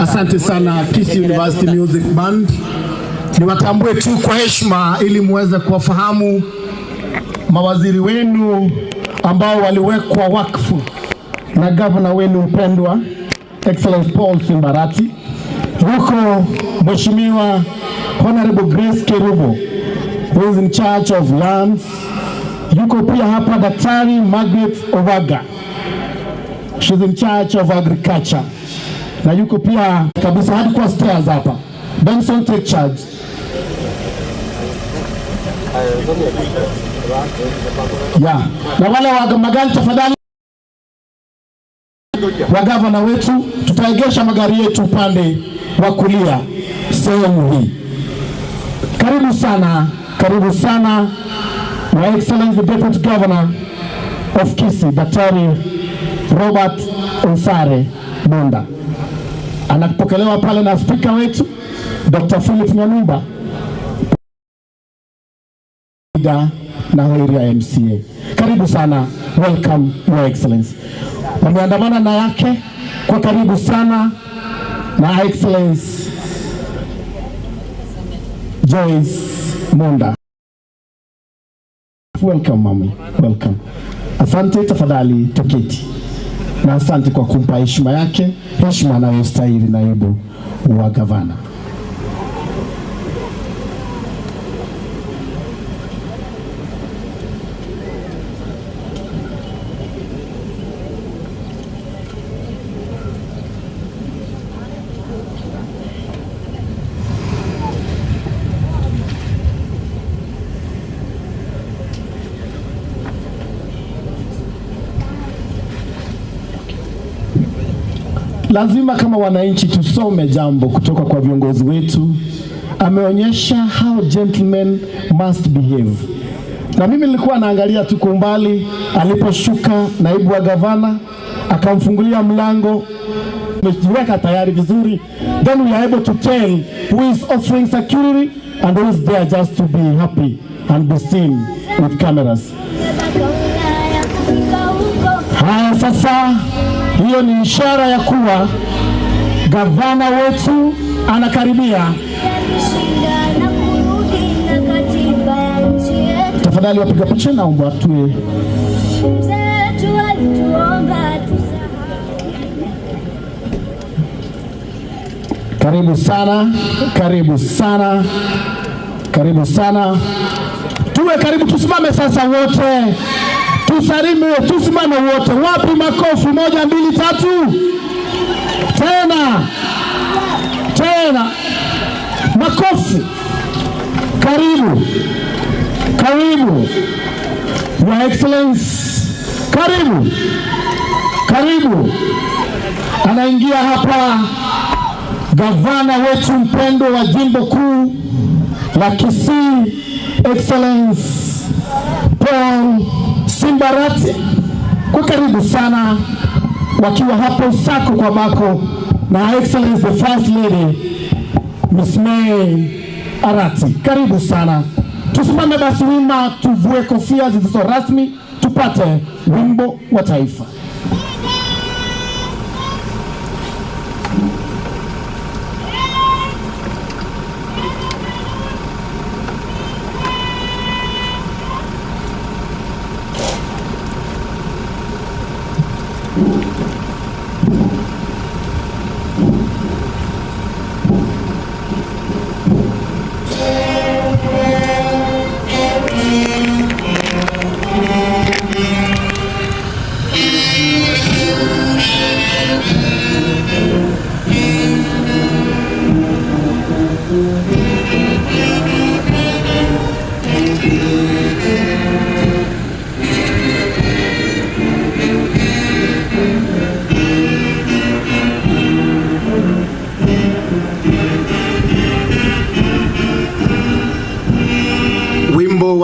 Asante sana Kisii University Music Band. Niwatambue tu kwa heshima ili muweze kuwafahamu mawaziri wenu ambao waliwekwa wakfu na governor wenu mpendwa Excellence Paul Simbarati. Yuko Mheshimiwa Honorable Grace Kerubo, who is in charge of lands. Yuko pia hapa Daktari Margaret Owaga, she's in charge of agriculture. Na yuko pia kabisa hadi kwa stairs hapa Benson, take charge. Yeah. Na wale wa magari tafadhali, wa governor wetu, tutaegesha magari yetu upande wa kulia sehemu hii. Karibu sana Your Excellency the Deputy Governor of Kisii, Daktari Robert Onsare Bunda. Anapokelewa pale na speaker wetu Dr. Philip Nyamira na Hoiria MCA. Karibu sana, welcome Your Excellency. Wameandamana na yake kwa karibu sana na Excellency Joyce Munda. Welcome mami, welcome. Asante, tafadhali tuketi. Na asante kwa kumpa heshima yake, heshima anayostahili naibu wa gavana. Lazima kama wananchi tusome jambo kutoka kwa viongozi wetu. Ameonyesha how gentlemen must behave. Na mimi nilikuwa naangalia tu kwa mbali aliposhuka naibu wa gavana akamfungulia mlango, amejiweka tayari vizuri. Then we are able to tell who is offering security and who is there just to be happy and be seen with cameras. Haya sasa, hiyo ni ishara ya kuwa gavana wetu anakaribia. Tafadhali wapiga picha na omba tuwe. Karibu sana, karibu sana, karibu sana. Tuwe karibu, tusimame sasa wote. Tusalimiwe, tusimame wote. Wapi makofi? 1, 2, 3. Tena. Makofi. Karibu. Your Excellency. Karibu. Anaingia hapa gavana wetu mpendo wa jimbo kuu la Kisii, Excellence Paul Simbarati. Kwa karibu sana, wakiwa hapo sako kwa bako na Excellence the First Lady Miss May Arati. Karibu sana. Tusimame basi wima, tuvue kofia zilizo rasmi, tupate wimbo wa taifa.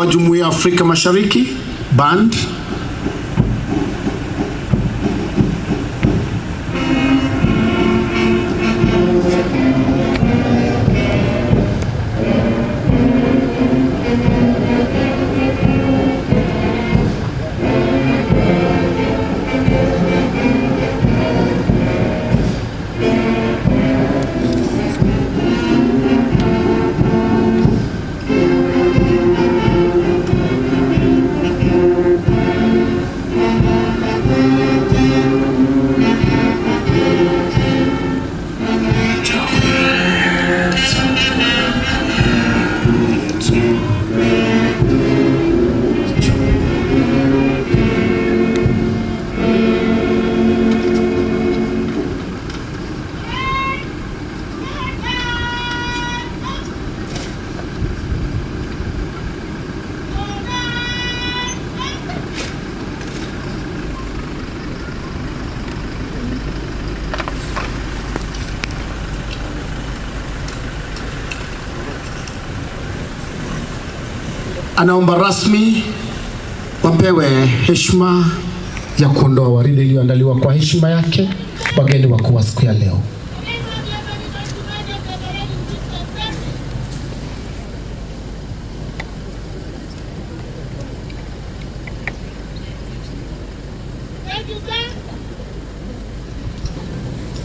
Jumuiya ya Afrika Mashariki band. Anaomba rasmi wapewe heshima ya kuondoa waridi iliyoandaliwa kwa heshima yake wageni wakuu wa siku ya leo.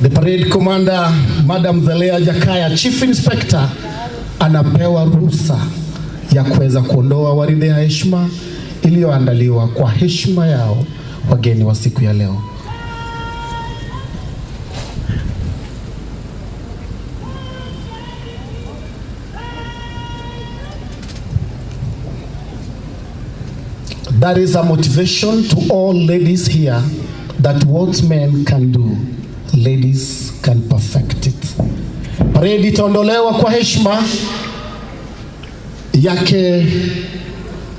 The parade commander, Madam Zalea Jakaya, Chief Inspector, anapewa ruhusa ya kuweza kuondoa waridi ya heshima iliyoandaliwa kwa heshima yao wageni wa siku ya leo. That is a motivation to all ladies here that what men can do, ladies can perfect it. Parade itaondolewa kwa heshima yake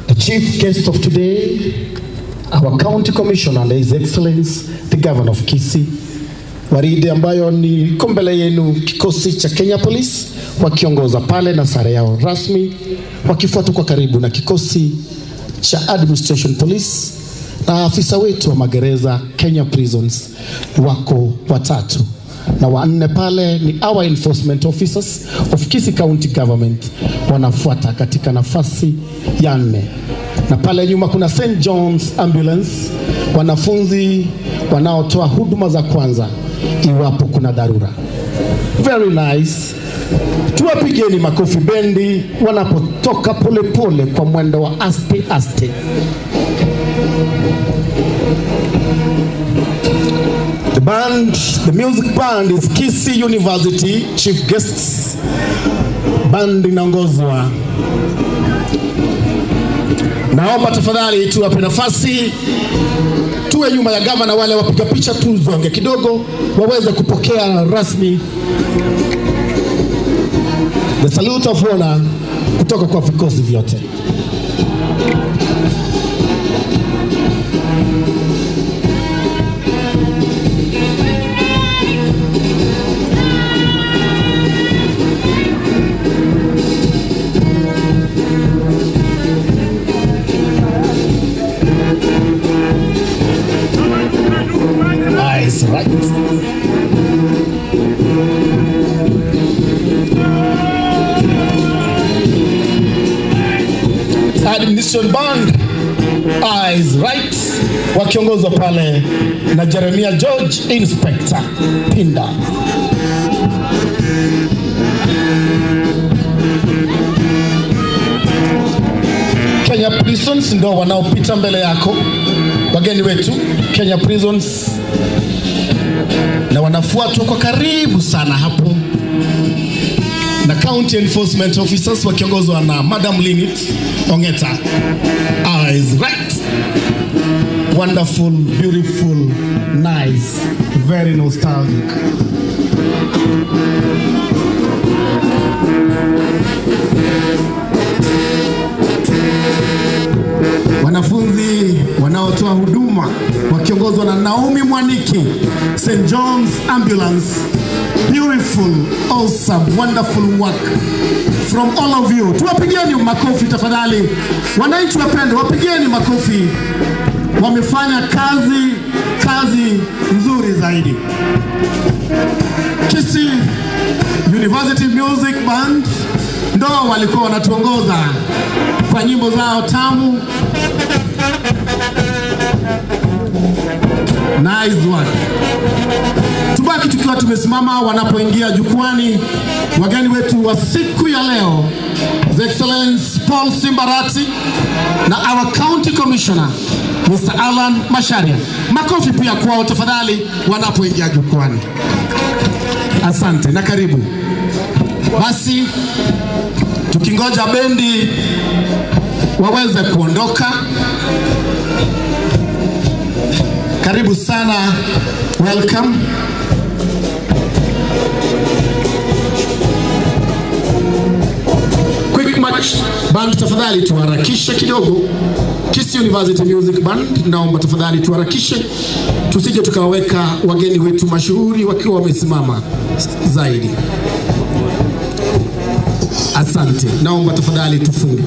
the chief guest of today, our county commissioner and his excellence the governor of Kisii. Waridi ambayo ni kombele yenu kikosi cha Kenya Police wakiongoza pale na sare yao rasmi, wakifuatwa kwa karibu na kikosi cha Administration Police na afisa wetu wa magereza Kenya Prisons wako watatu, na wanne pale ni our enforcement officers of Kisii County Government wanafuata katika nafasi ya 4. Na pale nyuma kuna St. John's Ambulance, wanafunzi wanaotoa huduma za kwanza iwapo kuna dharura. Very nice. Tuwapigeni makofi bendi wanapotoka pole pole kwa mwendo wa aste aste. The band, the music band is Kisii University chief guests. Band inaongozwa. Naomba tafadhali tuwape nafasi tuwe nyuma ya gavana, wale wapiga picha tuzonge kidogo waweze kupokea rasmi the salute of honor kutoka kwa vikosi vyote. Eyes right. Administration band, eyes right, wakiongozwa pale na Jeremiah George, Inspector Pinda. Kenya Prisons ndio wanaopita mbele yako, wageni wetu Kenya Prisons, na wanafuatwa kwa karibu sana hapo na County Enforcement Officers wakiongozwa na Madam Linit Ongeta. Eyes right. Wonderful, beautiful, nice, very nostalgic. Wanafunzi wanaotoa huduma wakiongozwa na Naomi Mwaniki, St. John's Ambulance, Beautiful, awesome, wonderful work from all of you. Tuwapigieni makofi tafadhali. Wananchi wapendwa, wapigieni makofi. Wamefanya kazi nzuri zaidi. Kisii University Music Band ndo walikuwa wanatuongoza kwa nyimbo zao tamu. Nice work. Tubaki tukiwa tumesimama wanapoingia jukwani wageni wetu wa siku ya leo, His Excellency Paul Simbarati na our County Commissioner Mr. Alan Masharia. Makofi pia kwao tafadhali wanapoingia jukwani. Asante na karibu. Basi tukingoja bendi waweze kuondoka. Karibu sana. Welcome. Quick match band tafadhali tuharakishe kidogo. Kisii University Music Band naomba tafadhali tuharakishe, tusije tukaweka wageni wetu mashuhuri wakiwa wamesimama zaidi. Asante. Naomba tafadhali tufunge.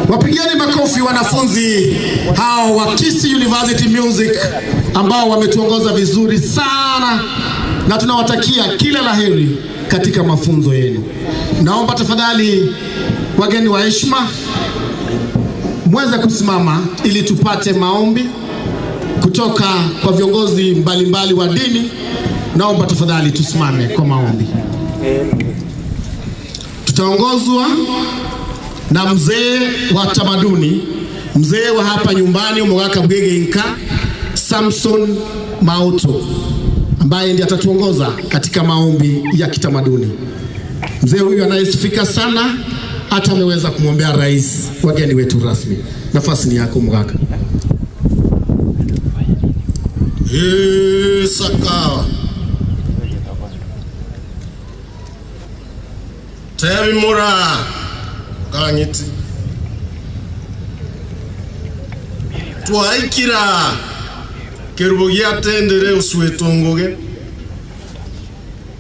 Wapigieni makofi wanafunzi hao wa Kisii University Music ambao wametuongoza vizuri sana, na tunawatakia kila laheri katika mafunzo yenu. Naomba tafadhali wageni wa heshima mweze kusimama ili tupate maombi kutoka kwa viongozi mbalimbali wa dini. Naomba tafadhali tusimame kwa maombi. Tutaongozwa na mzee wa tamaduni, mzee wa hapa nyumbani Umugaka Bwege Inka Samson Mauto, ambaye ndiye atatuongoza katika maombi ya kitamaduni. Mzee huyu anayesifika sana, hata ameweza kumwombea rais wageni wetu rasmi. Nafasi ni yako Umugaka. Sakawa Tebi Mura Kangiti Tuaikira Kerubogia Tendere uswetongoge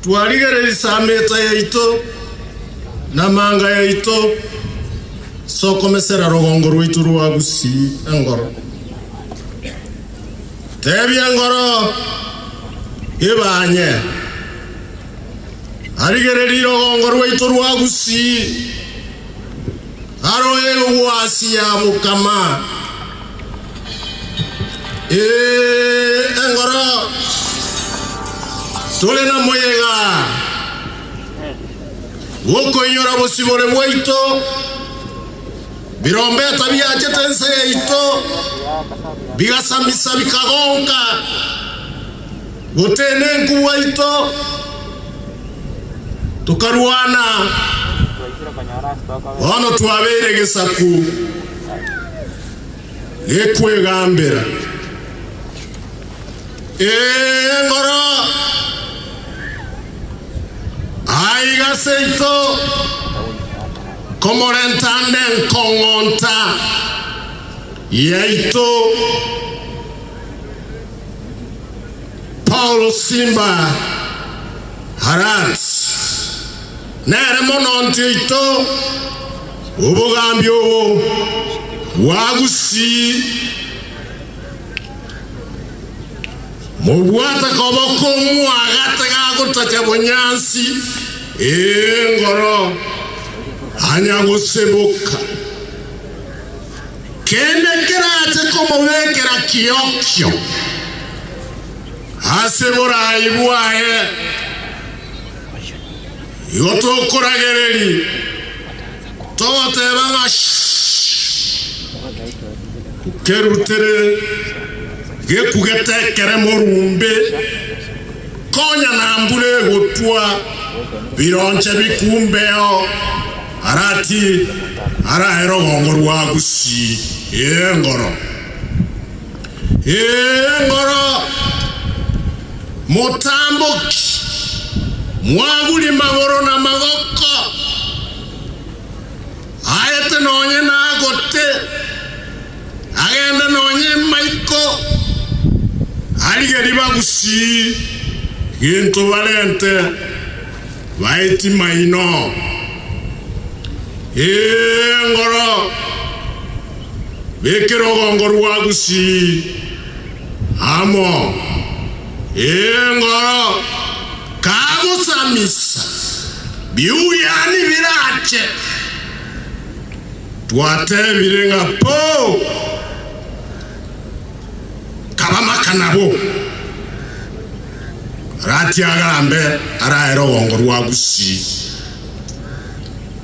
Tuarigere sameta ya ito Namanga ya ito Soko mesera rogongoro ituru wa Gusii Angoro Tebi Angoro Ibanye Arigere rogongoro ituru wa Gusii Aroe uwasi ya mukama Angoro Tole na moyega Woko inyora bosibore mwaito Birombe tabia chetense ito Bigasamisa bikagonka Gotene nkuwa ito Tukaruana Wano tuwabere gesaku Gekwe gambera Ngoro Aiga seito Komorentande nkongonta Yaito Paulo Simba Harat Nere mononti ito Ubugambyo Gusii Mubwata koboko muagata gagutacha bonyansi Ngoro Hanyago sebuka Kende kerate komobekera kiokyo Hasebora ibuahe Yoto koragereri Tote banga Kerutere Gekugete kere morumbe Konya na ambule gotwa Bironche bikumbeo arati araero gongoro wa Gusii ngoro motamboki mwaguli magoro na magoko ayete nonye na agote agenda nonye maiko aligeri ba Gusii gintu valente vaiti maino ngoro bekero gongoro wa Gusii amo ngoro kagusamisa biuyani virache tuate virenga po kabamakanabo rati agambe araero gongoro wa Gusii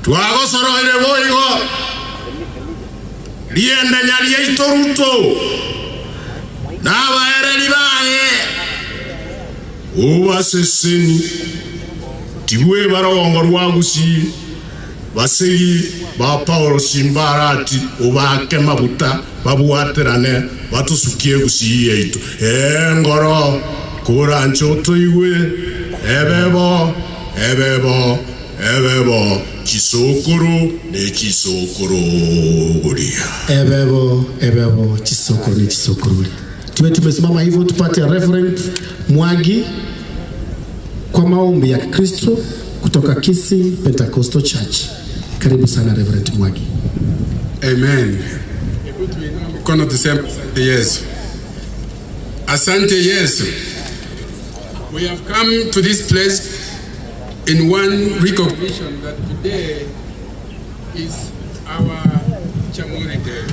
twagosoroire boigo lienda nyari itoruto nabaereri bae ubaseseni tiwe barongoro wa Gusii basegi ba Paulo simbarati ubake mabuta babuaterane batusukie Gusii yetu ngoro kurancho toiwe ebebo kisokoro ne kisokoro uria ebebo kisokoro ne kisokoro uria. Tumesimama hivyo tupate Reverend Mwagi kwa maombi ya Kristo kutoka Kisii Pentecostal Church. Karibu sana Reverend Mwagi. Amen. Mkono tuseme Yesu. Asante Yesu. We have come to this place in one recognition that today is our Jamuhuri Day.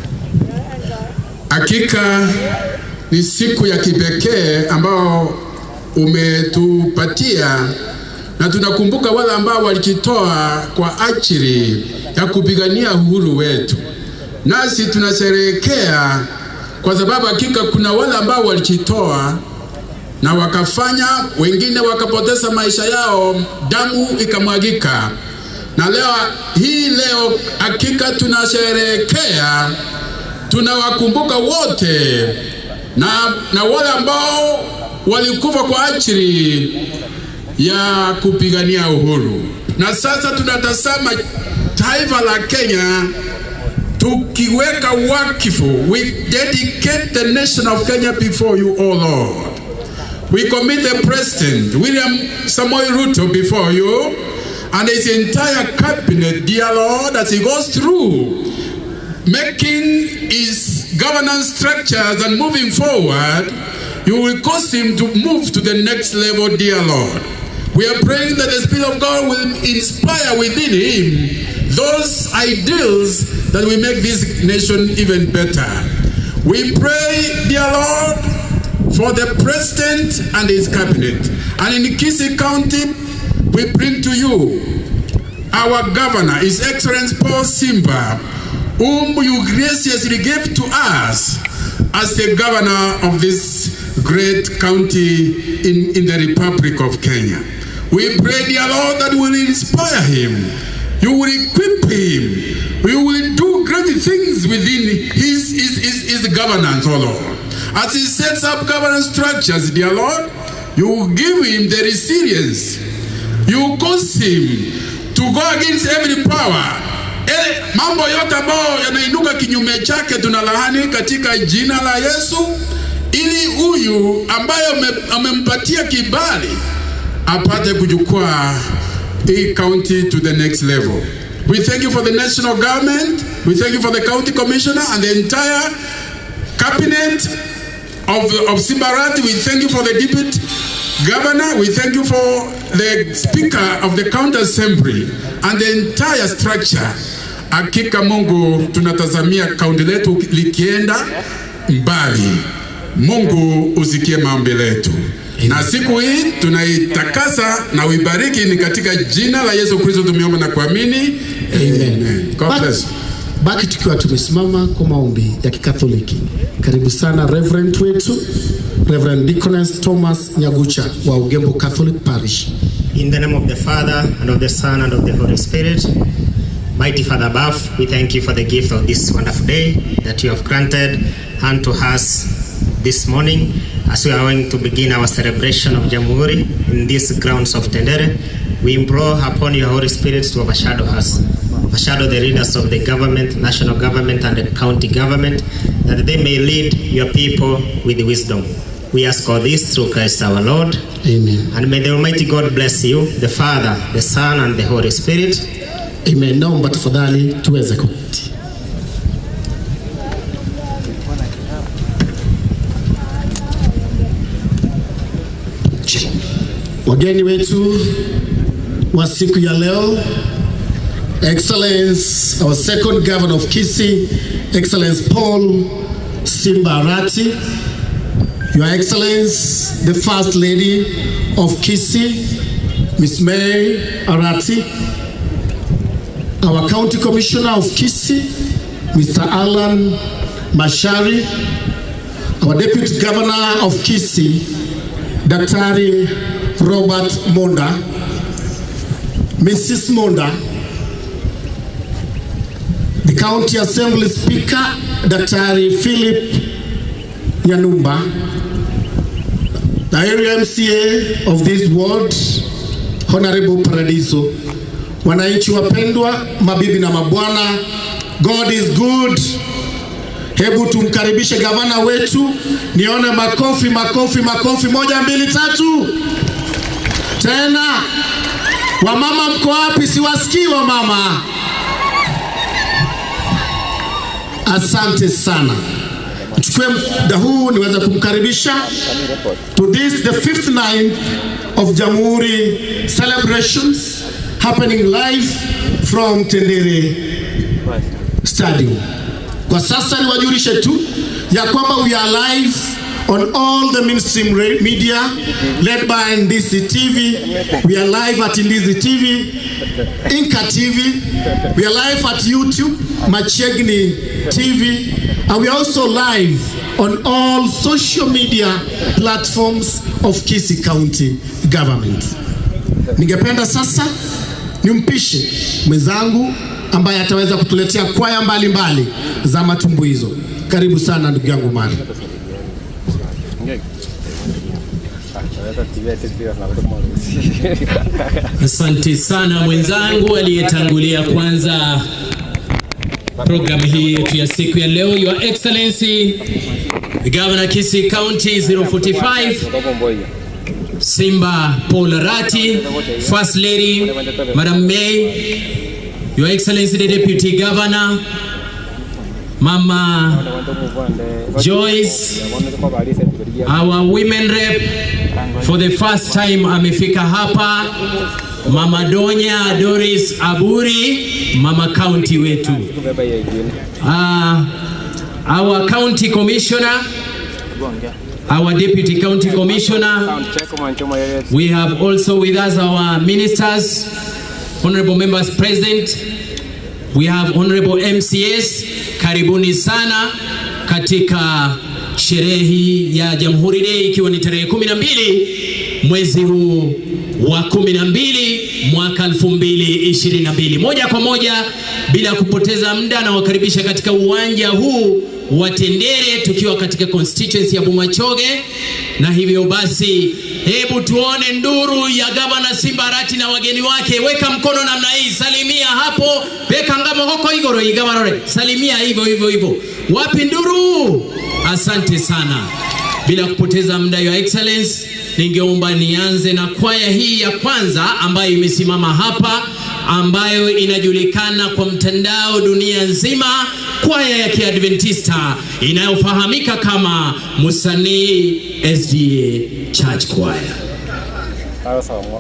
Hakika ni siku ya kipekee ambao umetupatia, na tunakumbuka wale ambao walijitoa kwa ajili ya kupigania uhuru wetu. Nasi tunasherehekea kwa sababu hakika kuna wale ambao walijitoa na wakafanya, wengine wakapoteza maisha yao, damu ikamwagika. Na leo hakika tunasherehekea, tunawakumbuka wote na wale ambao walikufa kwa ajili ya kupigania uhuru. Na sasa tunatazama taifa la Kenya tukiweka wakifu. We dedicate the nation of Kenya before you, O Lord. We commit the President William Samoei Ruto before you and his entire cabinet, dear Lord, as he goes through making his governance structures and moving forward. You will cause him to move to the next level, dear Lord. We are praying that the Spirit of God will inspire within him those ideals that will make this nation even better. We pray, dear Lord, for the President and his cabinet. And in Kisii County, we bring to you our Governor, His Excellency Paul Simba, whom you graciously gave to us as the Governor of this great county in the Republic of Kenya. We pray, dear Lord, that you will inspire him, you will equip him, you will do great things within his governance, oh Lord. As he sets up governance structures, dear Lord, you will give him the resilience, you will cause him to go against every power. Mambo yote ambayo yanainuka kinyume chake tunalahani katika jina la Yesu, ili huyu ambaye amempatia kibali apate kuchukua hii county to the next level. We thank you for the national government, we thank you for the county commissioner and the entire cabinet of Simbarati. We thank you for the deputy governor, we thank you for the speaker of the county assembly and the entire structure. Hakika Mungu, tunatazamia kaunti letu likienda mbali. Mungu usikie maombi letu. Na siku hii tunaitakasa na uibariki, ni katika jina la Yesu Kristo tumeomba na kuamini. Amen. God bless. Baki tukiwa tumesimama kwa maombi ya Kikatholiki. Karibu sana Reverend wetu, Reverend Deaconess Thomas Nyagucha wa Ugembo Catholic Parish. In the name of the Father and of the Son and of the Holy Spirit. Mighty Father above, we thank you for the gift of this wonderful day that you have granted unto us this morning as we are going to begin our celebration of Jamuhuri in these grounds of Tendere. We implore upon your Holy Spirit to overshadow us, overshadow the leaders of the government, national government and the county government, that they may lead your people with wisdom. We ask all this through Christ our Lord. Amen. And may the Almighty God bless you, the Father, the Son and the Holy Spirit. Amen. Naomba tafadhali tuweze kuketi. Wageni wetu wa siku ya leo, Excellence, our second governor of Kisii, Excellence Paul Simba Arati, Your Excellence, the First Lady of Kisii, Miss Mary Arati, our County Commissioner of Kisii, Mr. Alan Mashari, our Deputy Governor of Kisii, Daktari Robert Monda, Mrs. Monda, the County Assembly Speaker, Daktari Philip Nyanumba, the area MCA of this ward, Honorable Paradiso. Wananchi wapendwa, mabibi na mabwana, God is good. Hebu tumkaribishe gavana wetu. Nione makofi, makofi, makofi. 1, 2, 3. Tena. Wamama mko wapi? Siwasikii wamama. Asante sana. Chukue muda huu niweza kumkaribisha to this, the 5th night of Jamuhuri celebrations happening live from Tendere Stadium. Kwa sasa niwajulishe tu ya kwamba we are live on all the mainstream media led by Ndisi TV. We are live at Ndisi TV, Inka TV. We are live at YouTube, Machegni TV. And we are also live on all social media platforms of Kisii County government. Ningependa sasa nimpishe mwenzangu ambaye ataweza kutuletea kwaya mbalimbali za matumbuizo. Karibu sana ndugu yangu Mari. Asante sana mwenzangu aliyetangulia kwanza program hii yetu ya siku ya leo. Your Excellency the Governor Kisii County 045 Simba Paul Arati, First Lady Madam May, Your Excellency the Deputy Governor Mama Joyce, our women rep for the first time amefika hapa, Mama Donya Doris Aburi, Mama County wetu. Our County Commissioner, our Deputy County Commissioner. We have also with us our ministers, honorable members present. We have honorable MCS. Karibuni sana katika sherehe ya Jamuhuri Day, ikiwa ni tarehe 12 mwezi huu wa 12 mwaka 2022. Moja kwa moja bila kupoteza muda na wakaribisha katika uwanja huu wa Tendere, tukiwa katika constituency ya Bumachoge. Na hivyo basi hebu tuone nduru ya Governor Simba Arati na wageni wake. Weka mkono namna hii, salimia hapo, peka ngamo hoko igoro igabarore, salimia hivyo hivyo hivyo. Wapi nduru? Asante sana. Bila kupoteza muda, Your Excellence, ningeomba nianze na kwaya hii ya kwanza ambayo imesimama hapa, ambayo inajulikana kwa mtandao dunia nzima, kwaya ya Kiadventista inayofahamika kama Musanii SDA Church Choir. Hallelujah,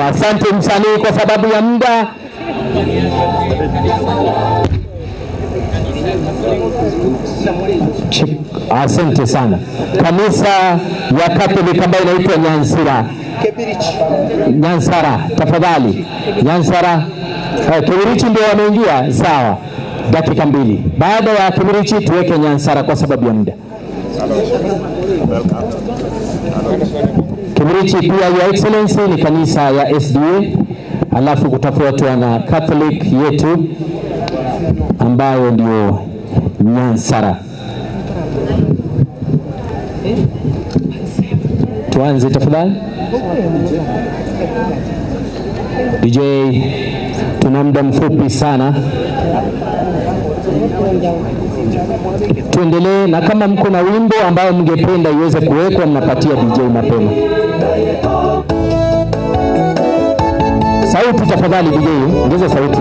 Asante msanii kwa sababu ya muda. Asante sana. Kanisa ya Catholic ambayo inaitwa Nyansara, tafadhali. Nyansara. Kibirichi ndio wameingia, sawa. Dakika 2. Baada ya Kibirichi tuweke Nyansara kwa sababu ya muda. Kibirichi pia ya Excellency ni kanisa ya SDA, alafu kutafuatwa na Catholic yetu ambayo ndio Nyansara. Tuanze tafadhali. DJ, tuna muda mfupi sana. Tuendelee, na kama mko na wimbo ambao mngependa iweze kuwekwa mnapatia DJ mapema. Sauti tafadhali DJ, ongeza sauti.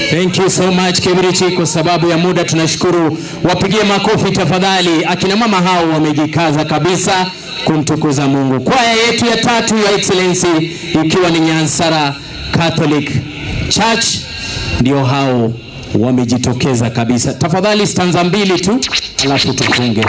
Thank you so much Kibirichi, kwa sababu ya muda tunashukuru. Wapigie makofi tafadhali. Akina mama hao wamejikaza kabisa kumtukuza Mungu. Kwaya yetu ya tatu ya Excellency ikiwa ni Nyansara Catholic Church, ndio hao wamejitokeza kabisa. Tafadhali stanza 2 tu alafu tufunge.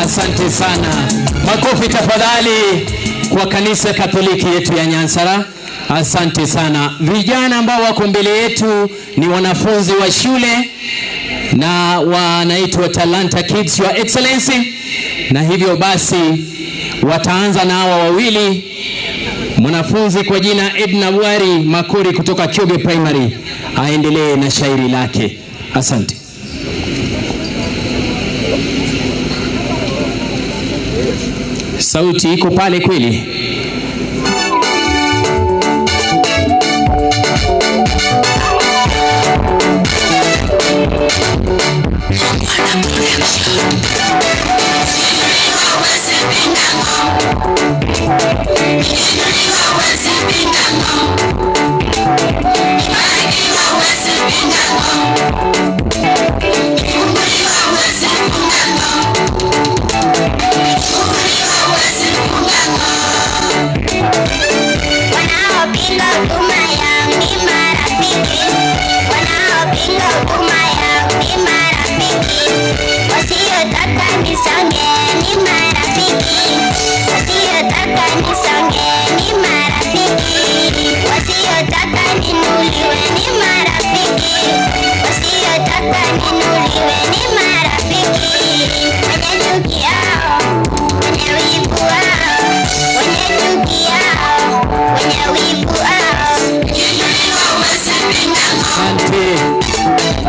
Asante sana. Makofi tafadhali kwa kanisa Katoliki yetu ya Nyansara. Asante sana. Vijana ambao wako mbele yetu ni wanafunzi wa shule na wanaitwa Talanta Kids Your Excellency, na hivyo basi wataanza na hawa wawili. Mwanafunzi kwa jina Edna Wari Makuri kutoka Kyoge Primary aendelee na shairi lake. Asante. Sauti iko pale kweli?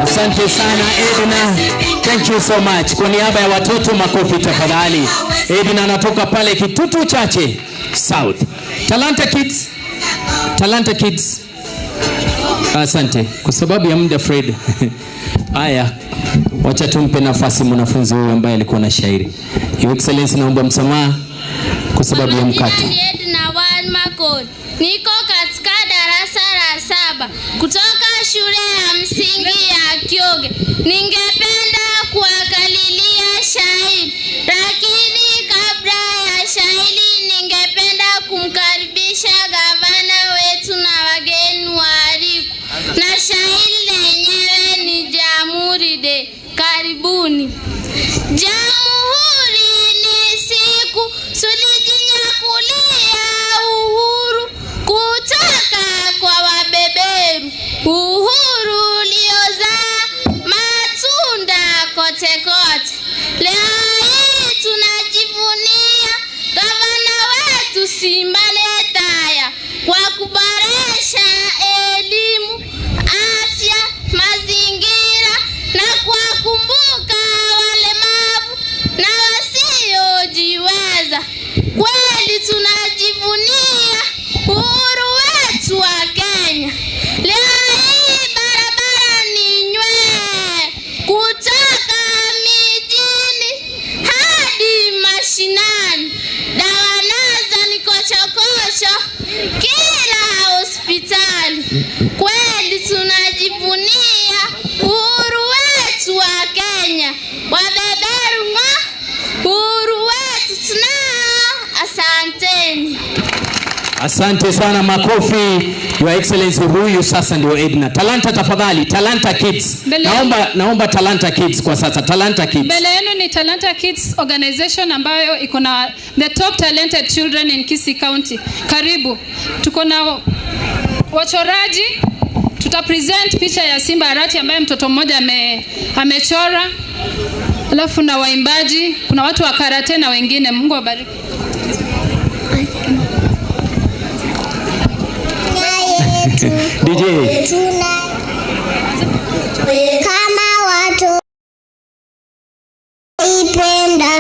Asante sana Edna. Thank you so much. Kwa niaba ya watoto makofi tafadhali. Edna anatoka pale Kitutu Chache South. Talanta Kids. Talanta Kids. Asante. Kwa sababu ya muda Fred. Haya. Wacha tumpe nafasi mwanafunzi huyu ambaye alikuwa na shairi. Your Excellency, naomba msamaha kwa sababu ya mkato. Niko katika darasa la 7 kutoka shule ya msingi ya Kyoge. Ningependa kuangalilia shairi, lakini kabla ya shairi ningependa kumkaribisha gavana wetu na wageni waalikwa. Na shairi lenyewe ni Jamuhuri Day. Karibuni. Jamuhuri ni siku tulijinyakulia uhuru kutoka kwa wabeberu, uhuru uliozaa matunda kote kote. Leo hii tunajivunia gavana wetu Simbane Taya kwa kuboresha elimu, afya, mazingira na kuwakumbuka walemavu na wasiojiweza. Kweli tunajivunia uhuru wetu wa Kenya. Leo hii barabara ni nywee kutoka mijini hadi mashinani. Dawa nazo ni kochokocho kila hospitali. Kweli tunajivunia uhuru wetu wa Kenya. Wabeberu uhuru wetu tunao. Asanteni. Asante sana, makofi. Your Excellency, huyu sasa ndio Edna. Talanta tafadhali, Talanta Kids. Naomba Talanta Kids kwa sasa, Talanta Kids. Mbele yenu ni Talanta Kids organization ambayo iko na the top talented children in Kisii County. Karibu. Tuko na wachoraji, present picha ya Simba Arati ambaye mtoto mmoja amechora. Alafu na waimbaji, kuna watu wa karate na wengine. Mungu awabariki. DJ. Kama watu ipenda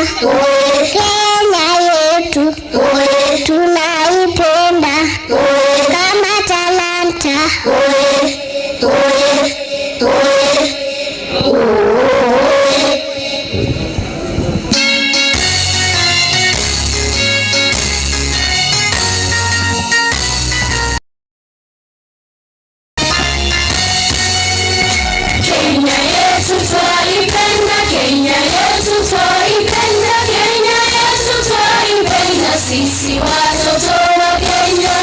Kenya yetu, tunaipenda kama Talanta. Sisi watoto wa Kenya.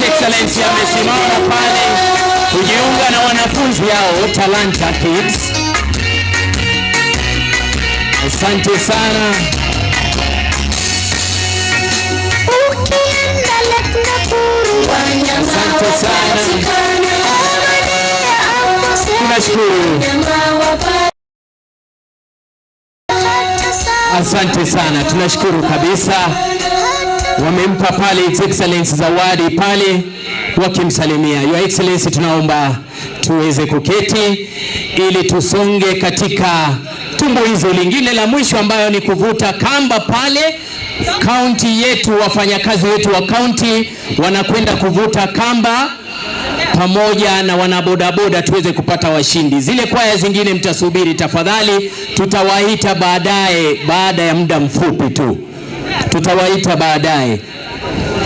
Excellency amesimama pale kujiunga na wanafunzi hao Talanta Kids. Asante sana. Asante sana. Tunashukuru. Asante sana. Tunashukuru kabisa. Wamempa pale His Excellency zawadi pale wakimsalimia. Your Excellency, tunaomba tuweze kuketi ili tusonge katika tumbuizo lingine la mwisho ambayo ni kuvuta kamba pale. County yetu, wafanyakazi wetu wa county wanakwenda kuvuta kamba pamoja na wanabodaboda tuweze kupata washindi. Zile kwaya zingine mtasubiri tafadhali, tutawaita baadaye, baada ya muda mfupi tu. Tutawaita baadaye.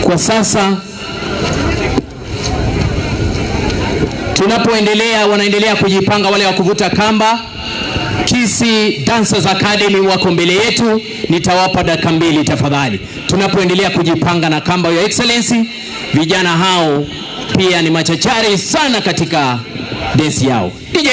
Kwa sasa tunapoendelea, wanaendelea kujipanga wale wa kuvuta kamba. Kisii Dancers Academy wako mbele yetu, nitawapa dakika 2 tafadhali. Tunapoendelea kujipanga na kamba, Your Excellency, vijana hao pia ni machachari sana katika dance yao. DJ.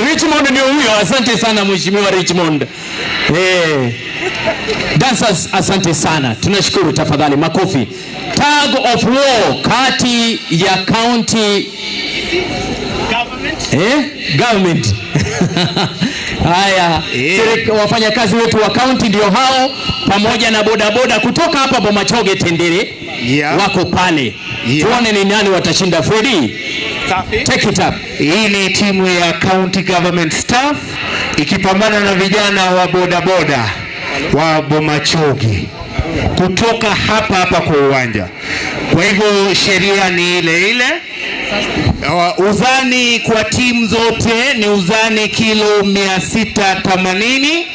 Richmond ndio huyo. Asante sana Mheshimiwa Richmond. Dancers, asante sana. Tunashukuru, tafadhali makofi. Tag of war kati ya county government. Haya, wafanyakazi wetu wa county ndio hao pamoja na bodaboda kutoka hapa Bomachoge Tendere. Wako pale. Tuone ni nani watashinda. Freddy, take it up. Hii ni timu ya county government staff ikipambana na vijana wa bodaboda wa Bomachoge kutoka hapa kwa uwanja. Kwa hivyo sheria ni ile ile. Uzani kwa timu zote ni uzani kilo 680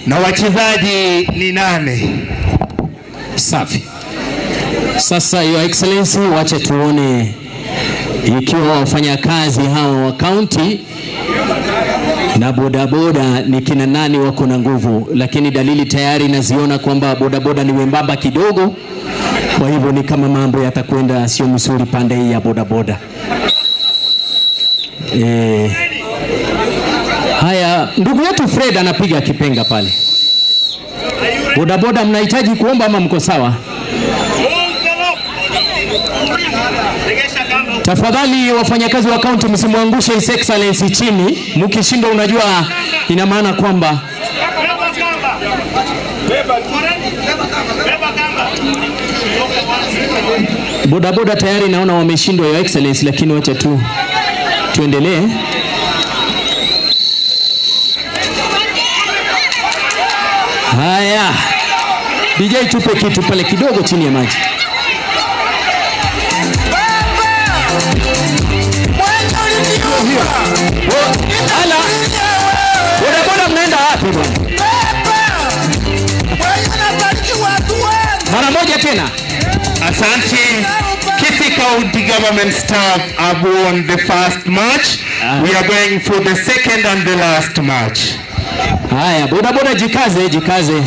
na wachezaji ni 8. Safi. Sasa Your Excellency, wacha tuone ikiwa wafanyakazi hawa wa county na bodaboda ni kina nani wako na nguvu, lakini dalili tayari naziona kwamba bodaboda ni wembamba kidogo. Kwa hivyo ni kama mambo yatakwenda sio mzuri pande hii ya bodaboda. Haya, ndugu yetu Fred anapiga kipenga pale. Bodaboda mnahitaji kuomba ama mko sawa? Tafadhali wafanyakazi wa county msimwangushe His Excellency chini. Mkishindwa unajua ina maana kwamba bodaboda tayari naona wameshindwa Your Excellency, lakini wacha tu tuendelee. Haya, DJ tupe kitu pale kidogo chini ya maji. Hala, bodaboda mnaenda wapi bwana? Mara moja tena. Asante. Kisii County government staff have won the first match. We are going for the second and the last match. Haya, bodaboda jikaze. Jikaze.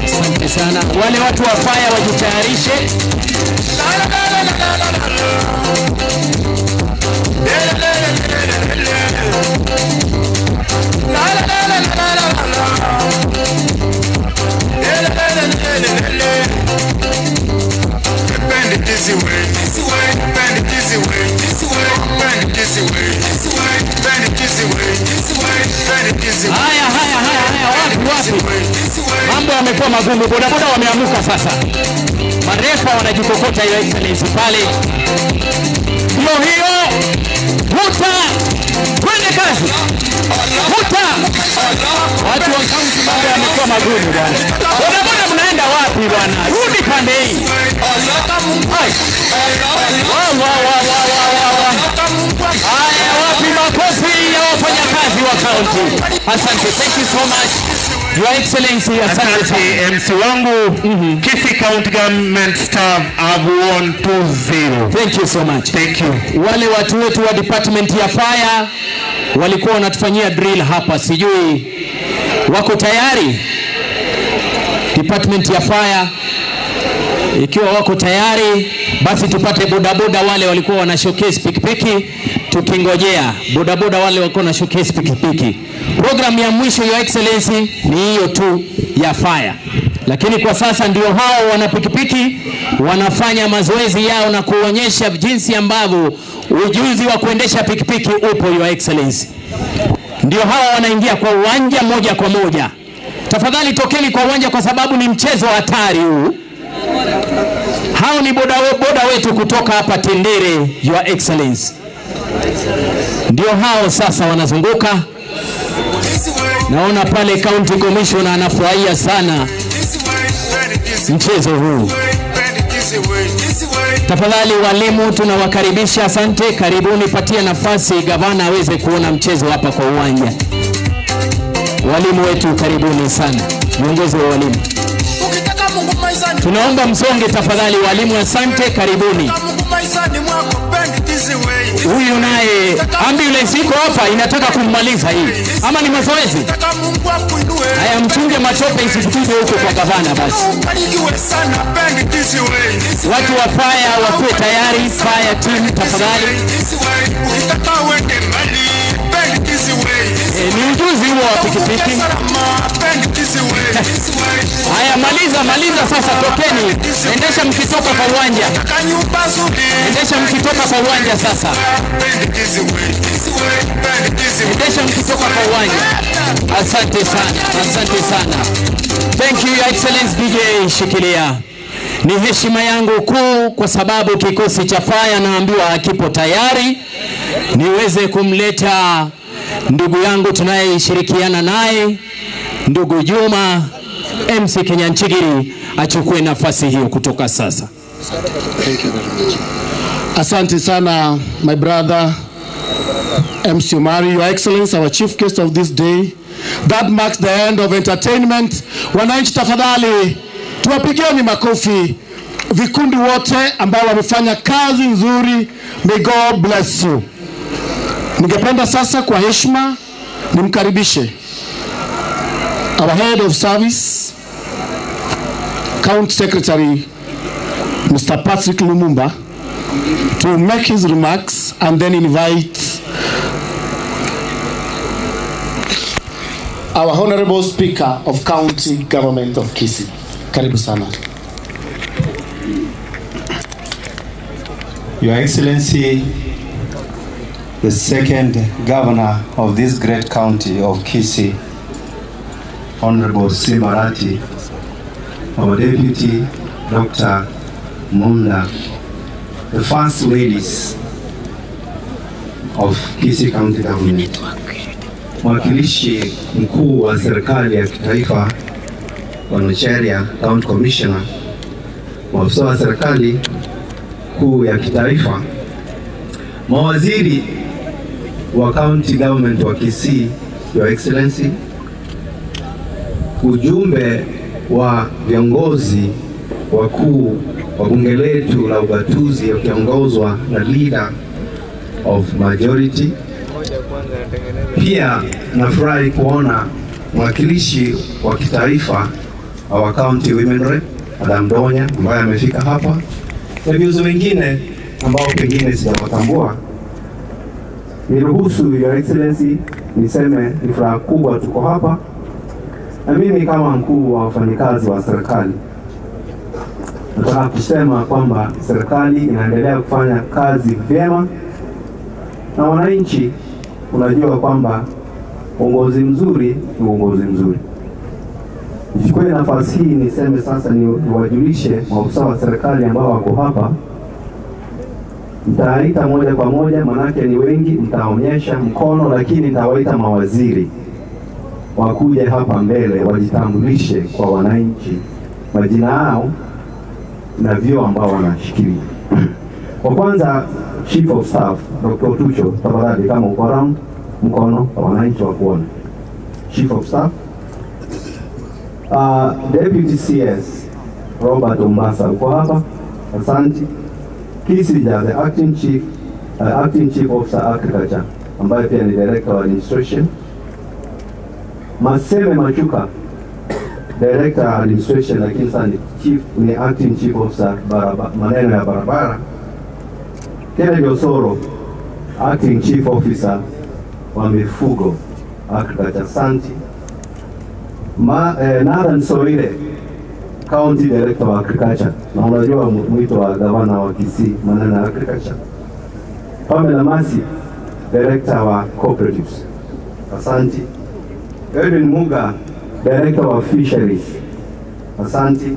Asante sana. Wale watu wa fire wajitayarishe. Haya, wapi? Mambo yamekuwa magumu, bodaboda wameamuka sasa. Marefa wanajikokota Your Excellency pale. Hiyo vuta, twende kazi. Vuta. Watu wa county mambo yamekuwa magumu bwana. Bodaboda mnaenda wapi bwana? Rudi pande hii. Haya, wapi makofi ya wafanyakazi wa county? Asante, thank you so much Your Excellency. Asante MC wangu. Kisii County government staff have won 2-0. Thank you so much. Thank you. Wale watu wetu wa department ya fire walikuwa wanatufanyia drill hapa, sijui wako tayari? Department ya fire ikiwa wako tayari, basi tupate bodaboda wale walikuwa wana showcase pikipiki. Tukingojea bodaboda wale walikuwa na showcase pikipiki. Program ya mwisho Your Excellency ni hiyo tu ya fire, lakini kwa sasa ndio hao wana pikipiki wanafanya mazoezi yao na kuonyesha jinsi ambavyo ujuzi wa kuendesha pikipiki upo Your Excellency. Ndio hao wanaingia kwa uwanja moja kwa moja. Tafadhali tokeni kwa uwanja kwa sababu ni mchezo hatari huu. Hao ni boda wetu kutoka hapa Tendere Your Excellency. Ndio hao sasa wanazunguka. Naona pale county commissioner anafurahia sana mchezo huu. Tafadhali walimu tunawakaribisha, asante. Karibuni, patia nafasi gavana aweze kuona mchezo hapa kwa uwanja. Walimu wetu karibuni sana. Viongozi wa walimu, tunaomba msonge tafadhali walimu, asante, karibuni. Huyu naye ambulance iko hapa inataka kummaliza hii. Ama ni mazoezi? Haya, mchunge matope isifutike huko kwa gavana basi. Watu wa fire wakuwe tayari, fire team tafadhali. Ni ujuzi huo wa pikipiki. Haya, maliza sasa, tokeni. Endesha mkitoka kwa uwanja. Endesha mkitoka kwa uwanja sasa. Endesha mkitoka kwa uwanja. Asante sana. Thank you, Your Excellency DJ Shikilia. Ni heshima yangu kuu kwa sababu kikosi cha fire naambiwa hakipo tayari, niweze kumleta ndugu yangu tunayeshirikiana naye, ndugu Juma MC Kinyanchigiri achukue nafasi hiyo kutoka sasa. Asante sana my brother MC Omari, Your Excellency, our chief guest of this day. That marks the end of entertainment. Wananchi tafadhali tuwapigieni makofi vikundi wote ambao wamefanya kazi nzuri. May God bless you. Ningependa sasa kwa heshima nimkaribishe our head of service, County Secretary Mr. Patrick Lumumba, to make his remarks and then invite our Honorable Speaker of County Government of Kisii. Karibu sana. Your Excellency, the second governor of this great county of Kisii, Honorable Simbarati, our deputy, Dr. Munda, the first ladies of Kisii County Government, mwakilishi mkuu wa serikali ya kitaifa, Wanasheria County Commissioner, maafisa wa serikali kuu ya kitaifa, mawaziri wa County Government wa Kisii, Your Excellency, ujumbe wa viongozi wakuu wa bunge letu la ugatuzi wakiongozwa na leader of majority. Pia nafurahi kuona mwakilishi wa kitaifa wa County Women Rep Madam Donya ambaye amefika hapa, na viongozi wengine ambao pengine sijawatambua. Niruhusu Your Excellency niseme ni furaha kubwa tuko hapa, na mimi kama mkuu wa wafanyikazi wa serikali nataka kusema kwamba serikali inaendelea kufanya kazi vyema, na wananchi unajua kwamba uongozi mzuri ni uongozi mzuri. Nichukue nafasi hii niseme sasa niwajulishe maafisa wa serikali ambao wako hapa. Nitaita moja kwa moja, manake ni wengi, nitaonyesha mkono, lakini nitawaita mawaziri wakuje hapa mbele wajitambulishe kwa wananchi majina yao na vyeo ambao wanashikilia. Kwa kwanza, Chief of Staff Dr. Tucho, tafadhali kama uko around, mkono kwa wananchi wa kuona. Chief of Staff. Deputy CS Robert Umbasa uko hapa, asante. Kisija, the acting chief officer agriculture, ambaye pia ni director of administration. Maseme Machuka, director of administration, lakini sasa ni acting chief officer maneno ya barabara. Kennedy Osoro, acting chief officer wa mifugo agriculture, asante. Nathan Soire, county director of agriculture, na unajua mwito wa gavana wa Kisii maneno ya agriculture. Pamela Masi, director wa cooperatives, asante. Edwin Muga, director of fisheries, asante.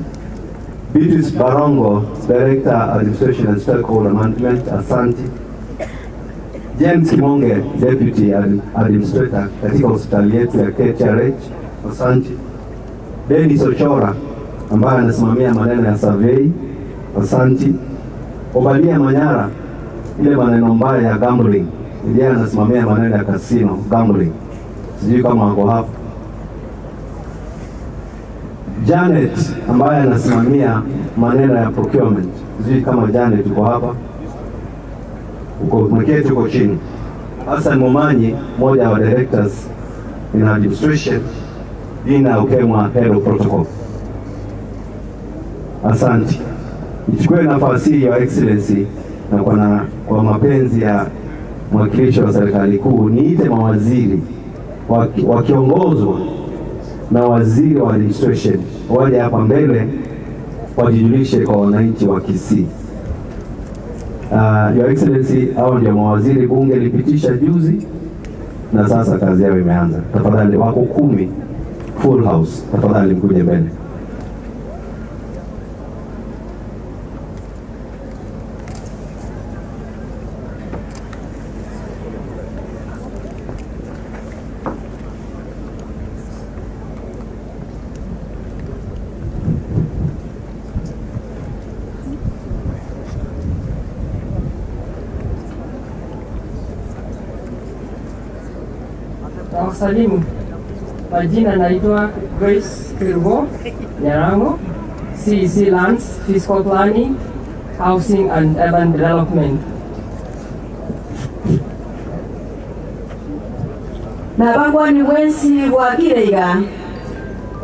Beatrice Barongo, director administration and stakeholder management, asante. James Kimonge, deputy administrator katika hospitali yetu ya KTRH, asante. Dennis Ochora, ambaye anasimamia maneno ya survey, asante. Obadia Manyara, ile maneno mbaya ya gambling, ndiye anasimamia maneno ya casino gambling, sijui kama wako hapa. Janet, ambaye anasimamia maneno ya procurement, sijui kama Janet yuko hapa. Mketi uko chini. Hassan Momanyi, mmoja wa directors in administration, Dina Ukemwa, head of protocol. Asante. Nichukue nafasi hii ya excellency na kwa mapenzi ya mwakilishi wa serikali kuu niite mawaziri wakiongozwa na waziri wa administration waje hapa mbele wajijulishe kwa wananchi wa Kisii. Your Excellency, hao ndio mawaziri bunge lipitisha juzi na sasa kazi yao imeanza. Tafadhali wako 10 full house. Tafadhali mkuje mbele. Salimu. Majina naitwa Grace Kirbo Nyarango, CEC Lands, Fiscal Planning, Housing and Urban Development. Nabangwani wensi wa Kirega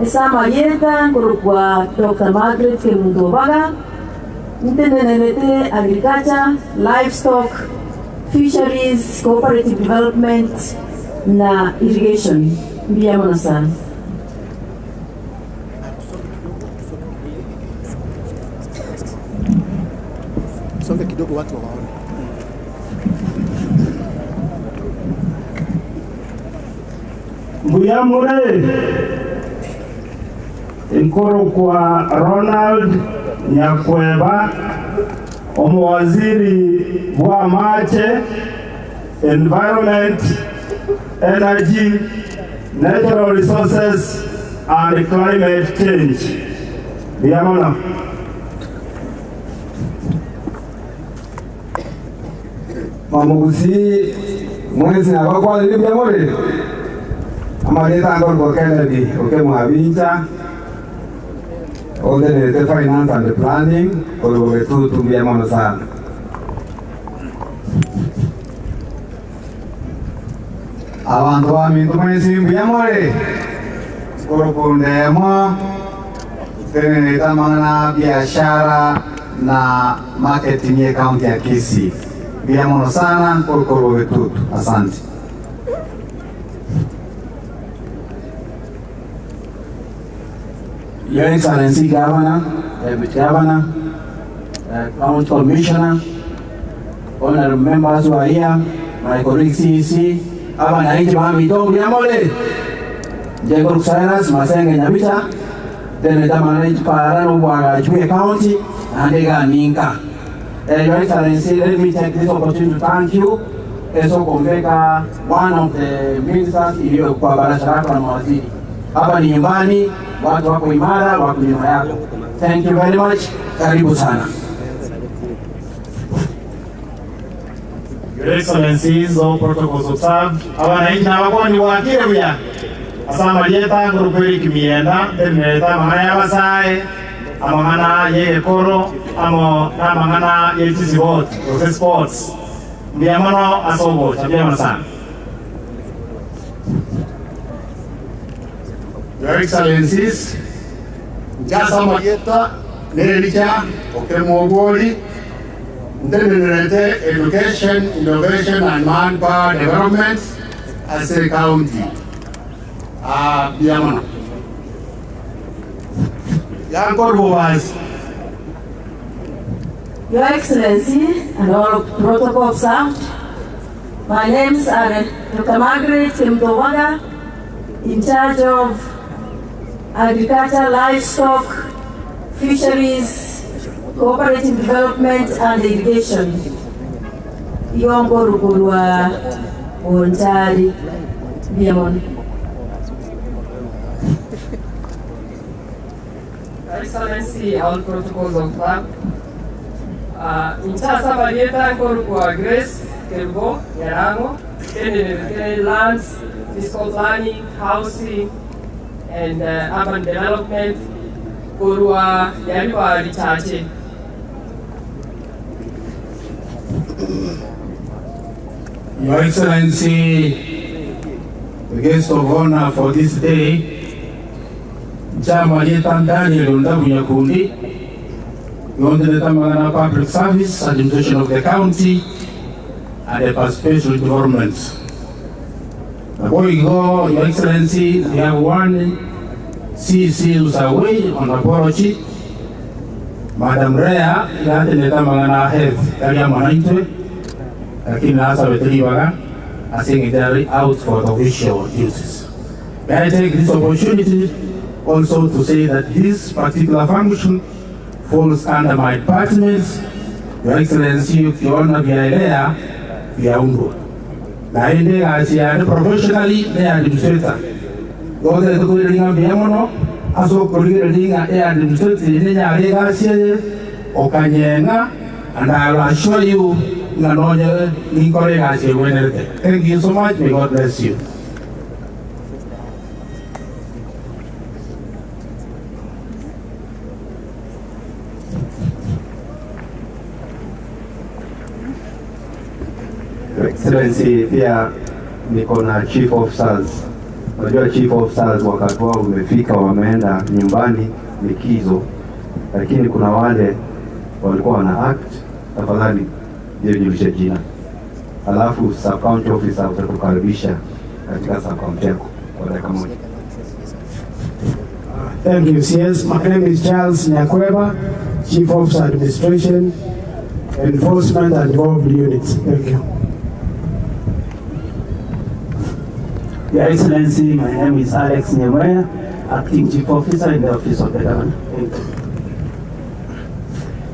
Esama Yeta kurukwa Dr. Margaret Kemundobaga Ntenenete Agriculture, Livestock, Fisheries, Cooperative Development na irrigation. Mbiyamona sana. Songa kidogo watu waone. Mbuyamure inkoro kwa Ronald Nyakweba, omwaziri wa mache, environment, energy, natural resources and climate change. Biamona. Gusii mwezi na kwa lili biamore. Amaleta ngol kwa Kennedy, mwavincha. All the finance and the planning, all the two to biamona sana. Abantu bamintu mwezi biamore. Korokundemo teneneta mana biashara na marketing ya county ya Kisii. Biamona sana korokoro wetu. Asante. Your Excellency Governor, Deputy Governor, County Commissioner, honorable members who are here, my colleague CEC, wananchi wa Mitongo ya Mole, Jacob Cyrus, Masenge Nyamira, then the managed Parano Wagachwe County, and they got Ninka. Your Excellency, let me take this opportunity to thank you. Eso Konveka, one of the ministers iliyokuwa barasharaka na mawaziri. Hapa ni nyumbani, watu wako imara, wako nyuma yako. Thank you very much. Karibu sana. Your Excellencies, all protocols observed. Wananchi na wakoni wa Kirega. Asama lieta ngurupeli kimienda, teneta mangana ya Wasai, amangana ye koro, amangana ye tizibot, process sports. Biamono asobo, chabiamona sana. Your Excellencies, Jasa Marieta, Nerelicha, Okemogoli, Tendere, Education, Innovation and Manpower Development as a county. Biamana. Your Excellency and all protocol observed, my names are Dr. Margaret Kemundobaga, in charge of agriculture, livestock, fisheries, cooperative development and irrigation. Yongo rukulwa ontari biamon. Excellency, all protocols observed. In charge of Marieta Korukwa Grace Kirbo Nyarango, Tendere lands, fiscal planning, housing, and urban development. Korua Yariwa Richache. Your Excellency, the guest of honor for this day, Jamuhuri Daniel Nyakundi, the Public Service, Administration of the County, and the Participatory Development. Before you go, Your Excellency, we have one CC who's away on apology. Madam Rea, yatileta mangana health, kaya manaitwe, lakini hasa weteliwaga, I think they are out for the official duties. May I take this opportunity also to say that this particular function falls under my department. Your Excellency, ukiona vyaelea vyaundwa. Na ende asiane professionally the administrator. Gote tukulinga vyamono, aso kulinga administrator ni nyarega asiye okanyenga, and I will assure you nganonya ninkorega asiye wenete. Thank you so much. May God bless you. Excellency, pia niko na chief officers. Unajua chief officers wakati wao umefika, wameenda nyumbani likizo, lakini kuna wale walikuwa wana act. Tafadhali jijulishe jina, alafu sub county officer utakukaribisha katika sub county yako kwa dakika moja. Thank you, CS. My name is Charles Nyakweba, Chief Officer Administration, Enforcement and Involved Units. Thank you. Your Excellency, my name is Alex Nyamira, Acting Chief Officer in the Office of the Governor. Thank you.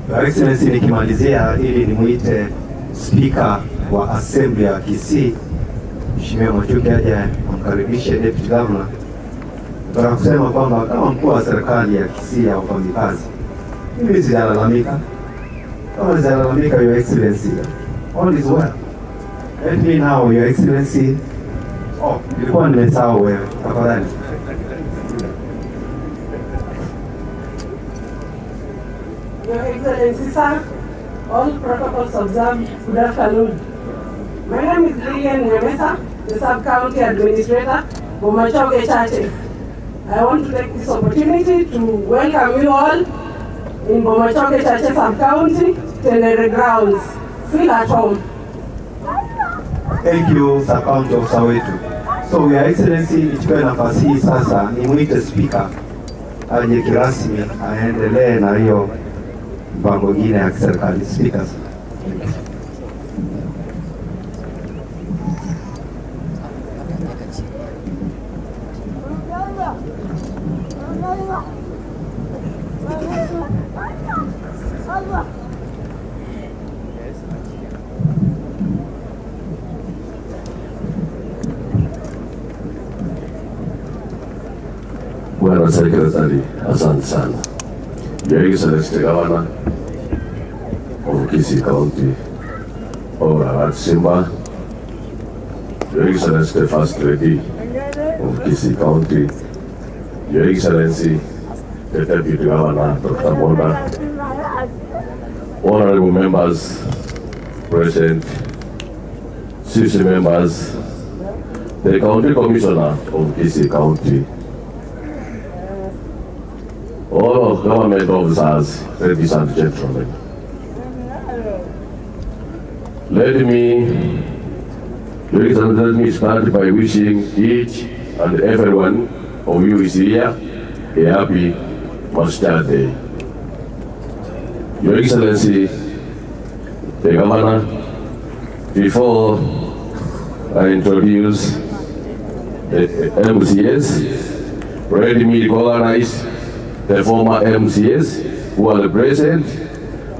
Your Excellency, nikimalizia ili nimuite Speaker wa Assembly ya Kisii, Mheshimiwa Machuki aje amkaribishe Deputy Governor. Nataka kusema kwamba kama mkuu wa serikali ya Kisii ya wafanyikazi, mimi sijalalamika. Kama sijalalamika, Your Excellency, all is well. Let me know, Your Excellency. Oh, ilikuwa nimesahau wewe. Tafadhali. Your Excellency, sir, all protocols observed. Good afternoon. My name is Lilian Nyamesa, the Sub-County Administrator, Bomachoge Chache. I want to take this opportunity to welcome you all in Bomachoge Chache Sub-County, Tendere grounds. Feel at home. Thank you, Sub-County Officer wetu. So, Your Excellency, nichukue nafasi hii sasa nimuite Speaker aje kirasmi aendelee na hiyo mpango mwingine ya serikali. Speaker. Bwana Secretary, asante sana. Your Excellency Governor of Kisii County, Ola Simba, Your Excellency the First Lady of Kisii County, Your Excellency the Deputy Governor, Dr. Mona, honorable members present, CC members, the County Commissioner of Kisii County, all of government officers, ladies and gentlemen. Let me start by wishing each and every one of you is here a happy Master Day. Your Excellency, the Governor, before I introduce the MCS, let me recognize the former MCS who are present,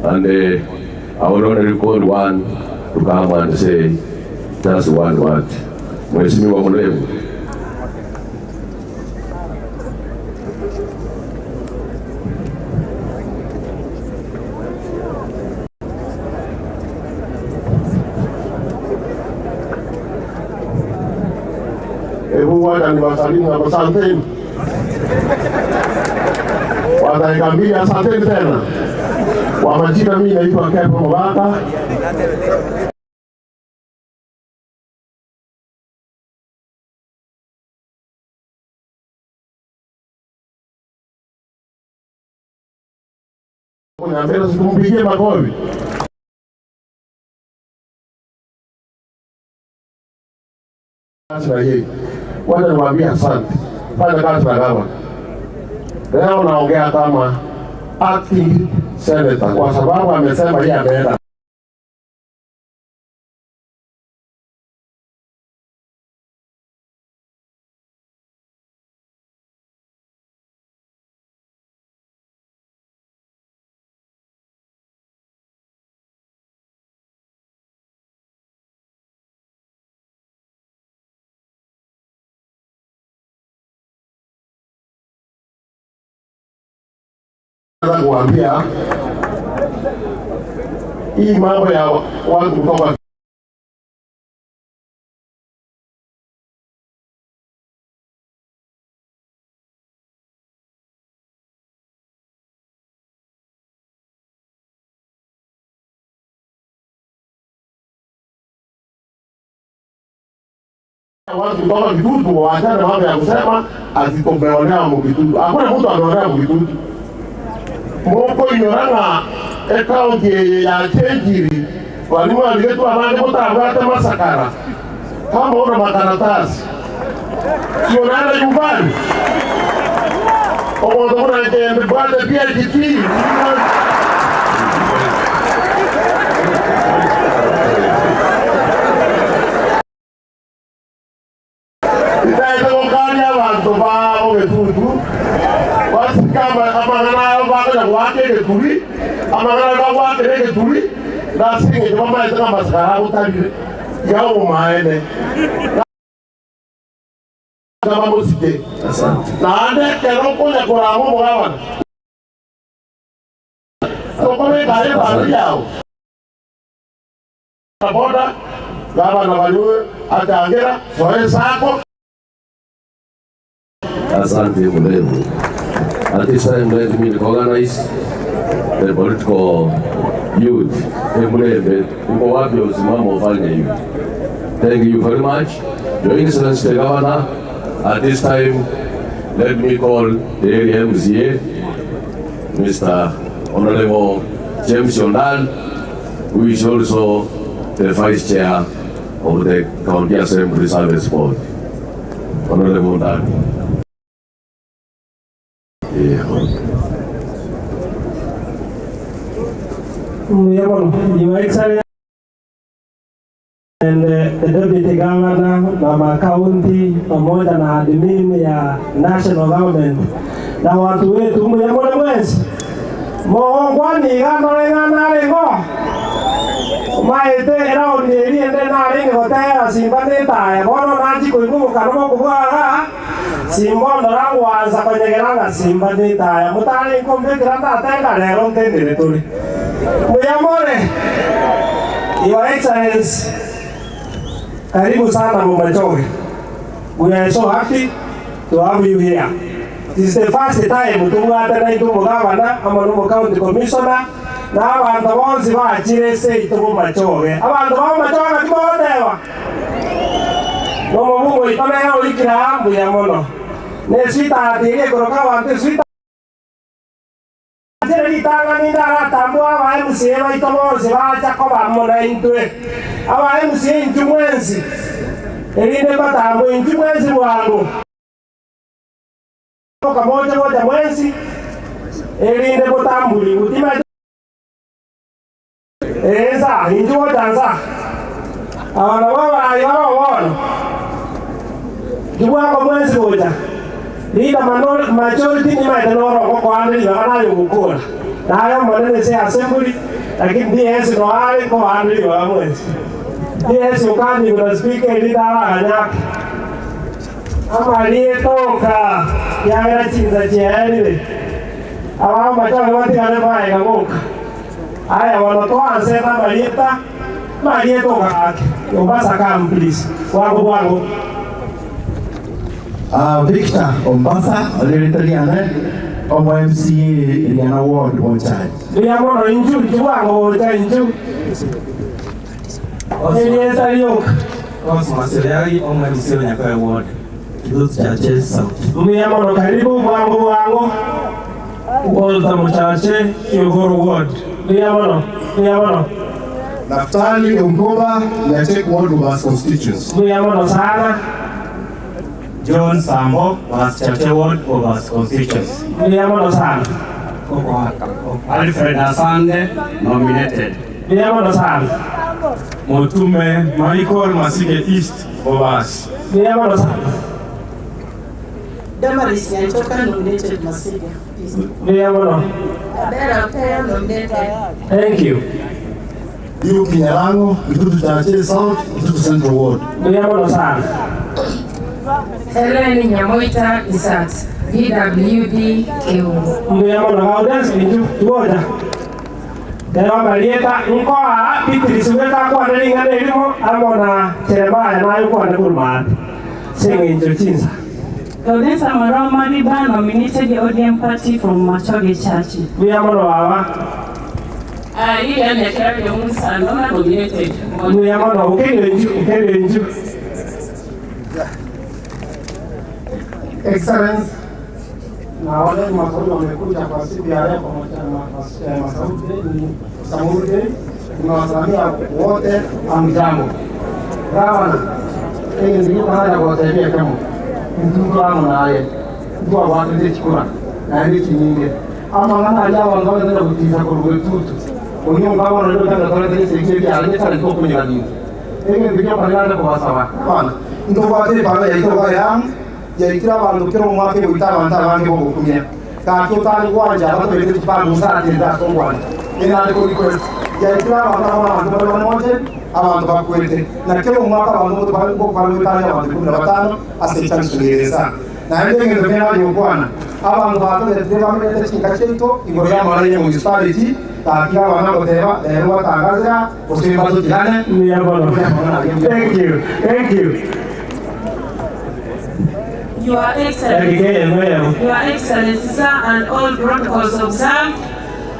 and I will only recall one to come and say just one word. Mheshimiwa Mlevu. Hebu wacha niwasalimu na asanteni. Wataikambia asanteni tena. Kwa majina mimi naitwa Kepo Mabaka. Nyamira sikumpigie makofi. Sasa hii wacha niwaambie asante. Fanya kazi na gavana. Leo naongea kama acting senator kwa sababu amesema yeye ameenda. Kuambia hii mambo ya watu kutoka watu kutoka Kitutu waachane mambo ya kusema azitomeonea Mkitutu. Hakuna mtu anaonea Mkitutu. Moko inyoranga akaunti ya Tendere walimu waligetu abandi mutambwate masakara kama una makaratasi sio nenda nyumbani omuntu unagenda bwate pia kiti itaenda kokani abantu babo betutu kama amagana bako ya wake geturi amagana bako wake geturi ndasinge mama yataka masakara utali yao maene kama musike asante na ande kero kuja kora mu mugabana sokole kale bali yao boda gabana baliwe atangera soe sako. Asante Mulemu. At this time, let me recognize the political youth. Thank you very much. Your Excellency the Governor, at this time, let me call the area MCA, Mr. Honorable James Yondal, who is also the Vice Chair of the County Assembly Service Board. Honorable Yondal. Your Excellency and the Deputy Governor wa County pamoja na admin ya National Government na watu wetu mjambo mwezi mwani gana lengo maite raundi ende na lengo kotera simbane ta bono naji kuingu kanamo kubwa simbondo rangwaza konyegeranga simbane ta mutali kombe granda tenga lero Tendere tuli mjamore. Your Excellency, karibu sana Bomachoge. We are so happy to have you here. This is the first time tumwatana itumo gavana ama county commissioner na abantu bonse bachire se itumo Bomachoge. Abantu Bomachoge kibodewa. Nomo mungu itona ulikira ambu ya mono. Ne swita atige koroka wante swita tanga ni ndara tambua wa MCA wa itomoze bacha ko bamona intwe aba MCA injumwenzi elinde batambo injumwenzi wangu toka moja mwenzi elinde botambuli utima eza injuwa danza ana baba ayoro wono juwa ko mwenzi boja lida manor majority ni maidano ko andri na yukura na manene se assembly lakini DS no ale ko andri wa mwezi DS ukani kuna speaker lida anyaka ama lietoka ya chinza cheni awa macho wati kale bai ngamuka aya wanatoa sema malietoka ake ubasa kam please wangu Victor Ombasa, Lieutenant Omo MCA Riana Ward Bonchai. Liamono inju wango inju. Elieza yok. Masiliari Omo MCA Nyamira Ward. Those churches south. Liamono karibu wango. Walter Muchache, Kiogoro Ward. Niyamono. Naftali Umgoba, Nyatek Ward was constituents. Niyamono sana. John Sambo was Chache Ward was constituents. Niyamono sana. Alfred Asande nominated. Niyamono sana. Motume Michael Masige East Ovas. Niyamono sana. Damaris Nyanchoka nominated Masige. Niyamono. Adela Pea nominated. Thank you. Yu Kinyarango, Kitutu Chache South, Kitutu Central Ward. Niyamono sana. Helen Nyamoita Isat, DWD Keungu. Niyamono Gaudensi Tuoja. Dewa Marieta Nkoa Pitrisuweka kwa Nelinga Nelimo Amona Jeremiah na yuko na Gurman. Singi Njochinza. Gaudens Amaro Mariba nominated the ODM party from Machoge Church. Niyamono Wawa. Lilian Nekera Yomusa nominated. Niyamono Ukenju. Excellence, na wale maswali wamekuja kwa siku ya leo pamoja na Jamuhuri, tunawasalimia wote, amjambo. Gavana, hii ndio baada kwa tabia kama mtu wangu na yeye. Ndio watu ndio chukua na hizi nyingine. Ama ngana ajawa ngao ndio kutiza kwa wetu. Onyo ngao ndio ndio kwa ndio seketi aleta liko kwenye nini. Hii ndio pale kwa sawa. Bwana, ndio watu pale ito kwa yangu jadi kira abantu kira mu mwaka wita abantu abange bo gukumya ka totali kwanja abantu bete pa musara tinda songwana ina ko request jadi kira abantu moje abantu bakwete na kira mu mwaka abantu bo kwa wita abantu 15 asita nsugereza na ndio ndio tena yokwana abantu batende bamete chingachito ingoro ya mara ya municipality ta kira wana boteba ero tangaza usimba tukilane ni yabono. Thank you. Your Excellency, sir, and all protocols observed.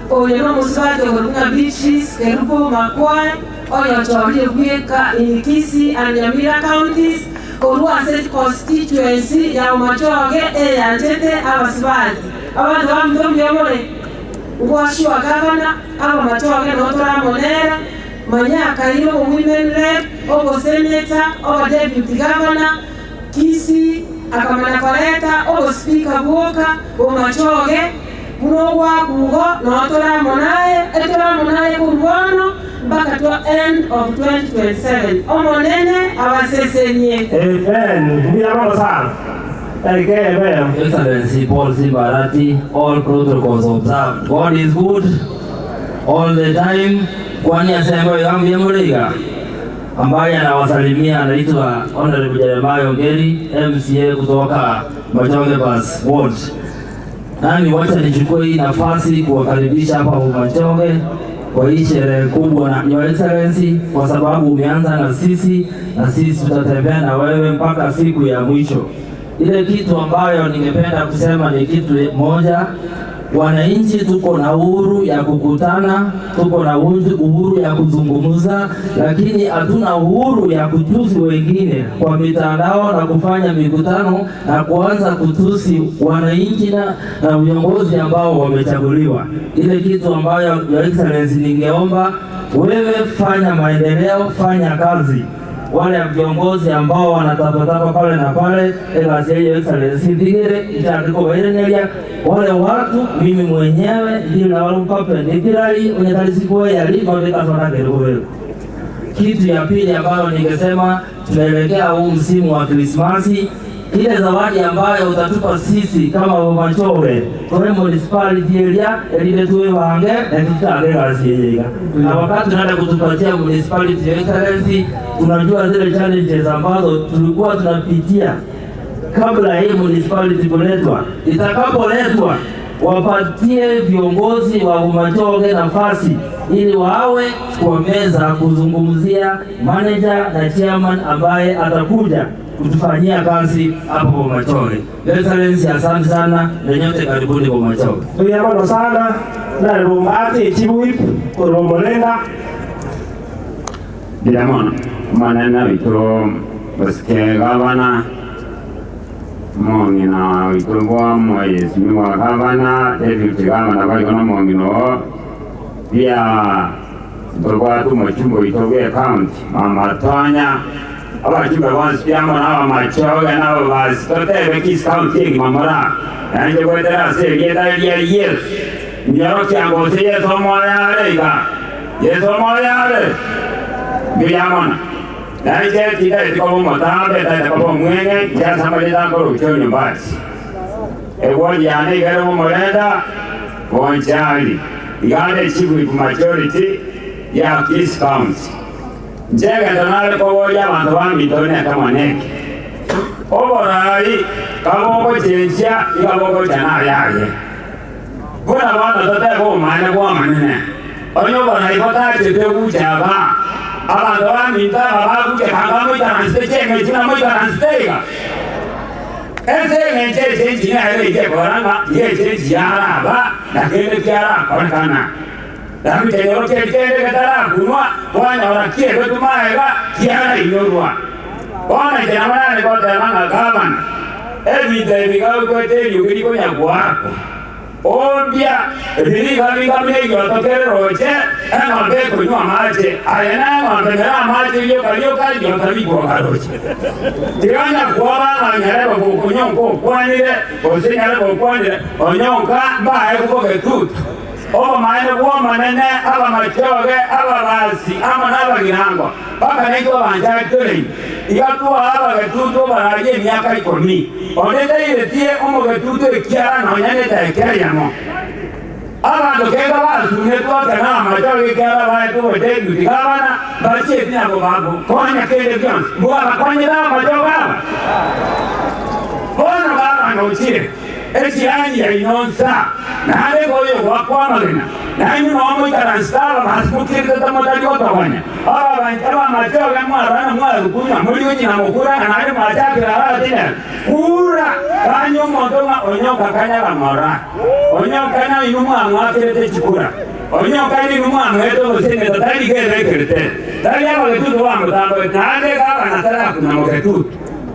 Oyeno Muswati Orunga Beaches, Kerupo Makwai, Oyochori Weka in Kisii and Nyamira Counties, Korua State Constituency, Yaumachoge, Yantete, Abasbadi. Abantu bamdombi yamone. Uwashiwa Governor, Abamachoge, Notora Monera, Manyaka, Women Rep, Ogo Senator, Ogo Deputy Governor, Kisii, akamana koleta ogo speaker buoka Bomachoge munogwa kugo notora monaye kurwano mpaka to end of 2027 omonene abasesenye. Amen. Ndiamano sana. Amen. Excellency Paul Simbarati, all protocols observed. God is good all the time. Kwani asema yangu ya Muriga ambaye anawasalimia anaitwa Honorable Jeremiah Ongeri, MCA kutoka Machoge Bus Ward. Nami wacha nichukue hii nafasi kuwakaribisha hapa Machoge kwa hii sherehe kubwa na Your Excellency, kwa sababu umeanza na sisi tutatembea na wewe mpaka siku ya mwisho. Ile kitu ambayo ningependa kusema ni kitu moja. Wananchi tuko na uhuru ya kukutana, tuko na uhuru ya kuzungumza, lakini hatuna uhuru ya kutusi wengine kwa mitandao na kufanya mikutano na kuanza kutusi wananchi na viongozi ambao wamechaguliwa. Ile kitu ambayo Your Excellency ningeomba wewe, fanya maendeleo, fanya kazi. Wale viongozi ambao wanatapatapa pale na pale, Your Excellency ndigere itaandiko waenelia wale watu, mimi mwenyewe ndio na wale mpape ndigirali unyetalisiku ya lima wekasona keruwe. Kitu ya pili ambayo ningesema, tunaelekea huu msimu wa Krismasi, ile zawadi ambayo utatupa sisi kama Machoge kwa municipality area ile tuwe wange na kitale kazi yega. Na wakati tunaenda kutupatia municipality Excellency, tunajua zile challenges ambazo tulikuwa tunapitia kabla hii municipality kuletwa. Itakapoletwa, wapatie viongozi wa Machoge nafasi ili wawe kwa meza kuzungumzia manager na chairman ambaye atakuja kutufanyia kazi hapo Machoge. Excellency, asante sana na nyote karibuni kwa Machoge. Tuyamano sana na rumbati chibuip kuromolenda. Diamond manena vito baske gavana mongina itoboa mheshimiwa gavana David Gavana baikono mongino pia itoboa tu machumbo itoboa county mama Tonya abachumba bonse pia mwana machoga na basi tote Kisii county mamora anje kwetera segeda yes nyaro kyango se yeso moyale biyamona naje tida ikobo motambe tida kobo mwenge ya samali dango ruchonyo basi ewo yane gero molenda bonjali igane chief majority ya Kisii County njega donale kobo ya bantu bamidone kama neke oborai kaboko chenja ikaboko chana yaye bona bana tote ko mane ko manene onyo bona ikota chete kuchaba abantu bamita babakuke kangamo translate ngechina mo translate ese ngeche china ile ke koranga ye chiara ba na kile kiara konakana dami tenoro ke katara kunwa bwana ora kie betumaega kiara inorwa bona jamana ne ko tena gavana everyday bigao ko te yugiri ko nyagwako obia biriga mego tokere roche ena be ko nywa maje ayana ma bera maje yo kaligo karoche tirana kuaba na nyare ko kunyo ko kwanire ko se nyare ko kwanire onyonka ba e ko ke tut o maana kwa manene aba machoge aba basi ama naba girango baka neko banja tole igatuwa aba getuto baraje miaka 10 onde ile tie omo getuto ekiara no nyane ta ekiara mo aba ndokega basu netwa kana machoge kiara ba tu wede dudigana bache tina ko babu konya kele gans bua konya na machoga bona baba no chire echirani ya inonsa nale koyo wakwa magena nanyu no mo translate masmukirta tamodali otawanya aba bantaba machoga mwana mwana kunya mulio nyina mukura nale machagira ala tena kura kanyo mondoma onyoka kanya la mora onyoka na inumwa mwakirete chikura onyoka ni inumwa mweto musenge tali gere kirete tali aba letudo wa mutambo nale kaba natara kuna moketu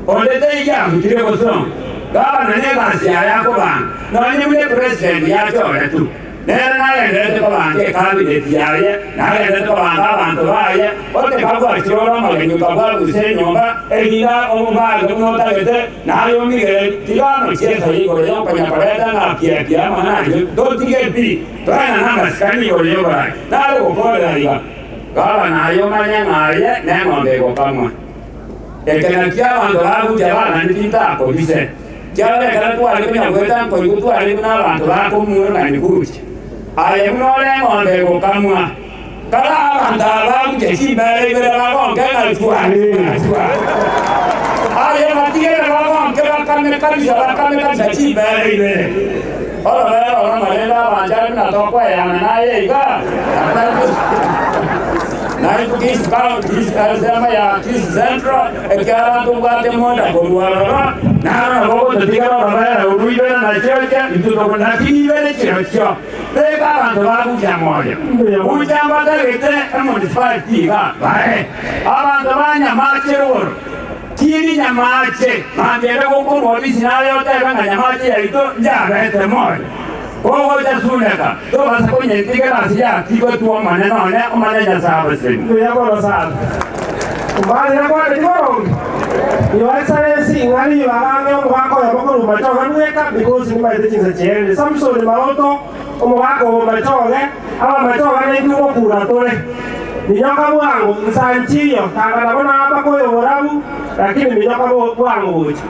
ondete ya mutire koso gavana negasi yako bana nonye mune president yacho yetu nera naye ko bange cabinet yaye naye ko banga abantu baye ote kabwa chiro magenyu kabwa gusenyomba elina omumba gomota gete nayo mige tigano chesa yigo yo panya pareta na kia mana do tigepi tana namba skani yo yo ba nalo ko ya gavana yo manya naye nemo bego kamwa ekena kia bantu bagu jabana nitinta ko bise jale kana tu ali kenya kweta ko tu ali na bantu bako muro na nikuchi ale mnole ng'ombe ko kamwa kala bantu bagu jeshi bare bare bako kana tu ali ale matigere bako kana kamera kamera jeshi bare bare ora malela banjara na to kwa yana naye iga nai Kisii County alisema ya Kisii Central ekara tungate moja kwa na roho ndio baba uruibe na chocha ndio kuna kinivele chocha bega bantu bagu jamoja ujamba dagete municipality ga bare abantu banya machero tini nyamache mandere ko ko bisinayo tega nyamache yito njabete moja Kogo jasuneka to basa kwenye tigera siya tigo tu maneno ne maneno sababu sisi yako sana mbali na kwa ndoro Your Excellency ngani warange wako ya boko rumachoga nweka because ni maite chinza chere Samson maoto wako machoga ama machoga ne nduko kura tole Minyoka wangu nsanchiyo kanga nabona hapa kwa yorabu lakini minyoka wangu uchi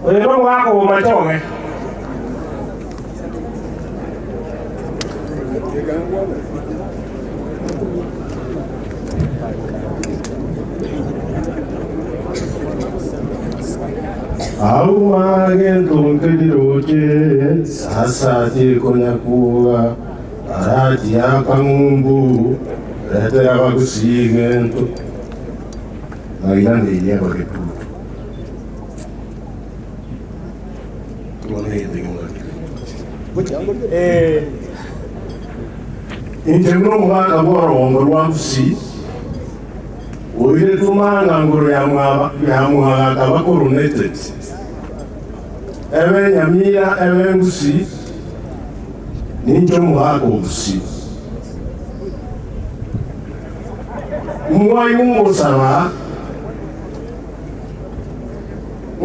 Wewe wako machoga au magen kediroje sasa tikonyakuwa arati yakamumbu rete Gusii gento mailande ya bagetu Integno mwaka bora wangu Gusii Uile tumanga nguru ya mwaga kaba coronated. Ewe Nyamira, ewe Gusii, ninjo mwako Gusii. Mwa yungo sama,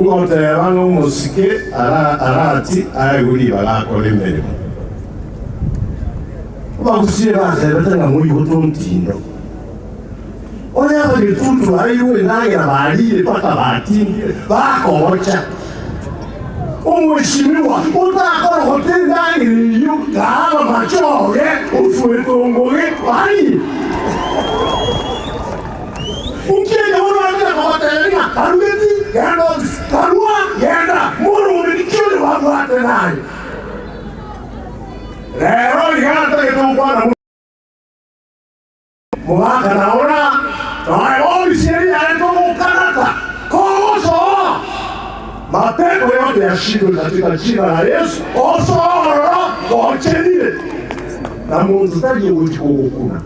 ngote wangu musike arati ayaguli balakole mbere. Gusii bazebeta nga muri gutuntindo. Oya bali tutu ayiwe nangira balire paka batindire bakocha. Umweshimiwa utakora hoteli ndani yo kama machoge ufuetongoge bali. Ukenya unaanza kwa hoteli na karugeti yenda karua yenda muru nikioni wabate nani. Leo nikata kitungwana mwaka naona na sheria yanatoka koso mapepo yote yashindwe katika jina la Yesu. Oso ochenile na mundu taji uchikukuna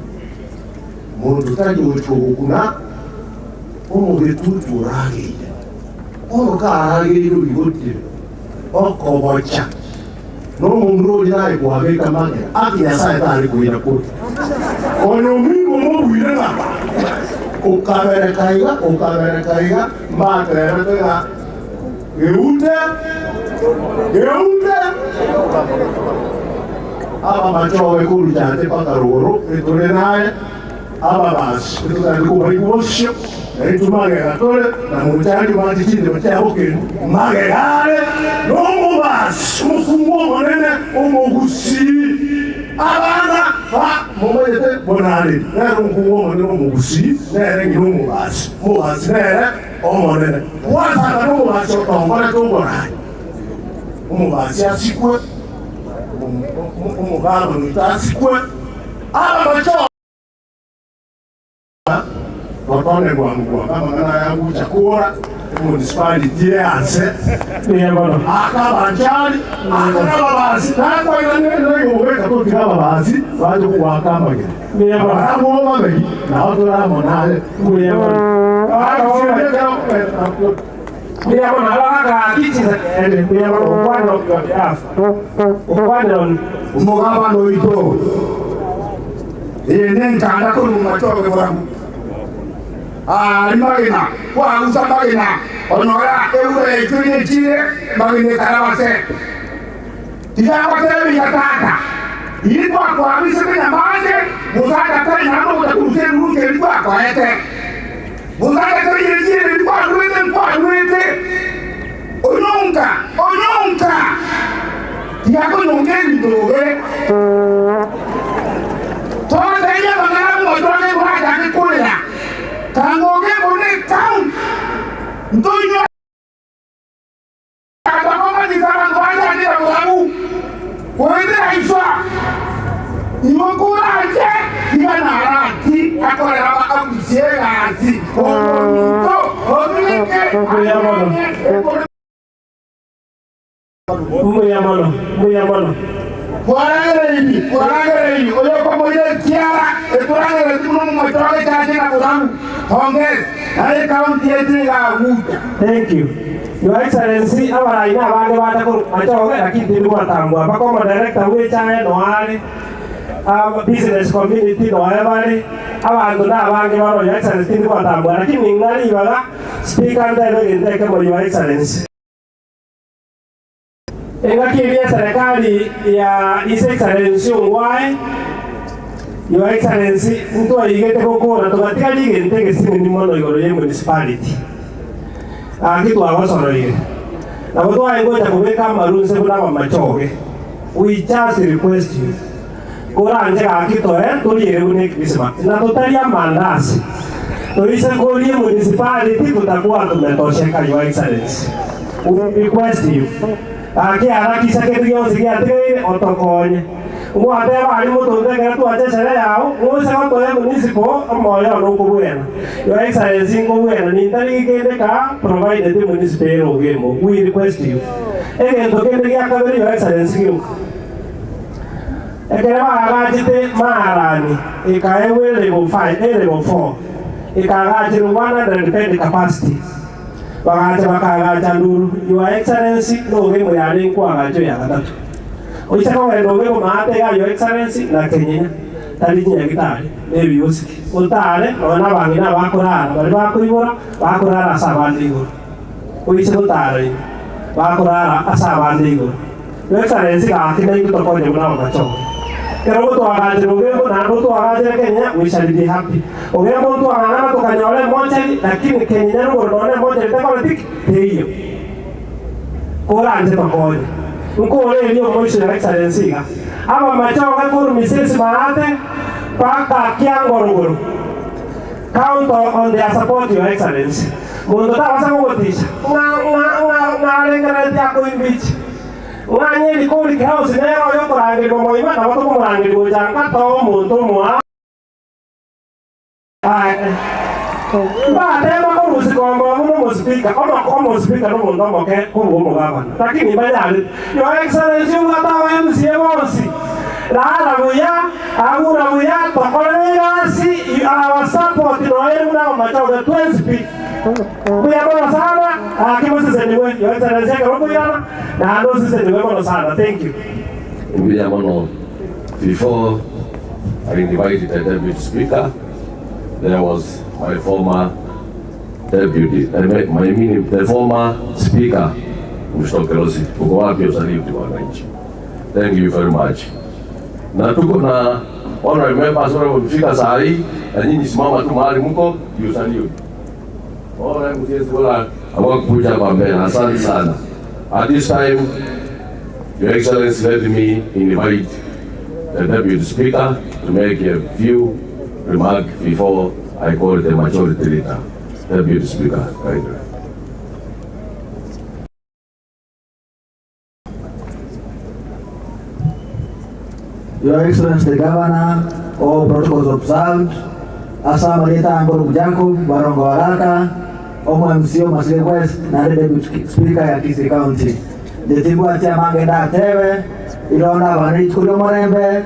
mundu taji uchikukuna umugetutu ragi ragi yugoti okobocha no mundu naye kuhabeka mage aki ya sai tali kuina kuti ono mingo mubwire na ukabere kaiga matere tega geute aba machowe kuru jante paka roro etone naye aba basi etone kubari kubosho etumage gatole na mutaji mati chinde mtahoke mage gale no basi mufungo monene Gusii abana ba momoyete bonali nero mufungo monene Gusii nere ngirumu basi mubasi nere omonene wasa no basi otongora tongora umubasi asikwe umugabo nitasikwe aba macho Wakone kwa mkua, kama ngana yangu chakura, municipality yanse, akabanjali, akababasi, na kwa inanele yoweka tu kikababasi, wajo kwa kama gini. Wakabu oma megi, na watu na monale, umugaba no ito. Ene nkanda kuru machoke mwangu. Magina, kwa usa magina, onora eure kuni chile, magine karawase. Tika wate yakata. Ilikuwa kwa misa kwenye maze, muzaka kwenye hapo utakurusia nuke ilikuwa kwa ete. Muzaka kwenye chile ilikuwa nuete. Onyonka. Tika konyongeni doge. Toa tenya bangala mwotoke kwa jaki kulea. Kangoge bone count. Ntonyo. Atakoma ni kama ngwanja ni rabu. Kwende haifwa. Nimokura aje. Kiga na arati. Akore raba kabusiega ati. Muyamano. Kuarangere hivi. Oyo kwa moja kiara. Kuarangere timu mmoja chache na kudamu. Hongezi. Hali kaunti yetu ya Abuja. Thank you. Your Excellency, abana ina abandi batako machoge lakini ndimo atambua. Bakoma director wechaye no hali. Business community no habari. Abantu nabange baro Your Excellency ndimo atambua lakini ngali baga speaker ndebe ndeke mo Your Excellency. Engakiria serikali ya His Excellency Ongwae. Your Excellency, mtu aigete kokora tukatika ligente kesini ni mono igoro ye municipality. Kitu awasoro ile. Na watu waingoja kubeka marunse kuna machoge. We just request you. Kora anje akito tulire unik bisema. Na tutalia mandasi. Tulise kolie municipality tutakuwa tumetosheka Your Excellency. We request you. Haraki saketi yose kiatere otokonye. Mwate bali mutunde ketu ache sere yao. Mwese kwa toye municipal moyo no kubuena. Your Excellency kubuena nintari kende ka provide the municipal ogemo. We request you. Ege tokende kia kabiri Your Excellency kiuka. Ege wa agajite maarani. Ikaewe level 5, level 4. ikagacha 100 capacity bagacha bakagacha nduru Your Excellency ndoge muyari kwagacho ya gatatu oisa ko ndoge ko mate ga Your Excellency na Kenya tali nya gitari maybe usiki utare ona bangina bakurara bari bakuibora bakurara sabandigo oisa utare bakurara asabandigo Your Excellency ka kina ito ko nyuna bacho Kero to agaje ndoge na to agaje Kenya we shall be happy ogera mtu angana to kanyole moja lakini Kenya ngo ndone moja itakuwa tiki hiyo kora anje pamoja ukole ndio mwisho ya Excellency ga aba machoka kuru misisi marate paka kiangorogoro count on their support Your Excellency mundo ta wasa ngotisha na lengera ya kuimbichi nganye likoli house lero yo kurange bomo imana watu kurange bojanga to muntu mwa ba tema ko musikombo mu musipika komo speaker no mundo moke ko mu gavana lakini bayali Your Excellency ngata MCA wonsi la buya agura buya tokolegasi our support no ena machoga 20 buya bona sana kimose niwe Your Excellency ko buya na ndo sisi niwe bona sana thank you buya mono before I invited the deputy speaker there was my former deputy the former speaker Mr. Kelosi uko wapi usalimu kwa wananchi thank you very much na tuko na honorable members wale wamefika saa hii na nyinyi simama tu mahali mko usalimu wala msiwezi wala hawakuja kwa mbele asante sana at this time Your Excellency let me invite the deputy speaker to make a few remarks before I call the majority leader. Deputy Speaker, kindly. Your Excellency the Governor, all protocols observed. Assalamu alaikum Bujanku, Barongo Waraka, Omo MCO Masile West, na Deputy Speaker ya Kisii County. Detibu atia mangenda tewe, ilona vanit kudo morembe,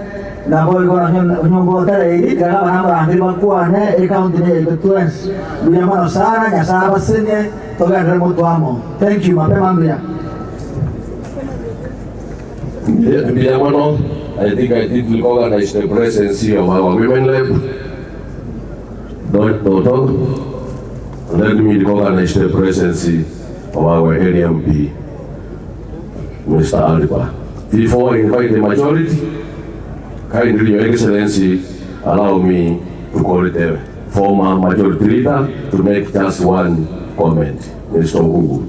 na boy gona nyongo tere ili kama namba andiri bakua ne county ne betwens. Biya mano sana nya saba senye toga ndremo tuamo. Thank you mapema mbia. Biya mano, I think I did organize the presence of our women lab. Toto, let me organize the presence of our LMP, Mr. Alipa. Before I invite the majority, kindly Your Excellency allow me to call the former majority leader to make just one comment, Mr. Ugu.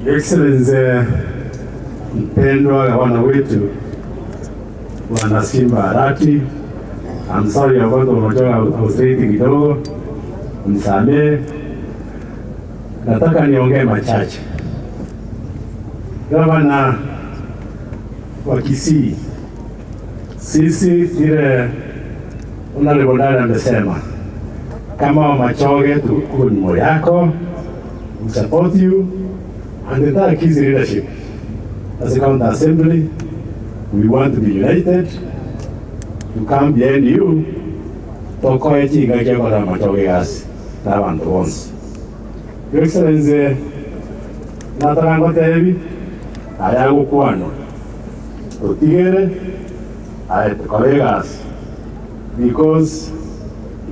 Your Excellency, mpendwa gavana wetu Bwana Simba Arati, I'm sorry about the kidogo, msamehe. Nataka niongee machache. Gavana wa Kisii, sisi vile Honorable Dada amesema, kama Wamachoge tuko nyuma yako, we support you and the entire Kisii leadership. As a county assembly, we want to be united, to come behind you, to koe chinga keko na Machoge gas na bantu bonse. Your Excellency, natarango tebi, ayago kuano, utigere, ayete colleagues, because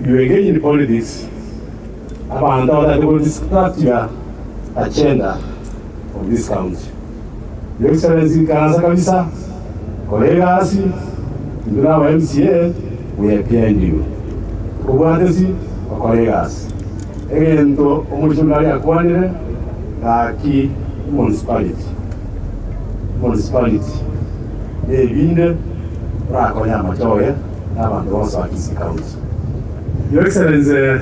you engage in politics, abantu that will distract your agenda of this county. Your Excellency, kanasa kabisa, colleagues, nduna wa MCA, we are behind you. Kubwatesi, colleagues. Egento omushungari akwanire ki municipality. Ebinde rakonya Machoge n'abantu bose ba Kisii County. Your Excellency,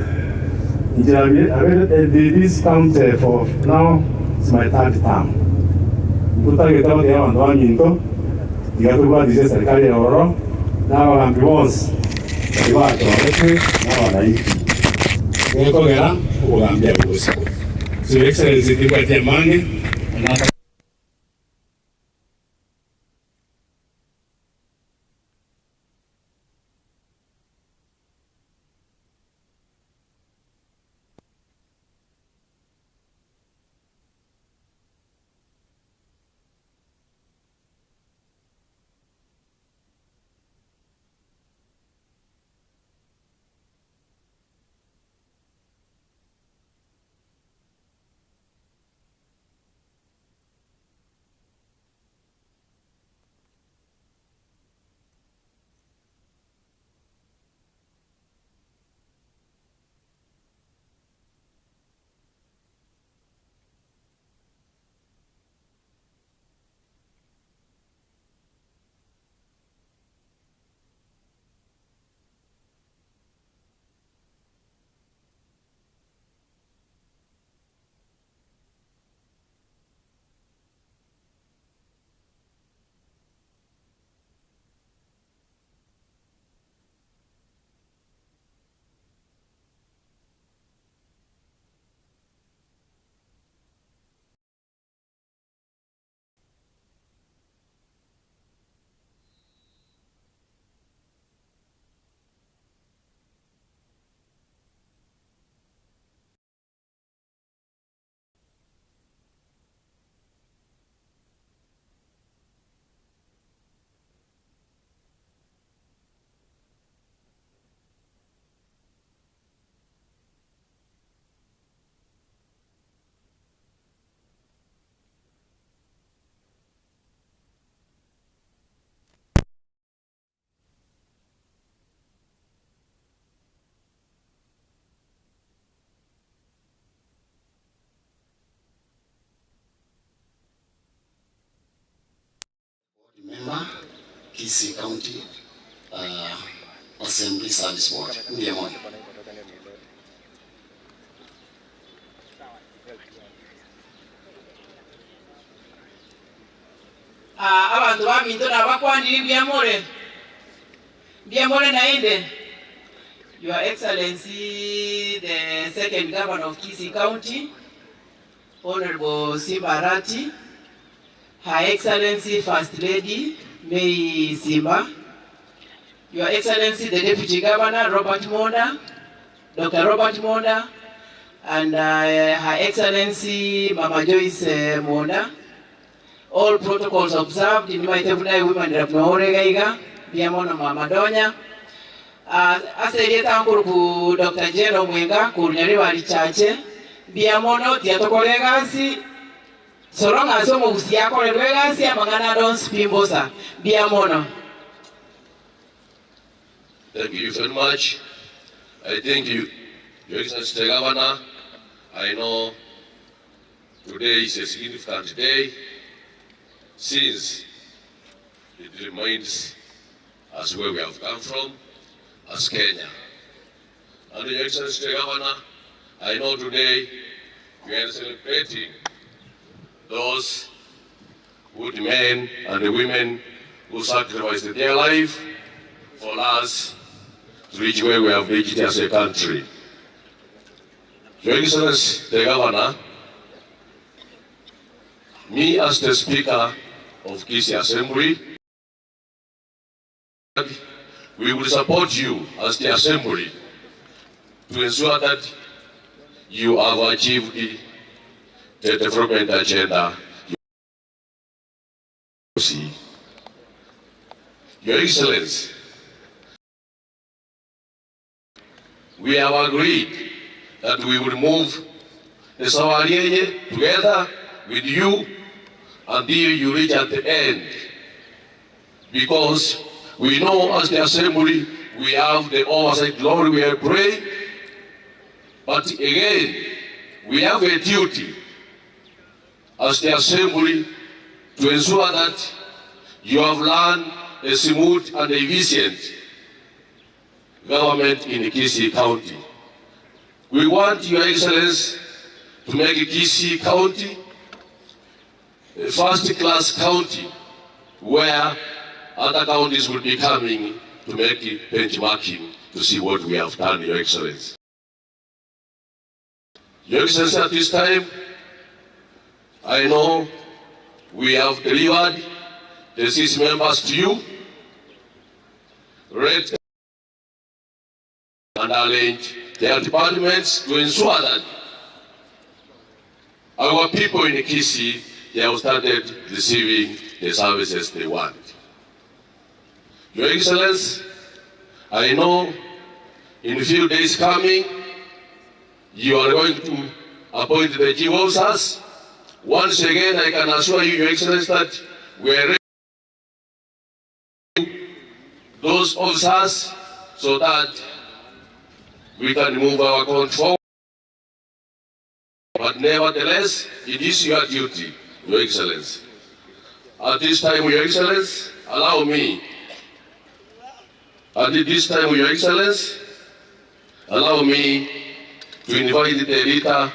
this county for now is my third term. Tutageta ya abantu banyinto digatuba dice serikali ya oro n'abagambi bonse bari batorete n'abananchi gekogera obugambia bwose. So Excellency Kibwete Mange member, Kisii County Assembly Service Board. Ndiye moja. Abantu baminto nabakwandira byamore naende. Your Excellency, the second governor of Kisii County, Honorable Simba Arati, Her Excellency First Lady May Simba, Your Excellency the Deputy Governor Robert Monda, Dr. Robert Monda, and Her Excellency Mama Joyce Monda. All protocols observed in my Tebunai women of Noregaiga, Biamona Mama Donya. Aserieta Anguru Dr. Jeno Mwenga, Kunyariwa Richache, Biamono, Tiatokolegasi. So long as some of the Legacy Mangana don't spimbosa. Biamono. Thank you very much. I thank you, Your Excellency Governor. I know today is a significant day since it reminds us where we have come from as Kenya. And Your Excellency Governor, I know today we are celebrating those good men and the women who sacrificed their life for us to reach where we have reached as a country. Your Excellency, the Governor, me as the Speaker of Kisii Assembly, we will support you as the Assembly to ensure that you have achieved the development agenda. Your Excellency, we have agreed that we will move the Sawariye together with you until you reach at the end. Because we know as the Assembly, we have the oversight glory, we are praying. But again, we have a duty as the Assembly to ensure that you have run a smooth and efficient government in Kisii County. We want Your Excellency to make Kisii County a first-class county where other counties will be coming to make it benchmarking to see what we have done, Your Excellency. Your Excellency, at this time, I know we have delivered the 6 members to you, read and arrange their departments to ensure that our people in Kisii, they have started receiving the services they want. Your Excellency, I know in a few days coming, you are going to appoint the chief officers. Once again, I can assure you, Your Excellency, that we are ready those officers so that we can move our country forward. But nevertheless, it is your duty, Your Excellency. At this time, Your Excellency, allow me. At this time, Your Excellency, allow me to invite the leader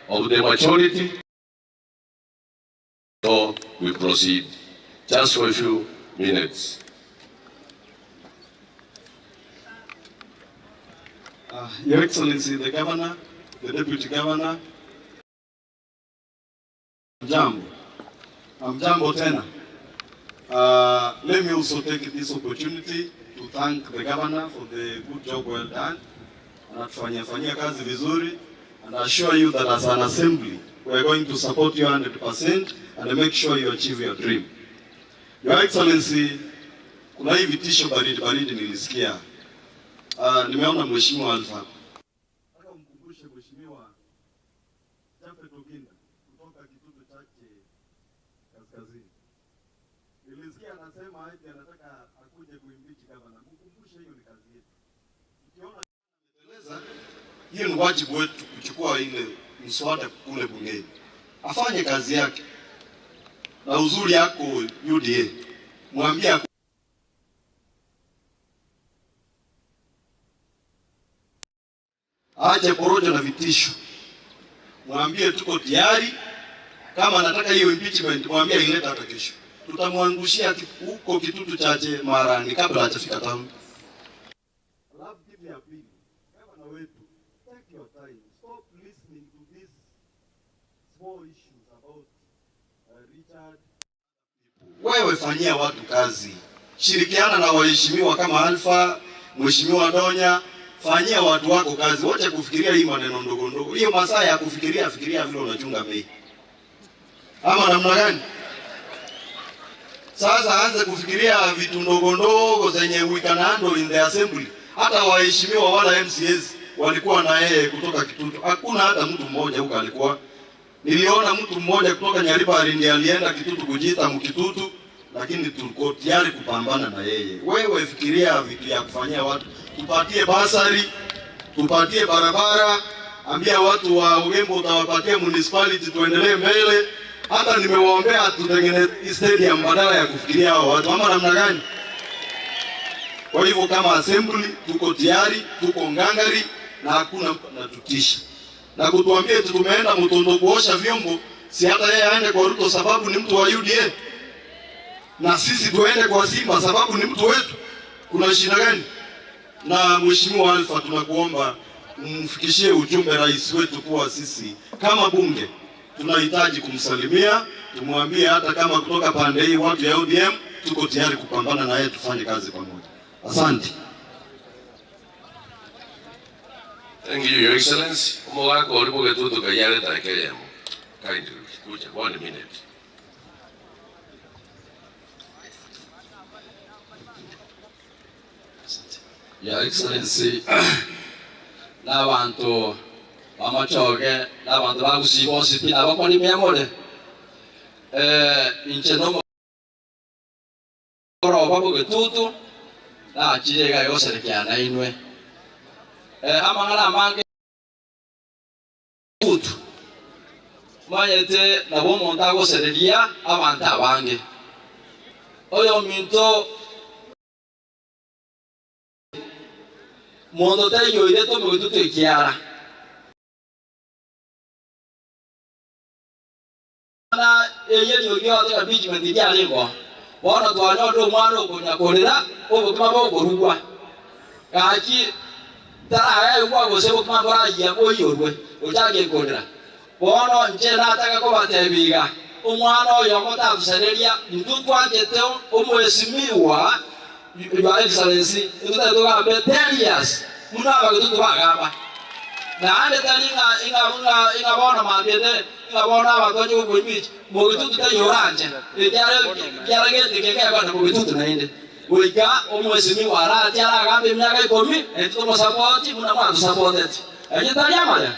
of the majority. So we proceed just for a few minutes. Your Excellency, the Governor, the Deputy Governor, Jambo tena. Let me also take this opportunity to thank the Governor for the good job well done. Anatufanyia kazi vizuri, and I assure you that as an assembly, we are going to support you 100% and make sure you achieve your dream. Your Excellency, kuna hii vitisho baridi nilisikia. Nimeona Mheshimiwa Alfa. Nataka umkumbushe Mheshimiwa kutoka kituo chake kaskazini. Nilisikia anasema eti anataka akuje kuimpeach governor. Mkumbushe hiyo ni kazi yetu. Ukiona ameteleza, hiyo ni wajibu wetu kuchukua ile mswada kule bungeni. Afanye kazi yake. Na uzuri yako UDA. Mwambie aje porojo na vitisho. Mwambie tuko tayari. Kama anataka hiyo impeachment, mwambie ileta hata kesho. Tutamwangushia huko kitutu chache Marani kabla hajafika town. Alafu kitu ya pili, kama na wetu, take your time. Stop listening to these small issues about Richard. Wewe fanyia watu kazi. Shirikiana na waheshimiwa kama Alfa, Mheshimiwa Donya. Fanyia watu wako kazi, wacha kufikiria hii maneno ndogo ndogo. Hiyo masaa ya kufikiria vile unachunga mei. Ama namna gani? Sasa anze kufikiria vitu ndogo ndogo zenye we can handle in the assembly. Hata waheshimiwa wala MCAs walikuwa na yeye kutoka Kitutu. Hakuna hata mtu mmoja huko alikuwa. Niliona mtu mmoja kutoka Nyaribari ndiye alienda Kitutu kujiita Mkitutu, lakini tulikuwa tayari kupambana na yeye. Wewe fikiria vitu ya kufanyia watu. Tupatie basari, tupatie barabara, ambia watu wa Ugembo utawapatia municipality tuendelee mbele. Hata nimewaombea tutengeneze stadium badala ya kufikiria hao watu. Ama namna gani? Kwa hivyo kama assembly tuko tayari, tuko ngangari na hakuna natutisha. Na kutuambia tumeenda Mtondo kuosha vyombo, si hata yeye aende kwa Ruto sababu ni mtu wa UDA. Na sisi tuende kwa Simba sababu ni mtu wetu. Kuna shida gani? Na Mheshimiwa Alfa, tunakuomba umfikishie ujumbe rais wetu kuwa sisi kama bunge tunahitaji kumsalimia, tumwambie hata kama kutoka pande hii watu ya ODM tuko tayari kupambana na yeye, tufanye kazi pamoja. Asante. Thank you, Your Excellency. Mwako ulipoke tutu kayale takelemo. Kindly, kuja 1 minute. Your Excellency, n'abantu bamachoge, n'abantu ba Gusii bose abakoni myamole. Incheno oro babo getutu na chirega yose kyana inwe. Amangala mange tutu. Mayete na bomo ndago seredia abantu abange. Oyo minto mondo te yo ile to mo tutu ikiara. Na eye yo yo ate impeachment dia lengo. bona twanyondo mwana okunyakorera obukima bw'okurugwa kaki tara yuko gose bukima bw'agiye boyorwe otagekorera bona nje nataka ko batebiga umwana oyo mutabusereria ntutwangete omwesimiwa Your Excellency ntutatoka betelias munaba kutubagaba na ande talinga inga bona mabete inga bona abatonye ubwimiki mu bitutu tayoranje byara gete keke bana mu bitutu nainde wika omwesimi warati aragambe myaka 10 entumo support muna mwa supported anyitalia mala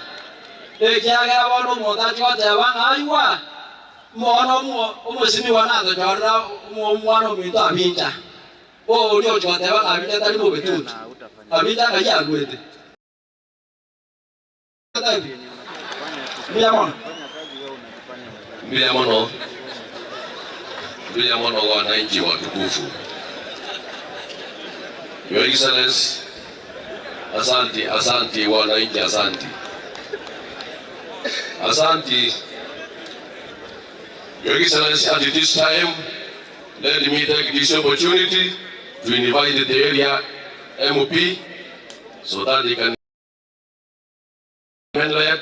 kyagera bona omontaji watebanga aywa mono omwesimi wanato jorra mwana omuntu abinja olio choteba abinja tali mu bitutu abinja ngayagwete Bila mono wananchi watukufu. Your Excellency, asante wananchi, asante. Your Excellency, at this time, let me take this opportunity to invite the area MOP so that they can lab,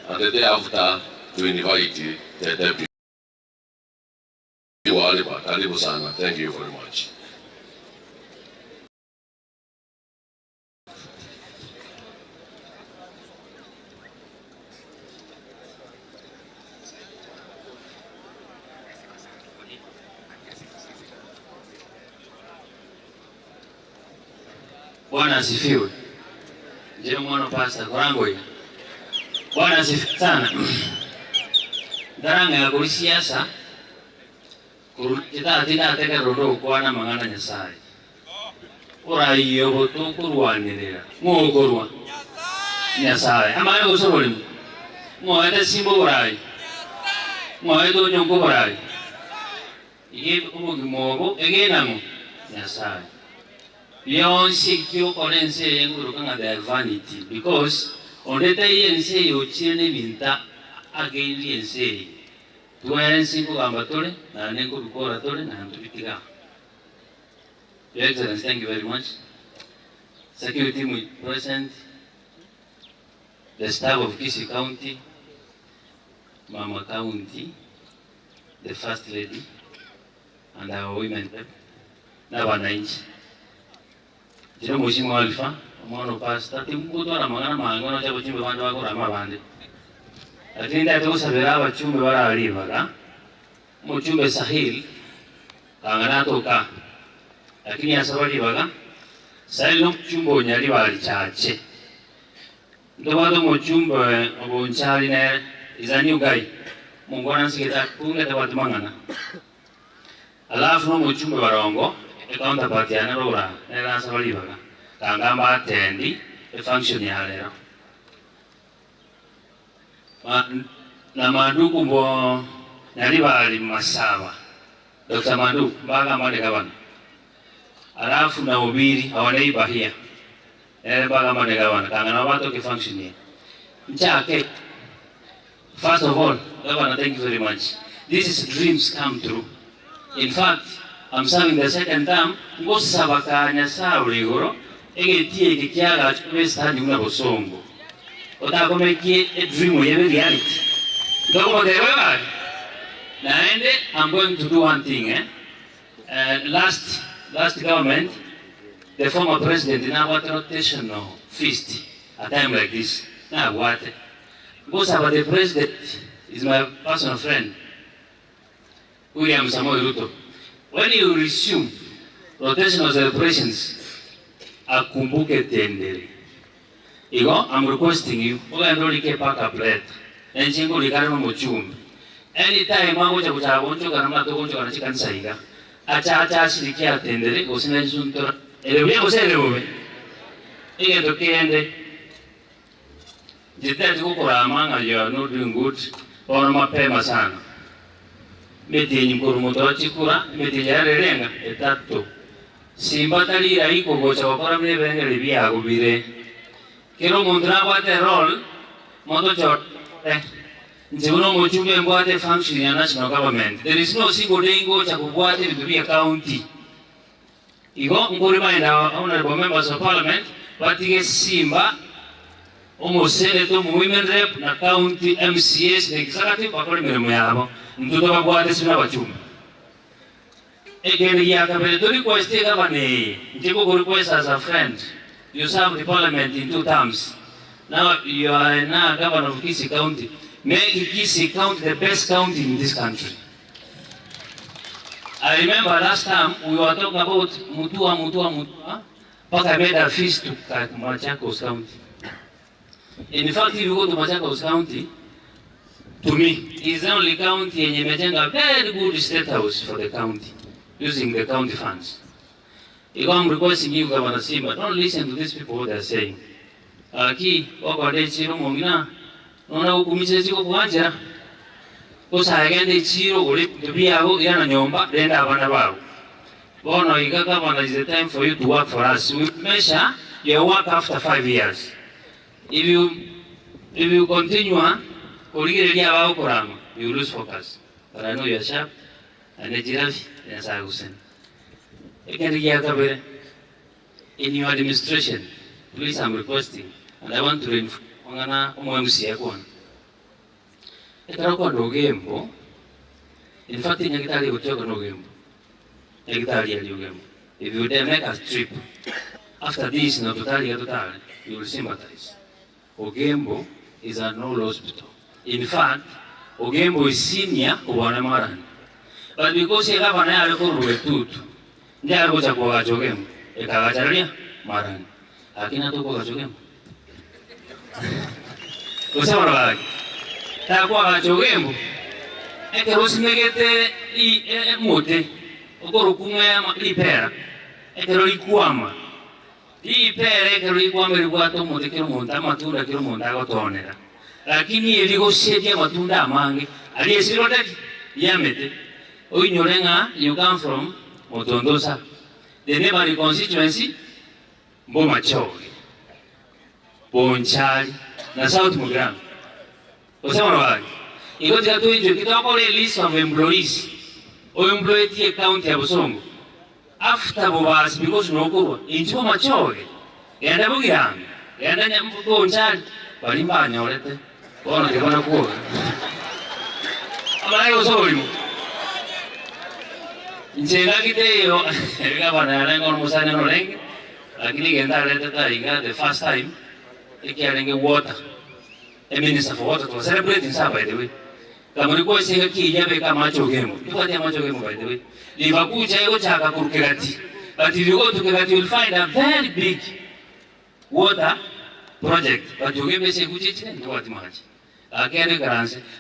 and the day after to invite the deputy. Karibu sana. Thank you very much. Bwana asifiwe. Je, mwana pasta kurango ya. Bwana asifiwe sana. Daranga ya siasa kita tidak teka rodo kuana mangana Nyasaye. Ora iyo boto kurwanirira. Ngokorwa. Nyasaye. Amaye usorolimu. Ngoete simbo urai. Ngoete onyongo urai. Ige umugimogo egenamo Nyasaye. Yonsi kyo orense yenguru kanga the vanity because ondeta yense yochine binta again yense tuensi ko ambatole na nengo bikora tole na ntubitiga. Your Excellency, thank you very much. Security team present, the staff of Kisii County, Mama County, the First Lady, and our women rep, na wananchi. Jino mheshimiwa Alfa, mwana pasta, timuto na mangana mangono cha buchimbe bande wako rama bande. Lakini ndio tusabira bachumbe bara alivaga. Muchumbe Sahil kangana toka. Lakini asabali baga. Sahil no chumbo nyali bali chache. Ndo bado muchumbe obonchali ne izani ugai. Mungwana sikita kunga tabatu mangana. Alafu no muchumbe barongo ekaunta patiana rora nera sabali baga kangamba atendi function ya lero na manduku mbo nali bali masaba Dr. Mandu baga mane gavana alafu na ubiri awalei bahia baga mane gavana kangana watu ke function ya nchake. First of all, Governor, thank you very much. This is dreams come true. In fact, I'm serving the second term. Ngosa bakanya sauri goro. Egetie kikiaga chumestandi una bosongo. Otako make a dream with a reality. Don't Naende, I'm going to do one thing. Last government, the former president in our rotational feast a time like this. Now what? Ngosa the president is my personal friend, William Samoei Ruto. When you resume rotational celebrations, akumbuke Tendere. Igo, I'm requesting you, ugaendoli ke paka plate. Enchingo likarima mochumbi. Anytime mango cha kuchaboncho kana tokoncho kana chikan saiga. Acha shirikia Tendere, usine suntora. Elewe uselewe. Ige tokiende. Jita tukukura amanga, you are not doing good. Ono mapema sana. Meti nyimkurumoto chikura, meti yare renga, etato. Simba tali ya iko gocha wakora mne venge libia agubire. Kero mundra wate roll, moto chot. nje uno mchumbe mbwate function ya national government. There is no single dengo cha kubwate vituria county. Igo remind our honorable members of parliament, batige simba, senator, women rep, na county MCS, na executive, bakore miremo yabo, ntuto babwate sina bachumba. Again, to request the governor, Jiko request as a friend. You served the parliament in 2 terms. Now you are now governor of Kisii County. Make Kisii County the best county in this country. I remember last time we were talking about Mutua, but I made a feast to Machakos County. In fact, if you go to Machakos County, to me, it's the only county in Yemejenga, a very good state house for the county, using the county funds. I'm requesting you, Governor Simba, don't listen to these people what they're saying. Aki, Okade Chiro Momina, Nona Ukumiche Chiko Kuanjera. Because I again the Chiro, the Biago, Yana Nyomba, then Avanabao. Bono, Igaka, is the time for you to work for us. We measure your work after 5 years. If you continue, you lose focus. But I know you're sharp, and the giraffe, and Sagusen. In your administration, please, I'm requesting, and I want to reinforce in fact, in Italy, we talk no game. If you then make a trip, after this, you will sympathize. Ogembo is an old hospital. In fact, Ogembo is senior to Wanamaran. But because you have an area called Tooth, they are going to go to Ogembo. A Kavajaria, Maran. Akina to go to Ogembo. Kusama Takwa Ogembo. E che lo si mette lì mote, o come li pera, e che lo liquama. Lì pera che lo liquama riguardo mote che lo monta, matura che lo monta a tonera. Lakini e dico sedia matunda mangi, ali e siro dati, yamete. O ignorenga, you come from Motondosa. The neighboring constituency, Bomachori, Bonchari, na South Mugram. Osama Wagi. You got to get a list of employees or employees in the county of Songo. After Bobas, because no go into Machori, and a Bugian, and then you go in charge, but in Banyolete, one of the one of war. I was all you. In Chilagite, Governor almost an orange, like the first time, they carrying water. A minister for water was celebrating, by the way. Kamuliko is key, Yabeka Macho game. You got a Macho game, by the way. Liverpool, Chaka Kurkirati. But if you go to Kirati, you'll find a very big water project. But you give us a good teaching, what much. I can't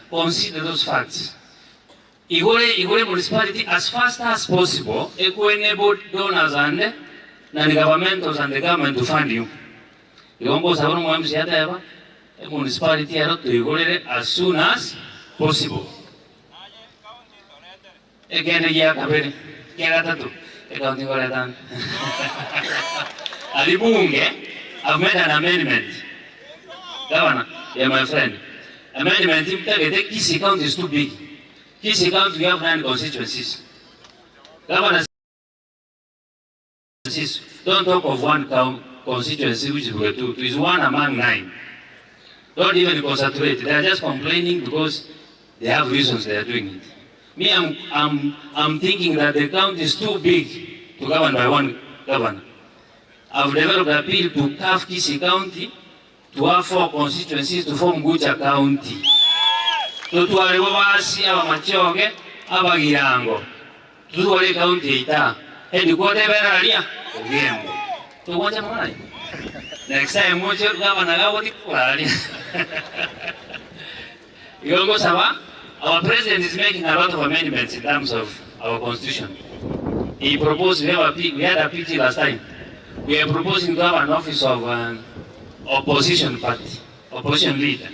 consider those facts. Igore municipality as fast as possible, enable donors and the government to fund you. You almost have no ever. A municipality to Igore as soon as possible. Again, a year, Keratu, a county Goretan. Alibunge, I've made an amendment. Governor, you're my friend. Amendment, the Kisii County is too big. Kisii County, we have 9 constituencies. Governor, don't talk of one constituency which is 2. It is 1 among 9. Don't even concentrate. They are just complaining because they have reasons they are doing it. Me, I'm thinking that the county is too big to govern by one governor. I've developed an appeal to CAF Kisii County to have 4 constituencies to form Gucha County. So to Arivasi, Machoge, Abagirango, to Wale County, and whatever area, Ogembo. To watch a money. Next time, what's your governor? Our president is making a lot of amendments in terms of our constitution. He proposed, we had a PT last time. We are proposing to have an office of opposition party, opposition leader.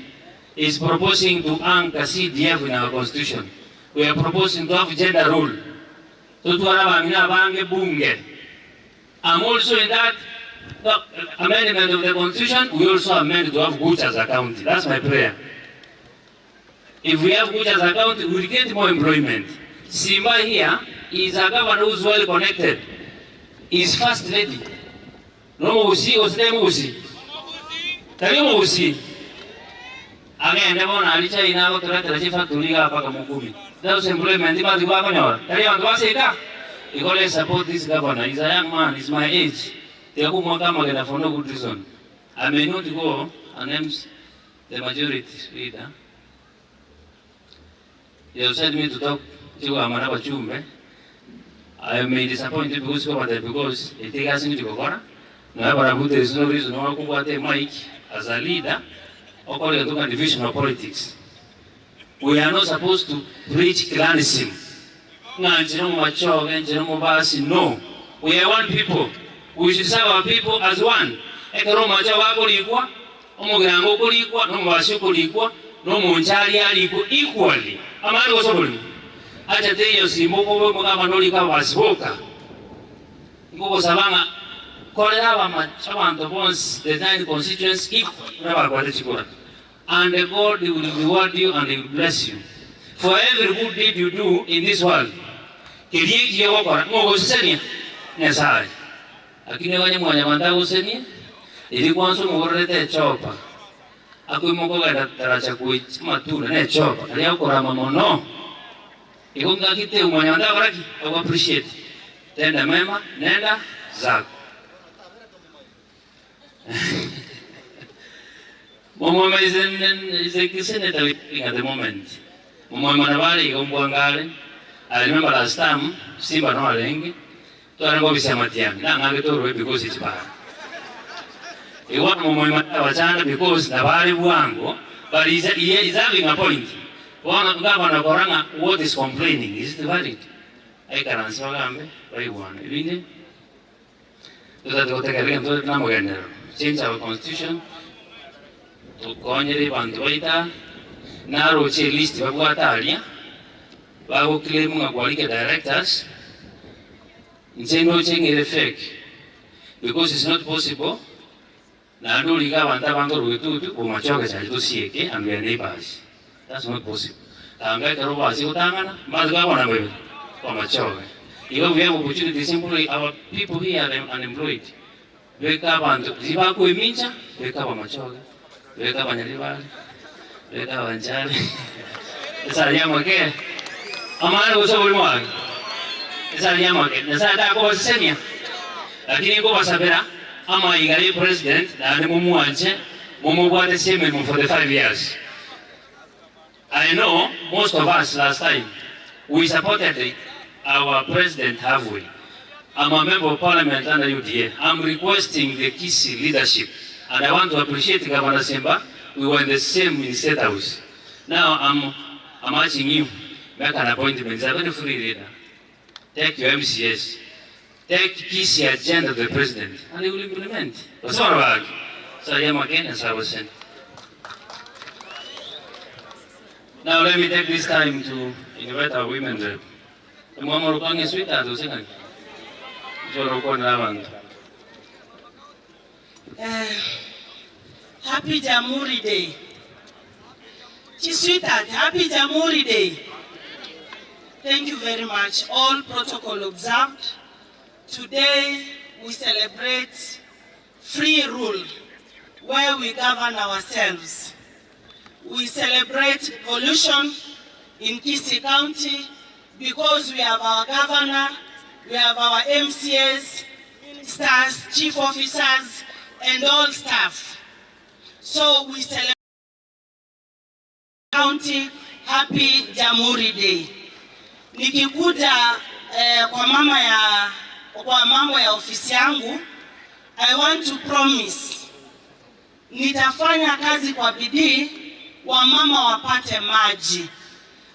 He's proposing to anchor CDF in our constitution. We are proposing to have gender rule. I'm also in that amendment of the constitution, we also amend to have Gucha as a county. That's my prayer. If we have good as a county, we will get more employment. Simba here is a governor who is well connected. Is first lady. No Gusii, what's the name Gusii? Tell me Gusii. Again, never alicha ina to rata chief factory hapa kama Mukumi. Those employment ima diwa kanyora. Tell you what say ka? You gotta support this governor. He's a young man, he's my age. They are kumwaka magana for no good reason. I may not go and names the majority leader. They have sent me to talk to Amaraba Chumbe. I am disappointed because it takes us into Gogora. No, there is no reason why I Mike as a leader or call it a division of politics. We are not supposed to preach clanism. No, we are one people. We should serve our people as one. Equally. Amani wasobuli. Acha teyo simoko we mga manoli ka wasboka. Ngoko sabanga kolera machama antopons the 9 constituents equal. Never kwale chikora. And God will reward you and He will bless you for every good deed you do in this world. Kiliye kiyo kwa ngoko senia nesai. Lakini wanye mwanyamanda usenia ili kwanza mugorete chopa. Aku imoko ga taracha kuichi matuna ne chopa. Ali akora mamono. Ikunga kite umanyanda baraki. I appreciate. Tenda mema nenda zako. Mama is a senator at the moment. Mama Manabari Gumbuangale. I remember last time Simba no Alengi. To go with Samatiam. Now I go because it's bad. He want Mumma because Navari Wango, but he is having a point. One of Governor Koranga, what is complaining? Is it valid? I can answer Gambe, very one. Really? So that will take a look at the number. Change our constitution to Konyeri Bantuita, narrow list of Guatalia, Bago claiming a quality directors. In effect, because it's not possible. Na ndo liga wanta bango rutu umachoka cha tusieke and we are neighbors. That's not possible. Tanga karo basi utangana mazga wana wewe kwa machoka. If we have opportunity simply our people here are unemployed. Weka bantu ziba ku mincha weka ba machoka. Weka banyalibali. Weka banjali. Esa llama ke amana uso bulmwa. Esa llama ke nasa ta ko senia. Lakini ko basabera Ama Igari president, and Mumuanche, Mumuwate Semen for the 5 years. I know most of us last time, we supported our president halfway. I'm a member of parliament under UDA. I'm requesting the Kisii leadership, and I want to appreciate Governor Simba. We were in the same in State House. Now I'm asking you, make an appointment. It's a very free leader. Take your MCS. Take Kisii agenda of the president and he will implement. That's all about it. So I am again as I was saying. Now let me take this time to invite our women rep. Happy Jamuhuri Day. Sweetheart, happy Jamuhuri Day. Thank you very much. All protocol observed. Today we celebrate free rule, where we govern ourselves. We celebrate evolution in Kisii County because we have our governor, we have our MCAs, ministers, chief officers, and all staff. So we celebrate County Happy Jamuhuri Day. Nikikuja kwa mambo ya ofisi yangu, I want to promise nitafanya kazi kwa bidii wamama wapate maji.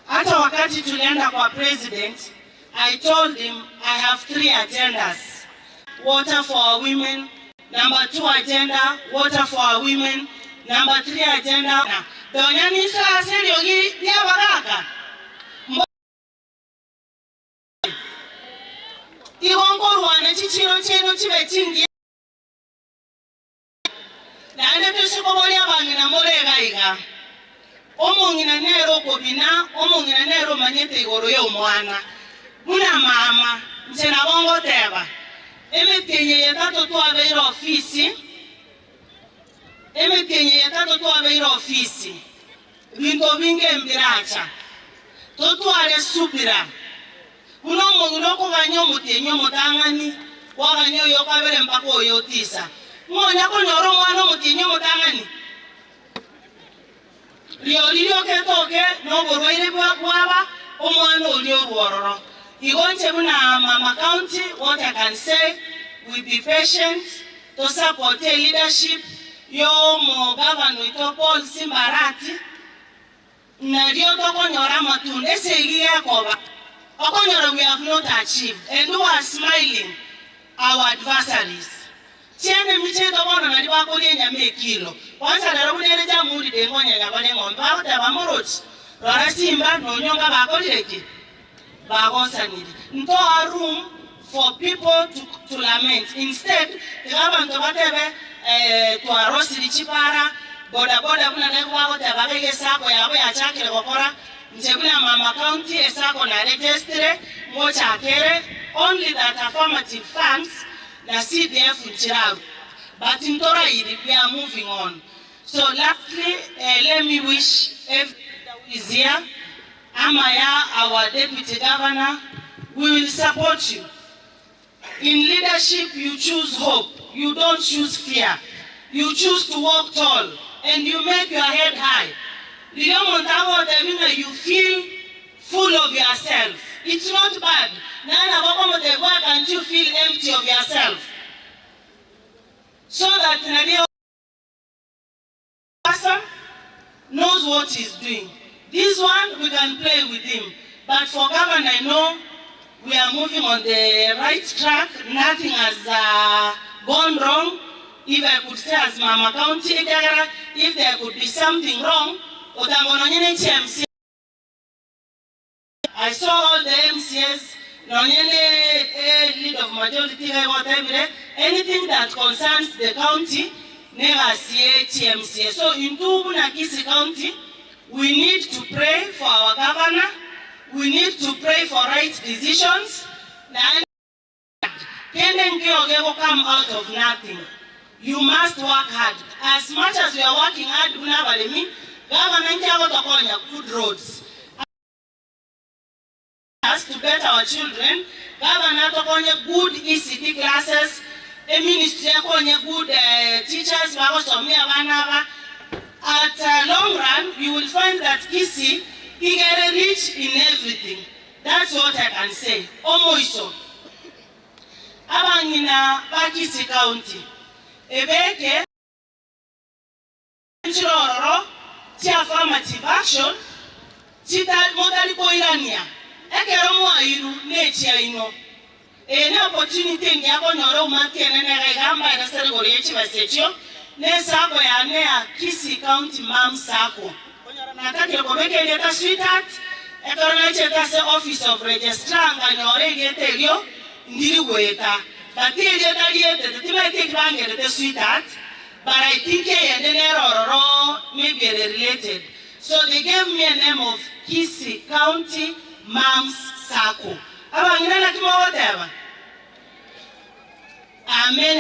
Hata wakati tulienda kwa president, I told him I have 3 agendas. Water for our women, number 2 agenda, water for our women, number 3 agenda. Donyani sa seriogi ya baraka. Iwongo wana chichiro cheno chibe chingi. Na ande tushikoboli abantu na molega iga. omongina nero kobina omongina nero manyete igoro yo mwana muna mama ntena bongo teba emetenye yatato to abeira ofisi binto binge mbiracha totwale subira uno mongino ko ganyo mutenyo mutangani wa ganyo yo kabere mpako yo tisa ngonya ko nyoro mwana mutenyo mutangani liyo ke toke no borwaire bwaba omwana oli orwororo igonche buna Mama County. What I can say, we be patient to support the leadership yo mo governor to Paul Simbarati na rio to konyora matunde segi yakoba okonyora we have not achieved, and who are smiling our adversaries. Tiene miche to bona na diwa ko lenya mekilo kwanza na robunere Jamuhuri de ngonya ya bale ngombe ba ta bamoroti rora simba no nyonga ba ko leki ba gonsanidi nto a room for people to lament. Instead the government batebe to arosiri chipara boda buna ne kwa ta ba ke sako ya bo ya chakire gokora ntebuna Mama County esako na registre mocha kere only that affirmative funds na CDF Uchiraru. But in Torah, we are moving on. So lastly, let me wish everyone that is here, Amaya, our Deputy Governor, we will support you. In leadership, you choose hope. You don't choose fear. You choose to walk tall, and you make your head high. You feel full of yourself. It's not bad. Why can't you feel empty of yourself? So that the person knows what he's doing. This one, we can play with him. But for governor, I know we are moving on the right track. Nothing has gone wrong. If I could say as Mama County, if there could be something wrong, I saw all the MCS, lead of majority, whatever, anything that concerns the county, never see TMCS. So in Kisii County, we need to pray for our governor. We need to pray for right decisions. Will come out of nothing. You must work hard. As much as we are working hard, government good roads. Us to better our children, governor to good ECD classes, a ministry good teachers. At long run, you will find that Kisii is rich in everything. That's what I can say. Omoiso. Abangina Kisii County. Ebeke Chiroro, affirmative action, Chita Modali Koirania. Ekeromo airu nechi aino. Ene opportunity ngiyako nyoro umakene ne gamba ina sere goriyechi basechio ne sako ya ne a Kisii County mam sako. Nataka kobeke ile ta sweetheart ekorona cheta se office of registrar nganyore getelio ndiri weta. But ile daliete timete krange the sweetheart, but I think maybe related. So they gave me a name of Kisii County Moms Sako. Whatever. Amen.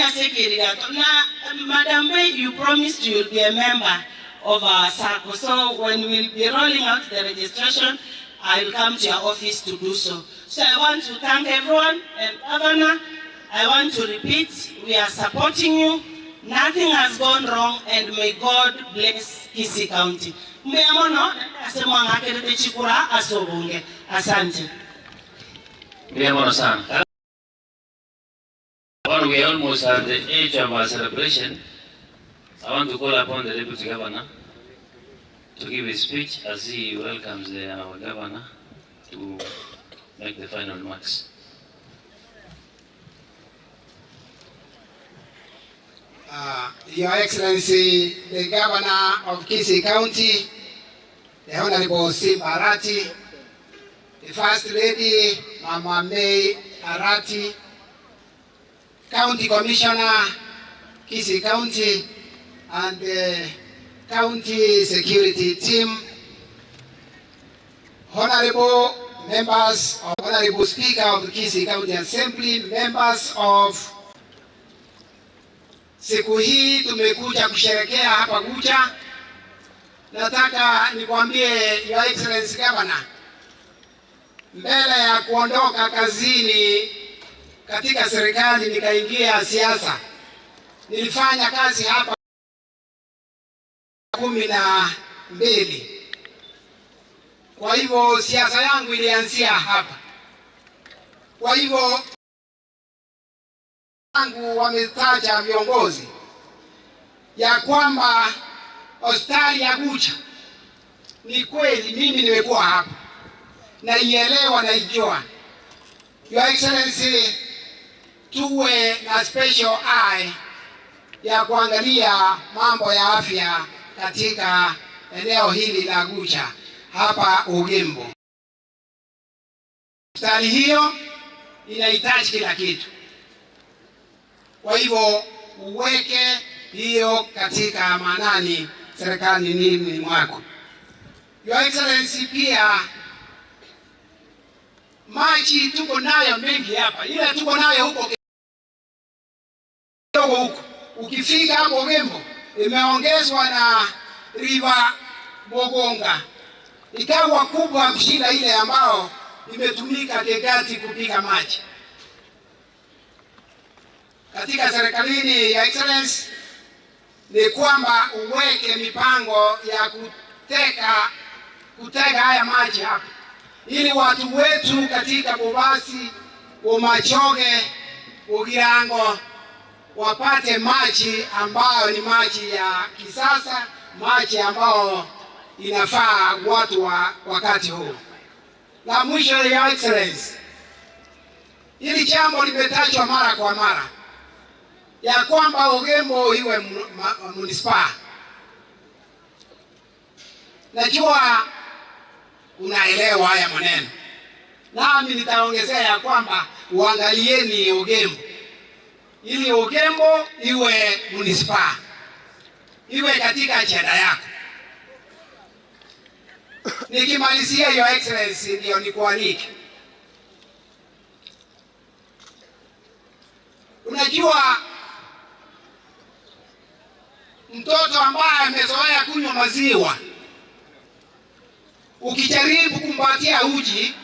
Now, Madam May, you promised you will be a member of our Sako. So when we'll be rolling out the registration, I will come to your office to do so. So I want to thank everyone, and Governor, I want to repeat, we are supporting you. Nothing has gone wrong, and may God bless Kisii County. Asante. When we are almost at the age of our celebration, I want to call upon the Deputy Governor to give a speech as he welcomes our Governor to make the final remarks. Your Excellency, the Governor of Kisii County, the Honorable Simbarati, the First Lady, Mama May Arati, County Commissioner, Kisii County, and the County Security Team, Honorable members, Honorable Speaker of the Kisii County Assembly, members of siku hii tumekuja kusherekea hapa Gucha. Nataka nikwambie Your Excellency Governor, mbele ya kuondoka kazini katika serikali nikaingia siasa, nilifanya kazi hapa 12. Kwa hivyo siasa yangu ilianzia hapa. Kwa hivyo wangu wametaja viongozi ya kwamba hospitali ya Gucha, ni kweli mimi nimekuwa hapa na ielewa na ijua. Your Excellency, tuwe na special eye ya kuangalia mambo ya afya katika eneo hili la Gucha hapa Ugembo. Hospitali hiyo inahitaji kila kitu. Kwa hivyo uweke hiyo katika maanani serikali nini mwako. Your Excellency, pia maji tuko nayo mengi hapa, ila tuko nayo huko kidogo huko. Ukifika hapo Ugembo imeongezwa na river Bogonga, ikawa kubwa kushinda ile ambao imetumika Kegati kupiga maji. Katika serikalini ya Excellence ni kwamba uweke mipango ya kutega haya maji hapa, ili watu wetu katika Bobasi, Umachoge, Ugirango wapate maji ambayo ni maji ya kisasa, maji ambayo inafaa watu wa wakati huu. La mwisho, ya Excellence, hili jambo limetajwa mara kwa mara ya kwamba Ugembo iwe municipal. Najua unaelewa haya maneno, nami nitaongezea ya kwamba uangalieni Ugembo, ili Ugembo iwe municipal, iwe katika ajenda yako. Nikimalizia, Your Excellency, ndio nikualike. Unajua mtoto ambaye amezoea kunywa maziwa, ukijaribu kumpatia uji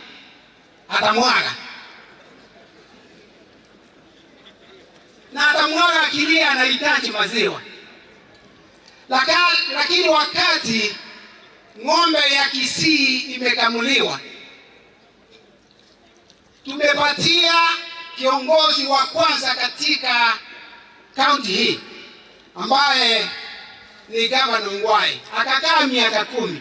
atamwaga, na atamwaga akilia anahitaji maziwa. Lakini wakati ng'ombe ya Kisii imekamuliwa, tumepatia kiongozi wa kwanza katika kaunti hii ambaye ni Gavana Ngwai, akakaa miaka 10,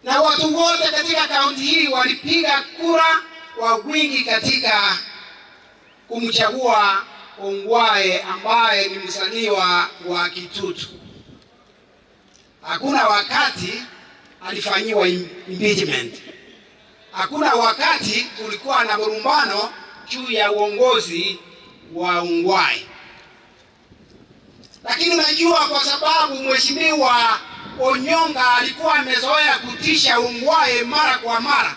na watu wote katika kaunti hii walipiga kura kwa wingi katika kumchagua Ngwai ambaye ni mzaliwa wa Kitutu. Hakuna wakati alifanyiwa impeachment. Hakuna wakati kulikuwa na marumbano juu ya uongozi wa Ngwai. Lakini najua kwa sababu Mheshimiwa Onyonga alikuwa amezoea kutisha Ngwai mara kwa mara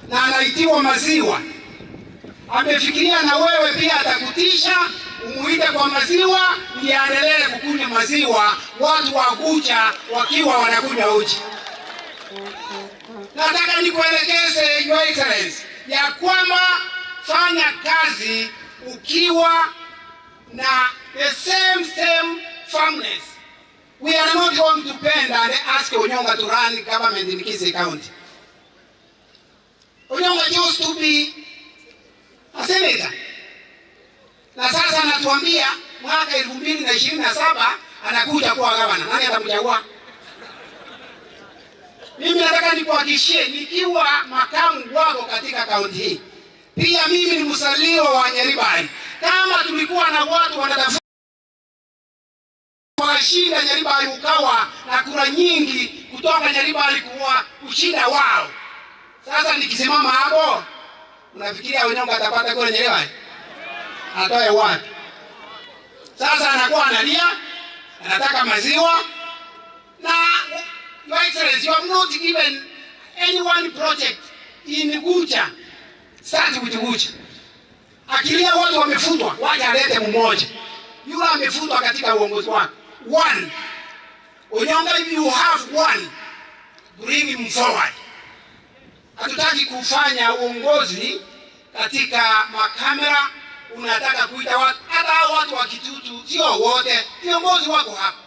na anaitiwa maziwa, amefikiria na wewe pia atakutisha, umuite kwa maziwa ndiye aendelee kukunywa maziwa, watu wa Gucha wakiwa wanakunywa uji. Nataka nikuelekeze Your Excellency ya kwamba fanya kazi ukiwa na the same firmness. We are not going to bend and ask Onyonga to run government in Kisii County. Onyonga chose to be a senator. Na sasa anatuambia mwaka 2027 anakuja kuwa gavana. Nani atamchagua? Mimi nataka nikuhakikishie, nikiwa makamu wako katika kaunti hii, pia mimi ni mzaliwa wa Nyaribari. Kama tulikuwa na watu wanatafuta washinda Nyaribari, ukawa na kura nyingi kutoka Nyaribari kuwa kushinda wao. Sasa nikisimama hapo, unafikiria Onyonga atapata kura Nyaribari? Atoe wapi? Sasa anakuwa analia, anataka maziwa. Na Your Excellency, you have not given any one project in Gucha, start with Gucha. Akilia watu wamefutwa, wacha alete mmoja. Yule amefutwa katika uongozi wako. One. Onyonga, if you have one, bring him forward. Hatutaki kufanya uongozi katika makamera, unataka kuita watu, hata watu wa Kitutu, sio wote, viongozi wako hapa.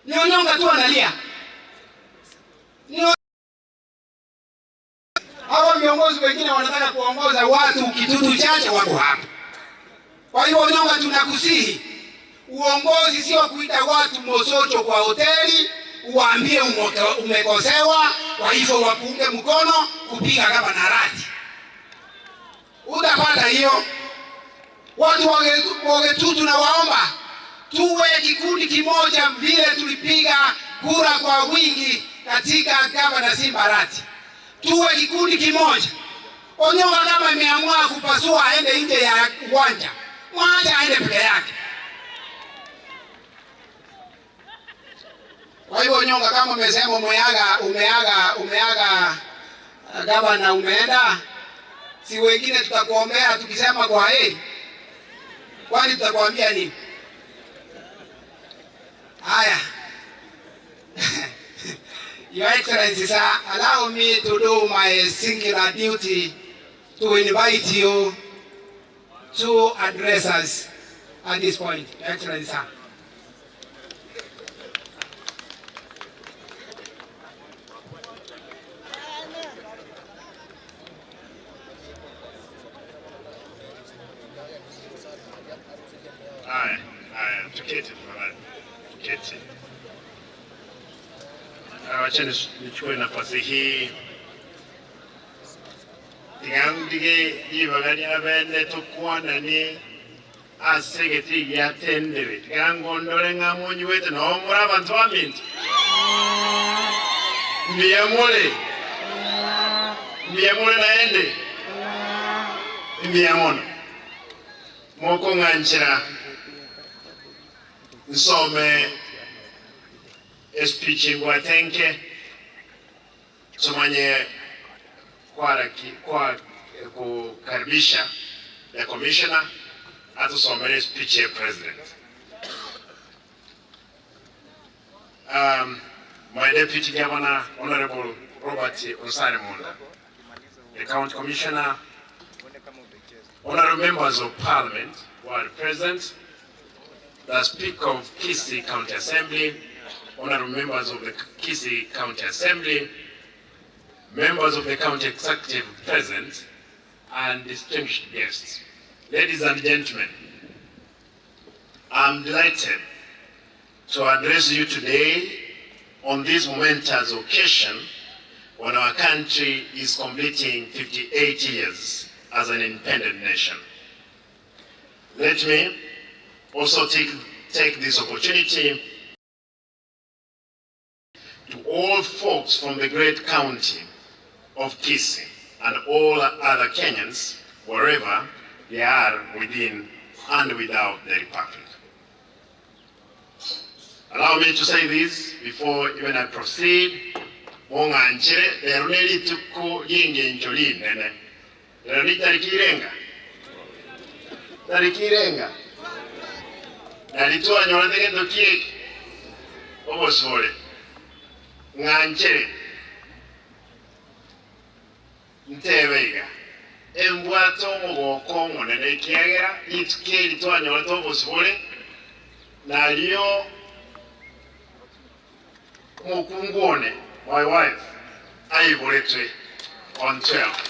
Ni Onyonga tu analia. Hawa viongozi wengine wanataka kuongoza watu Kitutu chache wako hapa. Kwa hiyo Onyonga, tunakusihi, uongozi sio kuita watu Mosocho kwa hoteli, uambie umekosewa, kwa hivyo wapunge mkono kupiga kama narati. Utapata hiyo. Watu wagetu tunawaomba tuwe kikundi kimoja vile tulipiga kura kwa wingi katika gavana Simbarati. Tuwe kikundi kimoja. Onyonga kama ameamua kupasua aende nje ya uwanja, mwacha aende peke yake. Kwa hivyo Onyonga, kama umesema umeaga gavana umeenda, si wengine tutakuombea tukisema kwa heri? Kwani tutakwambia nini? Haya. Your Excellency, sir, allow me to do my singular duty to invite you to address us at this point. Your Excellency, sir. Tuketi tafadhali. Tuketi. Wacha nichukue nafasi hii tigandige yibagani abende tukwana ni asegeti ya Tendere tigangondole ngamunyi wete no muraba ntwamintu mbiyamole naende mbiyamono moko nganchira nsome speech ngwa tenke tumanye kwa kukaribisha the commissioner atusomele speech ya president. My deputy governor, Honorable Robert Onsare Munda, the county commissioner, honorable members of parliament who are present, the Speaker of Kisii County Assembly, honorable members of the Kisii County Assembly, members of the County Executive present, and distinguished guests. Ladies and gentlemen, I'm delighted to address you today on this momentous occasion when our country is completing 58 years as an independent nation. Let me also take this opportunity to all folks from the great county of Kisii and all other Kenyans, wherever they are within and without the Republic. Allow me to say this before even I proceed. Monganchire leruneli tuku yingi njoli nene. Leruneli tarikirenga. Nalitua nyolandege tokieki. Obo sole. Nganchire. Ntebeiga. Embwato mugoko nene kiagera. Itukeli tua nyolando obo sole. Nalio Mukungone, my wife, I voted on 12.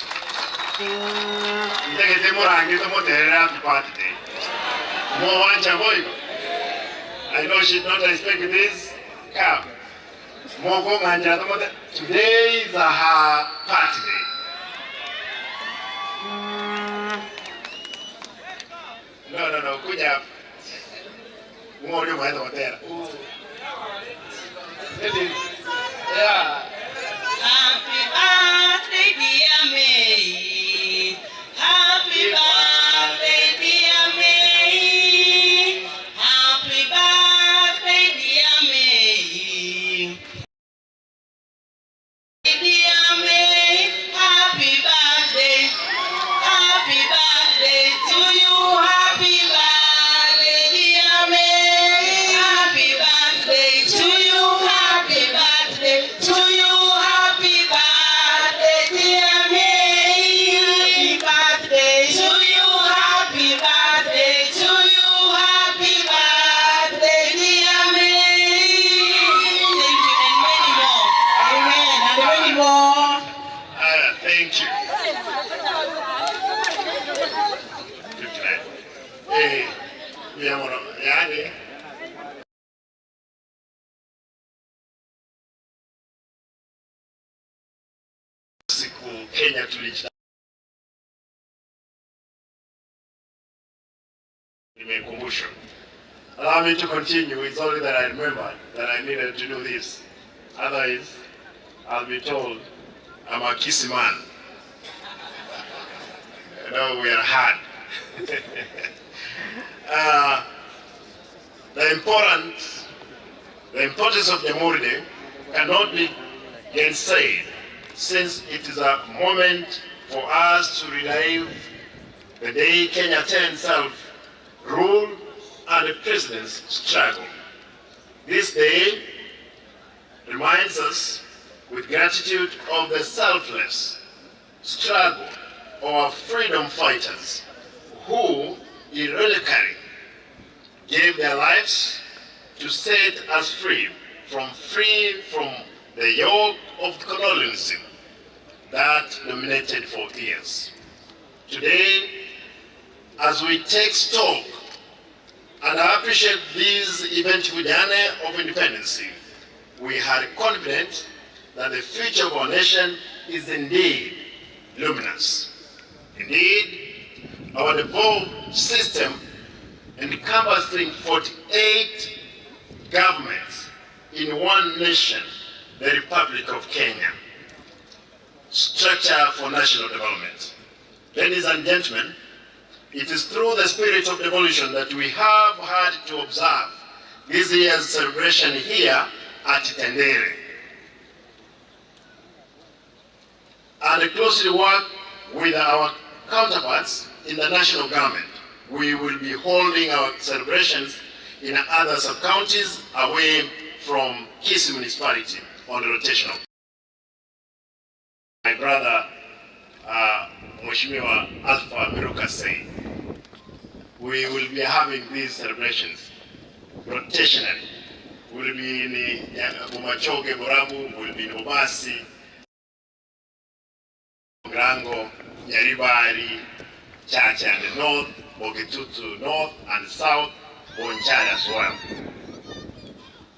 I know she not expect this. Come. Today is her party day. No, kuja. Mwoyo mwaenda hotel. Yeah. Happy birthday, dear May. Happy birthday, dear May. Happy birthday, dear May. Yani siku Kenya tulicha nimekumbusha. Allow me to continue. It's only that I remembered that I needed to do this. Otherwise, I'll be told I'm a Kisii man. You know, we are hard. The importance of Jamuhuri cannot be gainsaid, since it is a moment for us to relive the day Kenya attained self-rule and the president's struggle. This day reminds us with gratitude of the selfless struggle of our freedom fighters who heroically gave their lives to set us free from the yoke of colonialism that dominated for years. Today, as we take stock and appreciate this eventful journey of independence, we are confident that the future of our nation is indeed luminous. Indeed, our devolved system, encompassing 48 governments in one nation, the Republic of Kenya, structure for national development. Ladies and gentlemen, it is through the spirit of devolution that we have had to observe this year's celebration here at Tendere, and closely work with our counterparts in the national government. We will be holding our celebrations in other sub-counties away from Kisii municipality on the rotational. My brother, Mheshimiwa Alpha Miruka said, we will be having these celebrations rotationally. We'll be in Bumachoge, Borabu, we'll be in Obasi, Grango, Nyaribari, Chacha and the north, Bogetutu north and south, Bonchari as well.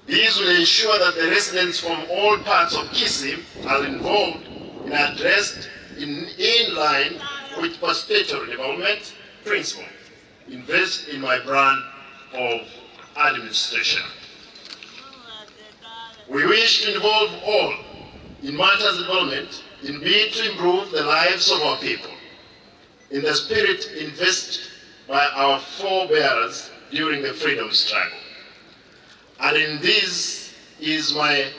These will ensure that the residents from all parts of Kisii are involved and addressed in line with participatory development principle. Invest in my brand of administration. We wish to involve all in matters of development in bid to improve the lives of our people, in the spirit invested by our forebears during the freedom struggle. And in this is my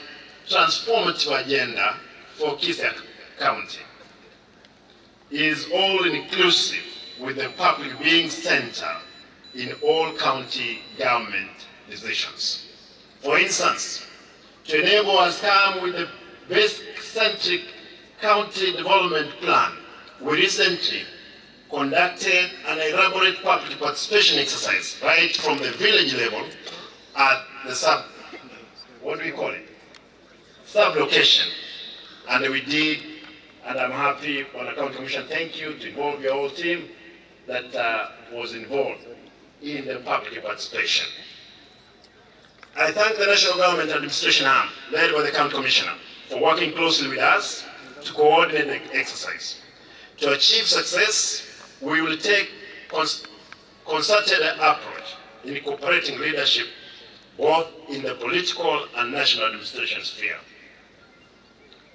transformative agenda for Kisii County. It is all inclusive, with the public being centered in all county government decisions. For instance, to enable us come with the basic-centric county development plan, we recently conducted an elaborate public participation exercise right from the village level at the sub-location. And we did, and I'm happy on the county commission, thank you to involve your whole team that was involved in the public participation. I thank the National Government Administration Arm, led by the County Commissioner, for working closely with us to coordinate the exercise. To achieve success, we will take concerted approach in incorporating leadership both in the political and national administration sphere.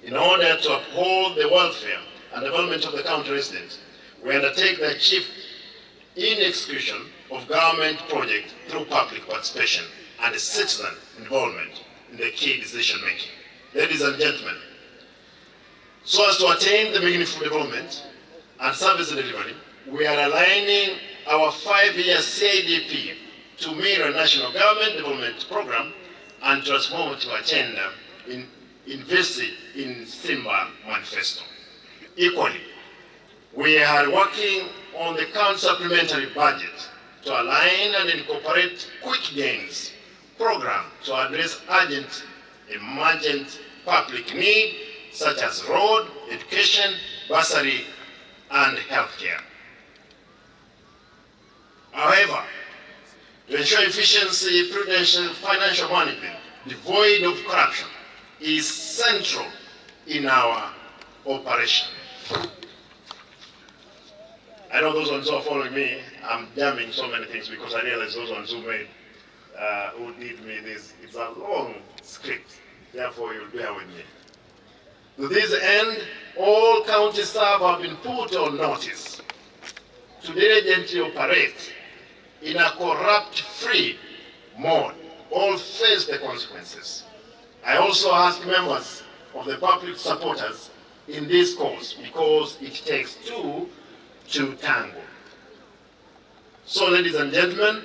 In order to uphold the welfare and development of the county residents, we undertake the chief in execution of government projects through public participation and citizen involvement in the key decision making. Ladies and gentlemen, so as to attain the meaningful development and service delivery, we are aligning our 5-year CIDP to mirror National Government Development Program and transformative agenda invested in Simba Manifesto. Equally, we are working on the county supplementary budget to align and incorporate quick gains program to address urgent, emergent public need such as road, education, bursary, and healthcare. However, ensure efficiency, prudential financial management, devoid of corruption, is central in our operation. I know those ones who are following me, I'm jamming so many things because I realize those ones who did me this, it's a long script, therefore you'll bear with me. To this end, all county staff have been put on notice to diligently operate in a corrupt-free mode. All face the consequences. I also ask members of the public supporters in this cause because it takes two to tango. So, ladies and gentlemen,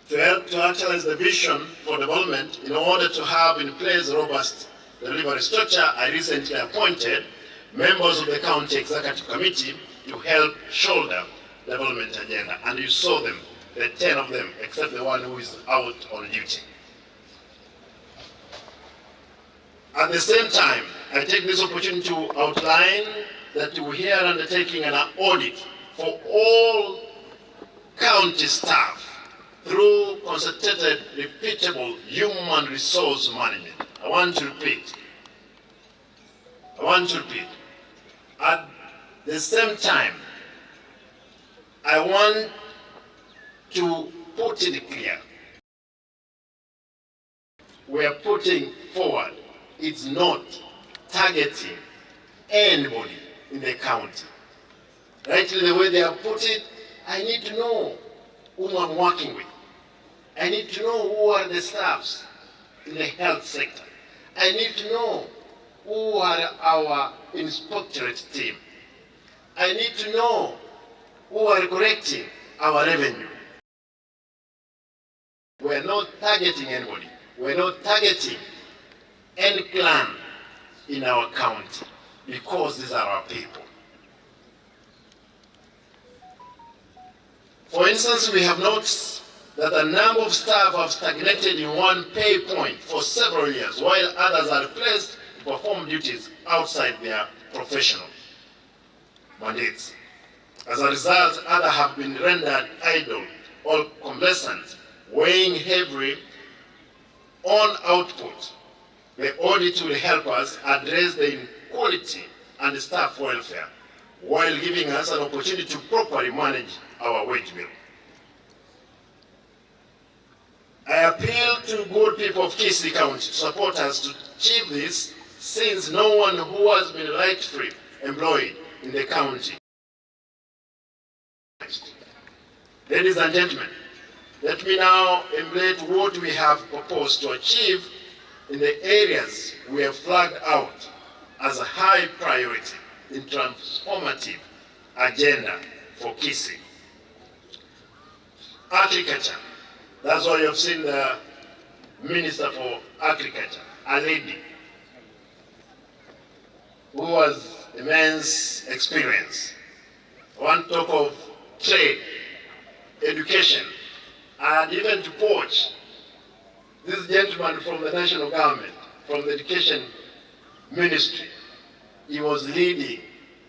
to help to actualize the vision for development in order to have in place a robust delivery structure, I recently appointed members of the County Executive Committee to help shoulder the development agenda. And you saw them, the 10 of them, except the one who is out on duty. At the same time, I take this opportunity to outline that we are undertaking an audit for all county staff through concentrated, repeatable human resource management. I want to repeat. At the same time, I want to put it clear. We are putting forward, it's not targeting anybody in the county. Rightly the way they have put it, I need to know whom I'm working with. I need to know who are the staffs in the health sector. I need to know who are our inspectorate team. I need to know who are collecting our revenue. We're not targeting anybody. We're not targeting any clan in our county because these are our people. For instance, we have noticed that a number of staff have stagnated in one pay point for several years, while others are replaced to perform duties outside their professional mandates. As a result, others have been rendered idle or complacent, weighing heavily on output. The audit will help us address the inequality and staff welfare, while giving us an opportunity to properly manage our wage bill. I appeal to good people of Kisii County to support us to achieve this, since no one who has been rightfully employed in the county. Ladies and gentlemen, let me now emulate what we have proposed to achieve in the areas we have flagged out as a high priority in transformative agenda for Kisii. Agriculture. That's why you've seen the Minister for Agriculture, a lady who has immense experience. I want to talk of trade, education, and even to poach. This gentleman from the national government, from the education ministry, he was leading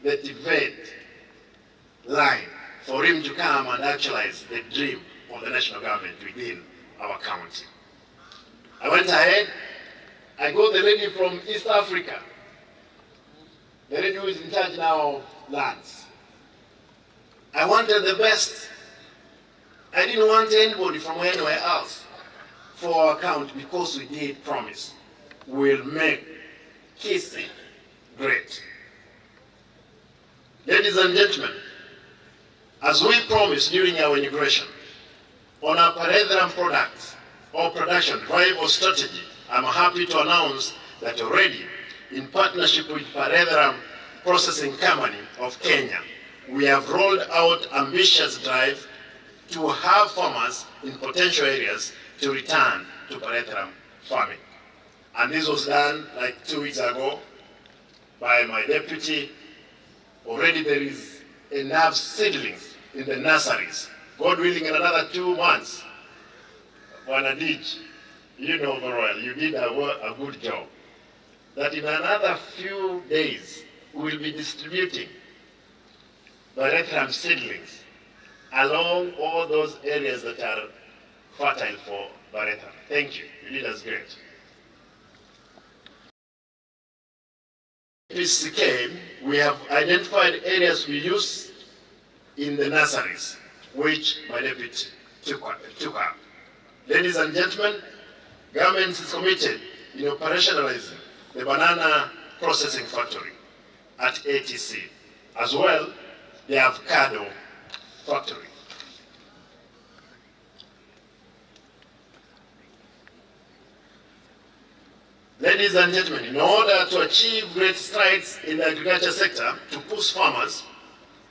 the debate line for him to come and actualize the dream of the national government within our county. I went ahead, I got the lady from East Africa, the lady who is in charge now of lands. I wanted the best. I didn't want anybody from anywhere else for our county, because we did promise we'll make Kisii great. Ladies and gentlemen, as we promised during our inauguration, on our Paretheram products or production drive or strategy, I'm happy to announce that already, in partnership with Paretheram Processing Company of Kenya, we have rolled out ambitious drive to have farmers in potential areas to return to Paretheram farming. And this was done like 2 weeks ago by my deputy. Already there is enough seedlings in the nurseries. God willing, in another 2 months, Wanadij, you know very well, you did a good job. That in another few days, we will be distributing Paretheram seedlings along all those areas that are fertile for Bareta. Thank you. You did us great. This came, we have identified areas we use in the nurseries, which my deputy took up. Ladies and gentlemen, government is committed in operationalizing the banana processing factory at ATC, as well the avocado factory. Ladies and gentlemen, in order to achieve great strides in the agriculture sector to boost farmers'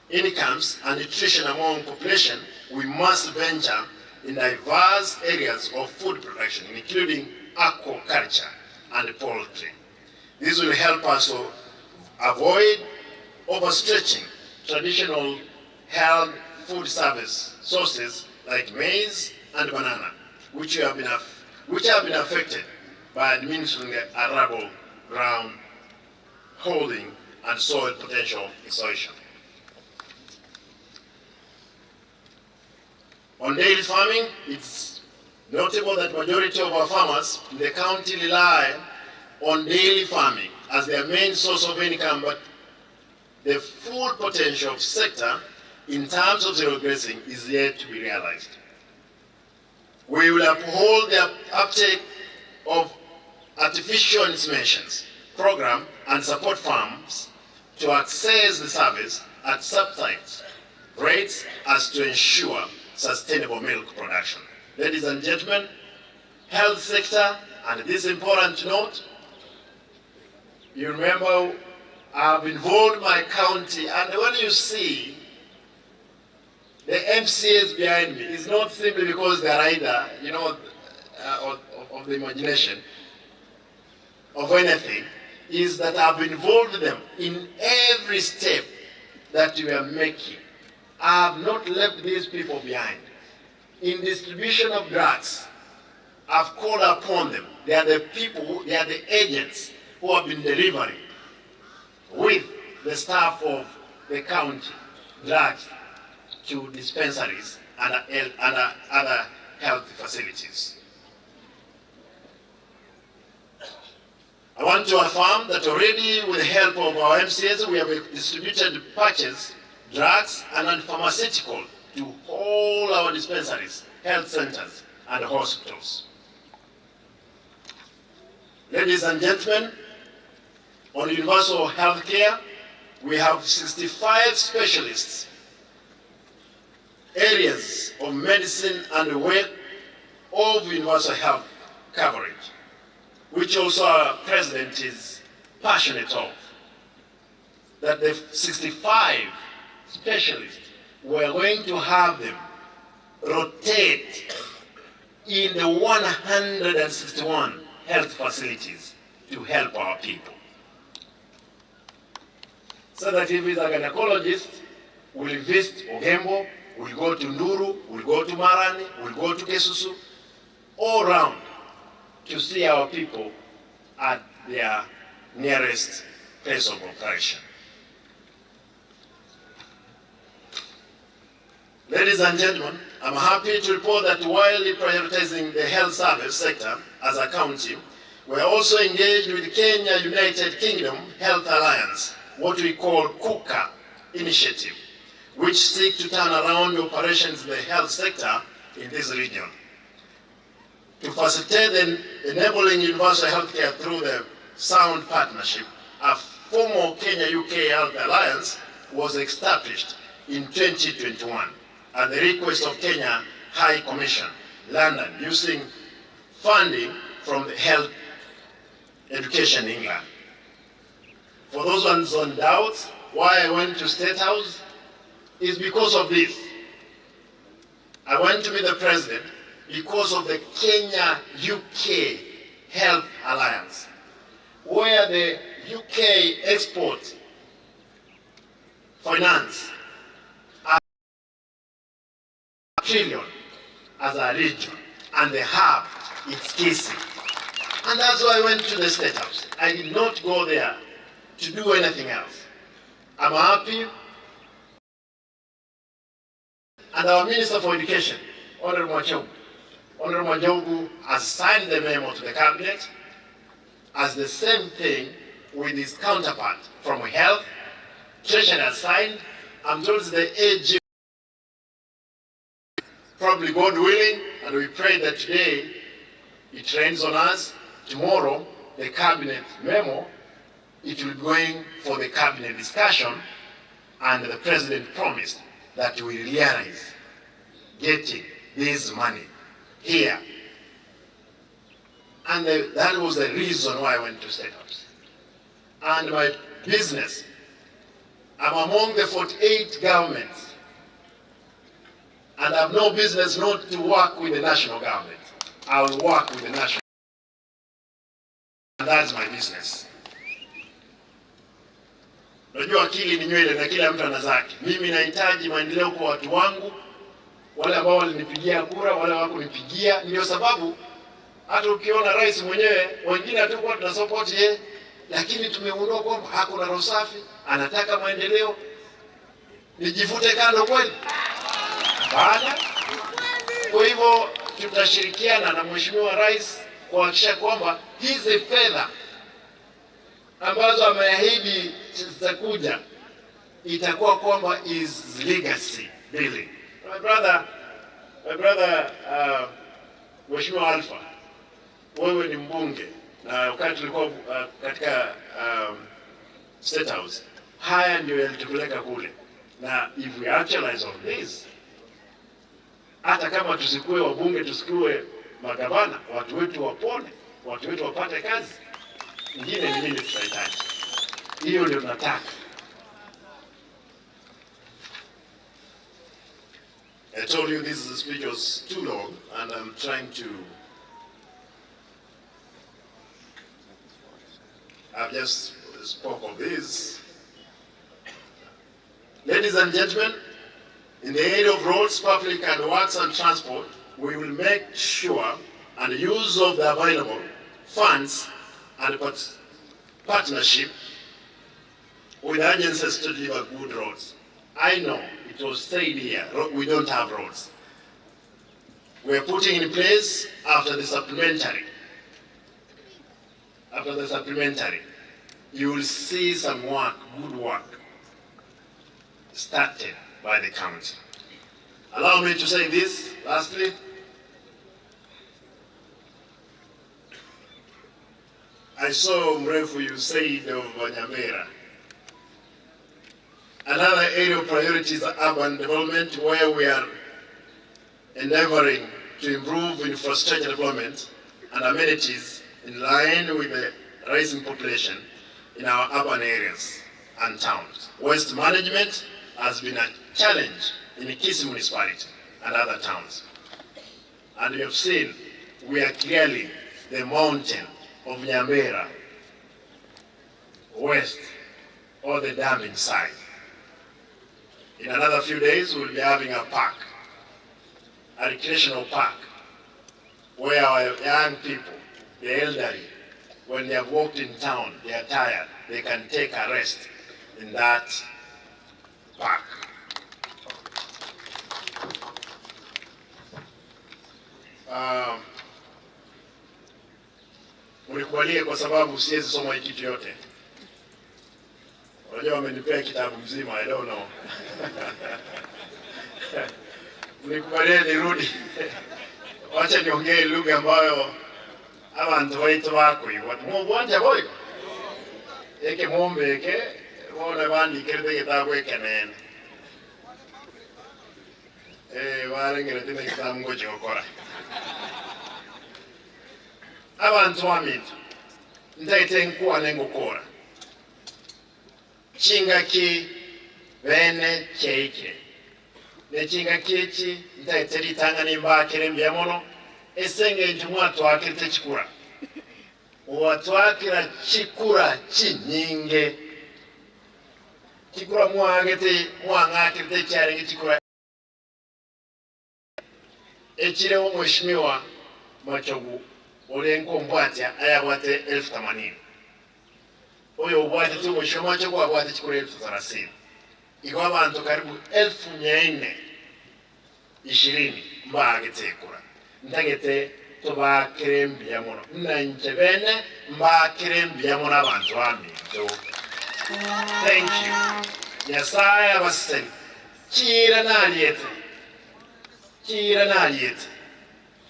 incomes and nutrition among population, we must venture in diverse areas of food production, including aquaculture and poultry. This will help us to avoid overstretching traditional held food service sources like maize and banana, which have been affected by administering the arable ground holding and soil potential exhaustion. On dairy farming, it's notable that majority of our farmers in the county rely on dairy farming as their main source of income, but the full potential of sector in terms of zero grazing is yet to be realized. We will uphold the uptake of artificial inseminations program and support farms to access the service at subsidized rates as to ensure sustainable milk production. Ladies and gentlemen, health sector, and this is important to note, you remember I've involved my county, and when you see the MCAs behind me, it's not simply because they're either, of the imagination of anything, is that I've involved them in every step that we are making. I have not left these people behind. In distribution of drugs, I've called upon them. They are the people, they are the agents who have been delivering with the staff of the county drugs to dispensaries and other health facilities. I want to affirm that already with the help of our MCAs, we have distributed patches, drugs, and pharmaceutical to all our dispensaries, health centers, and hospitals. Ladies and gentlemen, on universal health care, we have 65 specialists, areas of medicine and work of universal health coverage, which also our president is passionate of, that the 65 specialists, we're going to have them rotate in the 161 health facilities to help our people. So that if he's a gynecologist, we'll visit Ogembo, we'll go to Nduru, we'll go to Marani, we'll go to Kesusu, all around to see our people at their nearest place of operation. Ladies and gentlemen, I'm happy to report that while prioritizing the health service sector as a county, we're also engaged with the Kenya United Kingdom Health Alliance, what we call KUKA initiative, which seek to turn around operations in the health sector in this region. To facilitate the enabling universal healthcare through the sound partnership, a formal Kenya-UK Health Alliance was established in 2021 at the request of Kenya High Commission, London, using funding from the Health Education England. For those ones on doubt, why I went to State House is because of this. I went to meet the President because of the Kenya-UK Health Alliance, where the UK export finance $1 trillion as a region, and the hub is Kisii. And that's why I went to the State House. I did not go there to do anything else. I'm happy And our Minister for Education, Honorable Majogu, has signed the memo to the Cabinet as the same thing with his counterpart from Health. Treasury has signed. I'm told the AG, probably God willing, and we pray that today it rains on us. Tomorrow, the Cabinet memo, it will be going for the Cabinet discussion, and the President promised that we realize getting this money here. And that was the reason why I went to State House. And my business, I'm among the 48 governments, and I have no business not to work with the national government. I will work with the national, and that's my business. Najua akili ni nywele na kila mtu ana zake. Mimi nahitaji maendeleo kwa watu wangu, wale ambao walinipigia kura, wale hawakunipigia. Ndio sababu hata ukiona rais mwenyewe, wengine hatakuwa tunasupport yeye, lakini tumeondoa kwamba hakuna roho safi, anataka maendeleo. Nijivute kando kweli? Baada. Kwa hivyo tutashirikiana na Mheshimiwa Rais kuhakikisha kwamba hizi fedha ambazo ameahidi zitakuja itakuwa kwamba is legacy building. My brother Mheshimiwa Alpha, wewe ni mbunge na wakati tulikuwa katika State House, haya ndio yalitupeleka kule, na if we actualize on this, hata kama tusikue wabunge, tusikue magavana, watu wetu wapone, watu wetu wapate kazi. Ingine ni nini tutahitaji? Hiyo ndio tunataka. I told you this speech was too long, and I'm trying to. I've just spoke of this. Ladies and gentlemen, in the area of roads, public and works and transport, we will make sure and use of the available funds and partnership with agencies to deliver good roads. I know it was said here, we don't have roads. We're putting in place after the supplementary. After the supplementary, you will see some work, good work, started by the county. Allow me to say this, lastly. I saw Mrefu you said of Nyamira. Another area of priority is urban development, where we are endeavoring to improve infrastructure development and amenities in line with the rising population in our urban areas and towns. Waste management has been a challenge in Kisii municipality and other towns. And you have seen, we are clearly the mountain of Nyamira West, or the dam inside. In another few days, we'll be having a park, a recreational park, where our young people, the elderly, when they have walked in town, they are tired, they can take a rest in that park. Unikubalie kwa sababu siwezi soma hiki kitu yote. Unajua wamenipea kitabu mzima, I don't know. Unikubalie nirudi. Wacha niongee lugha ambayo abantu baitu bakwi. Mubwanja boy. Eke mombeke, wona bandi kirete kitabu ekenene. Barengere tena kitabu ngoje okora. Abantu bamitu ndaite nkuwa nengukora chinga ki bene cheike ne chinga kichi ndaite litanga nimbakire mbyamono esenge njumwa twakirite chikura watwakira chikura chinyinge chikura mwangakirite cyarenge chikura echirewo Mheshimiwa Machogu Olenko mbwatya ayabwate 1080. Oyo ubwate tu Mheshimiwa Machogu abwate chikura 1030. Iko abantu karibu 1400 20 mbagitekura ntagete tubakirembya muno nanje bene mbakirembya muno abantu baminto. Thank you. Nyasaye abaseni chira naliete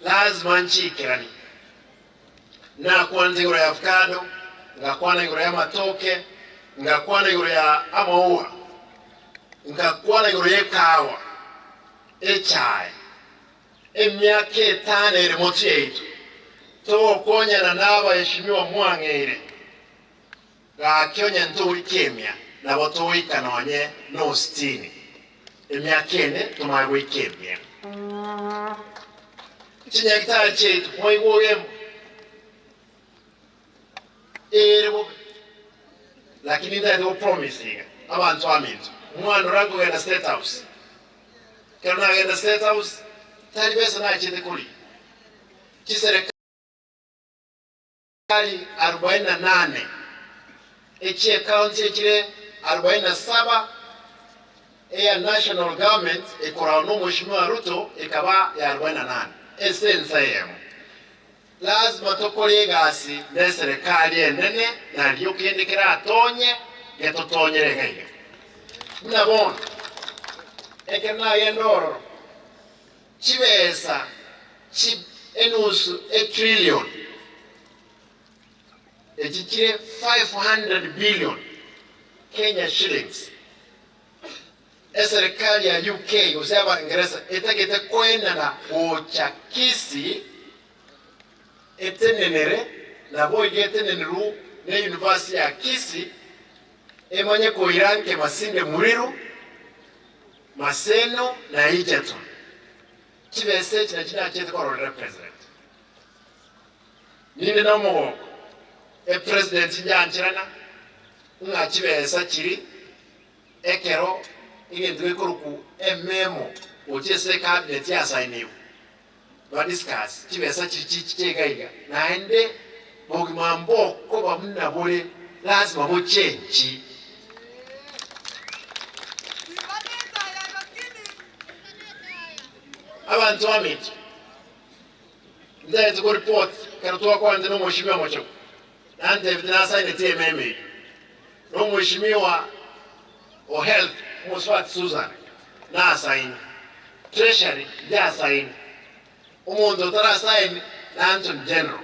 lazima nchikirani na kwanza igoro ya avocado ngakwana igoro ya matoke ngakwana igoro ya amaua ngakwana igoro ya kawa echai emyaka 5 eri motu yaitu tokonyana n'abaheshimiwa mwang'eire gakyonya nturi kemya nabo towikanonye no 60 emyaka 4 tumagwe kemya chinyakitari chetu mwaigogemo erebo lakini ndati promising abantu aminto mwana rango genda state house kana genda state house tali pesa na chete kuli chiserikali 48 echi county echire 47 ya national government ekora no mheshimiwa Ruto ikaba ya 48 esensa yemo lazima tokole gasi ne serikali enene na liyo kiendekera atonye getotonyere gayo mnabona ekena yendoro chibesa enusu trillion echichire 500 billion Kenya shillings serikali ya UK usema Ingereza itakete kwenda na ocha Kisii Tendere na boye Tendere na university ya Kisii emanye ko iranke masinde muriru maseno na ijeton chibese china chete ko represent ninde na mo president nyanchirana nga chibesa chiri ekero ile ndwekuruku ememo ochese cabinet ya sainiwa ba discuss chibesa chichegaiga naende bogimambo ko bamuna bole lazima bo change abantu amiti ndaye ko report karutoa kwanza no mheshimiwa Mocho nande vinasa ine TMM no mheshimiwa o health Muswat Susan na sign treasury ya sign umuntu tara sign na Anton General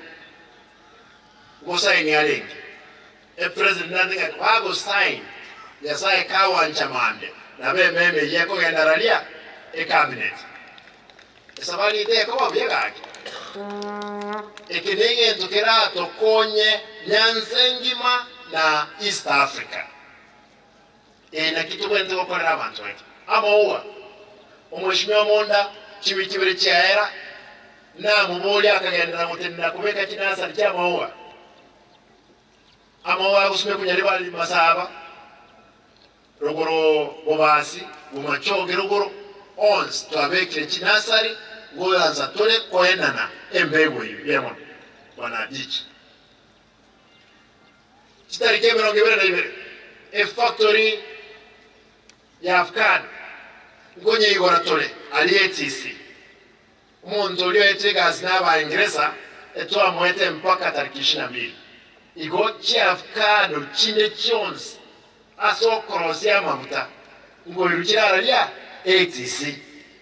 go sign ya link president ndinga wago sign ya sai kawa nchamande na be meme yeko gendaralia cabinet sabali ide ko babyegaki ekinenge tukera tokonye nyansengima na East Africa na kitu kwende gukorera abantu wetu amaua umweshimiwa Monda chibikibere chaera na mubuli akagendera mutenda kubeka kinasa kya amaua usime kunyaliba masaba rogoro bobasi bumachoge rogoro ons twabekire kinasari ngoyanza tole koenana embego yemo bana dichi chitarike 22 a factory ya avocado ngonye igora tole alietisi umuntu ulio etega zinaba Ingereza etwa mwete mpaka tariki 22 igo chi avocado chine chons aso korosia mafuta ngoyirukira aralia etisi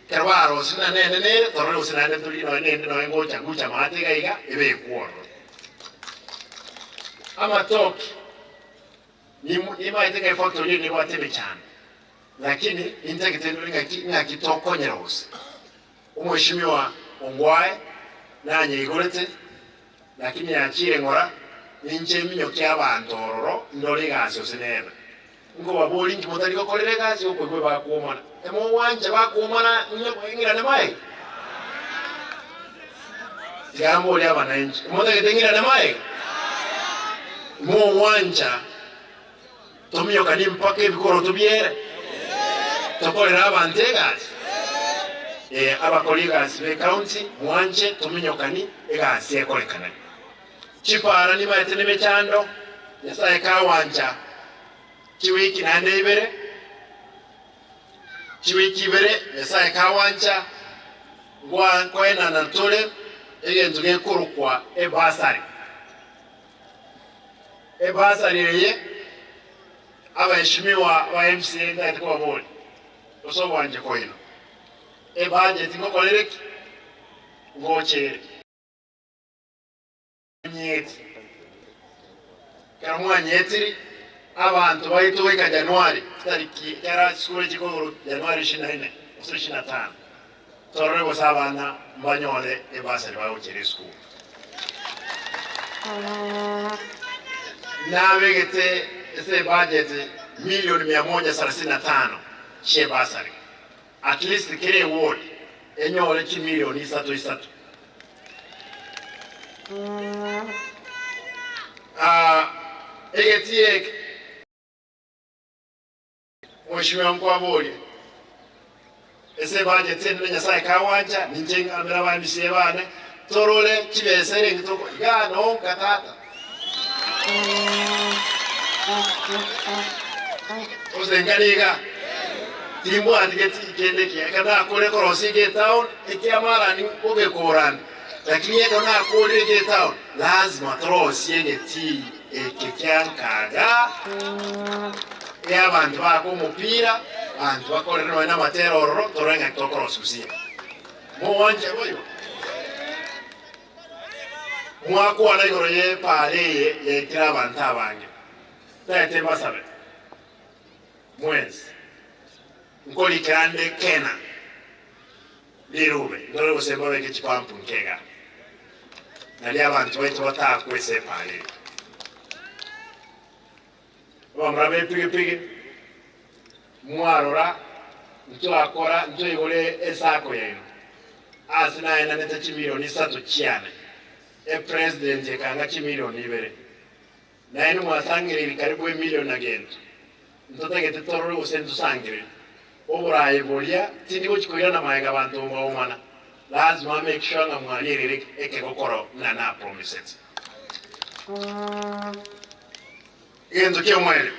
karwaro sina nene torero sina nene tulino nene no ngocha ngucha matega iga ebe kuoro ama toki ni maitega factory ni watebe chana lakini integitendo nga kitoko nyerose umweshimiwa ongwae nanye igorete lakini yachire ngora ninje minyo ky'abantu ororo ndole gasyo senera ngo baboli nkimotali ko kolere gasyo ko gwe bakumana emo wanje bakumana ngira ne mai jambo lya bananchi motali tengira ne mai mo wanja tomiyo kani mpaka ibikoro tubiere tokolera abantu egasi abakoligas be county mwanje tuminyokani egasi ekolekana chipara ni maitene mechando nyasaye kawanja chiwiki nande ibere chiwiki ibere nyasaye kawanja kwena na tole egentu gekurukwa ebasari ye abaheshimiwa ba MCA ngati kwa bodi osobo wanje koino budget ngokolereki ngochere nyeti karamwa nyetiri abantu bayitoweka Januari tariki yara skole chikoro Januari 24 25 torrego sabana mbanyole ebasari bayochere school na wegete ese budget milioni 135 she basari at least kile ward enyole chi milioni 3 egetiek mheshimiwa mkuu wa bodi ese budget tena nyasaye kawanja ninjenga amera bambise bana torole chibesere ngitoko gano katata Ozengaliga timbo atigeti kende kana kole korosi ke town ikiamara ni oge koran lakini yeye na kole ke town lazima trosi ngeti ekekyan kaga ya bantu bako mupira bantu bakorera na materoro torenga tokorosusia muwanje boyo mwako wala yoroye pale ye kiraba ntabange tete basabe mwezi nkoli kande kena lirube ndolo kusemba weke chipampu nkega nali abantu wetu batakwese pale bamrabe pigi mwarora nto akora nto igole esako yenu asina ena neta chimilioni 3 chiane president kanga chimilioni 2 na eno mwasangiri karibu milioni agento ntotagete tororo usentu sangiri oburayi bolia tindigo chikoira na maiga abantu ngomana lazima make sure nga mwalirire ekekokoro na promises gendo ke mwele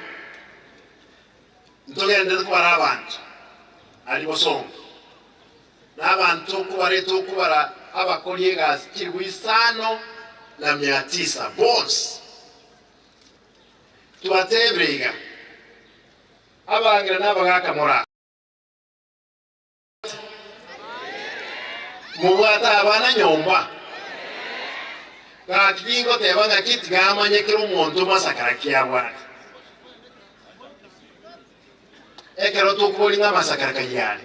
ntogende twara abantu ali bosongo n'abantu kubareto kubara abakoliega kirwisano na 900 boss tuatebrega abangira n'abagaka mora mubata abana nyomba kakingo tebanga kitgamanye kiro muntu masakara kyabwati ekero tukulinga masakara kayali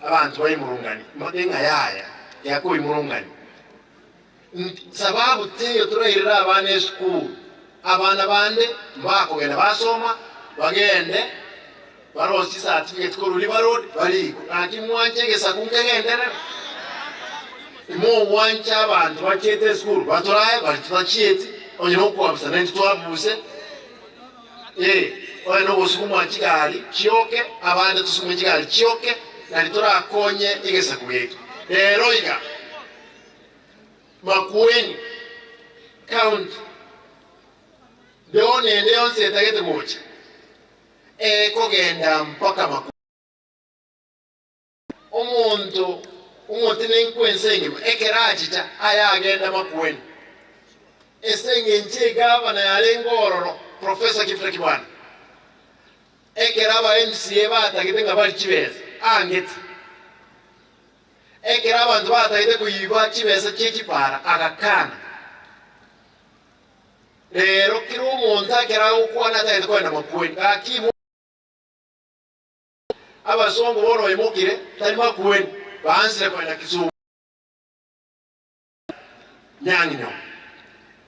abantu bayi murungani madenga yaya yako imurungani sababu teyo turayirira abana school abana bande mbako genda basoma bagende barosi certificate ko ruli barod bali ati mwanchegesa kungegendera imo wancha abantu bachete school batolaye bali tacheti onyino kwabisa nenti twabuse ono busukuma kigali kyoke abande tusukuma kigali kyoke nalitora akonye igesa kuyetu lero iga Makueni count deone leo setagete mocha kogenda mpaka Makueni omuntu nenkwensengi ekerachita aya agenda Makueni esenge nche gavana yale ngororo Professor Kifra Kibwana ekeraba MCA batagite nga bali kibeza angeti ekera abantu batagite kuyiba kibeza kyekipara agakana lero kiro omuntu akera okwana atagite kwenda Makueni akimu abasongo boro emukire tali Makueni bansire kwenda Kisumu nyanginyo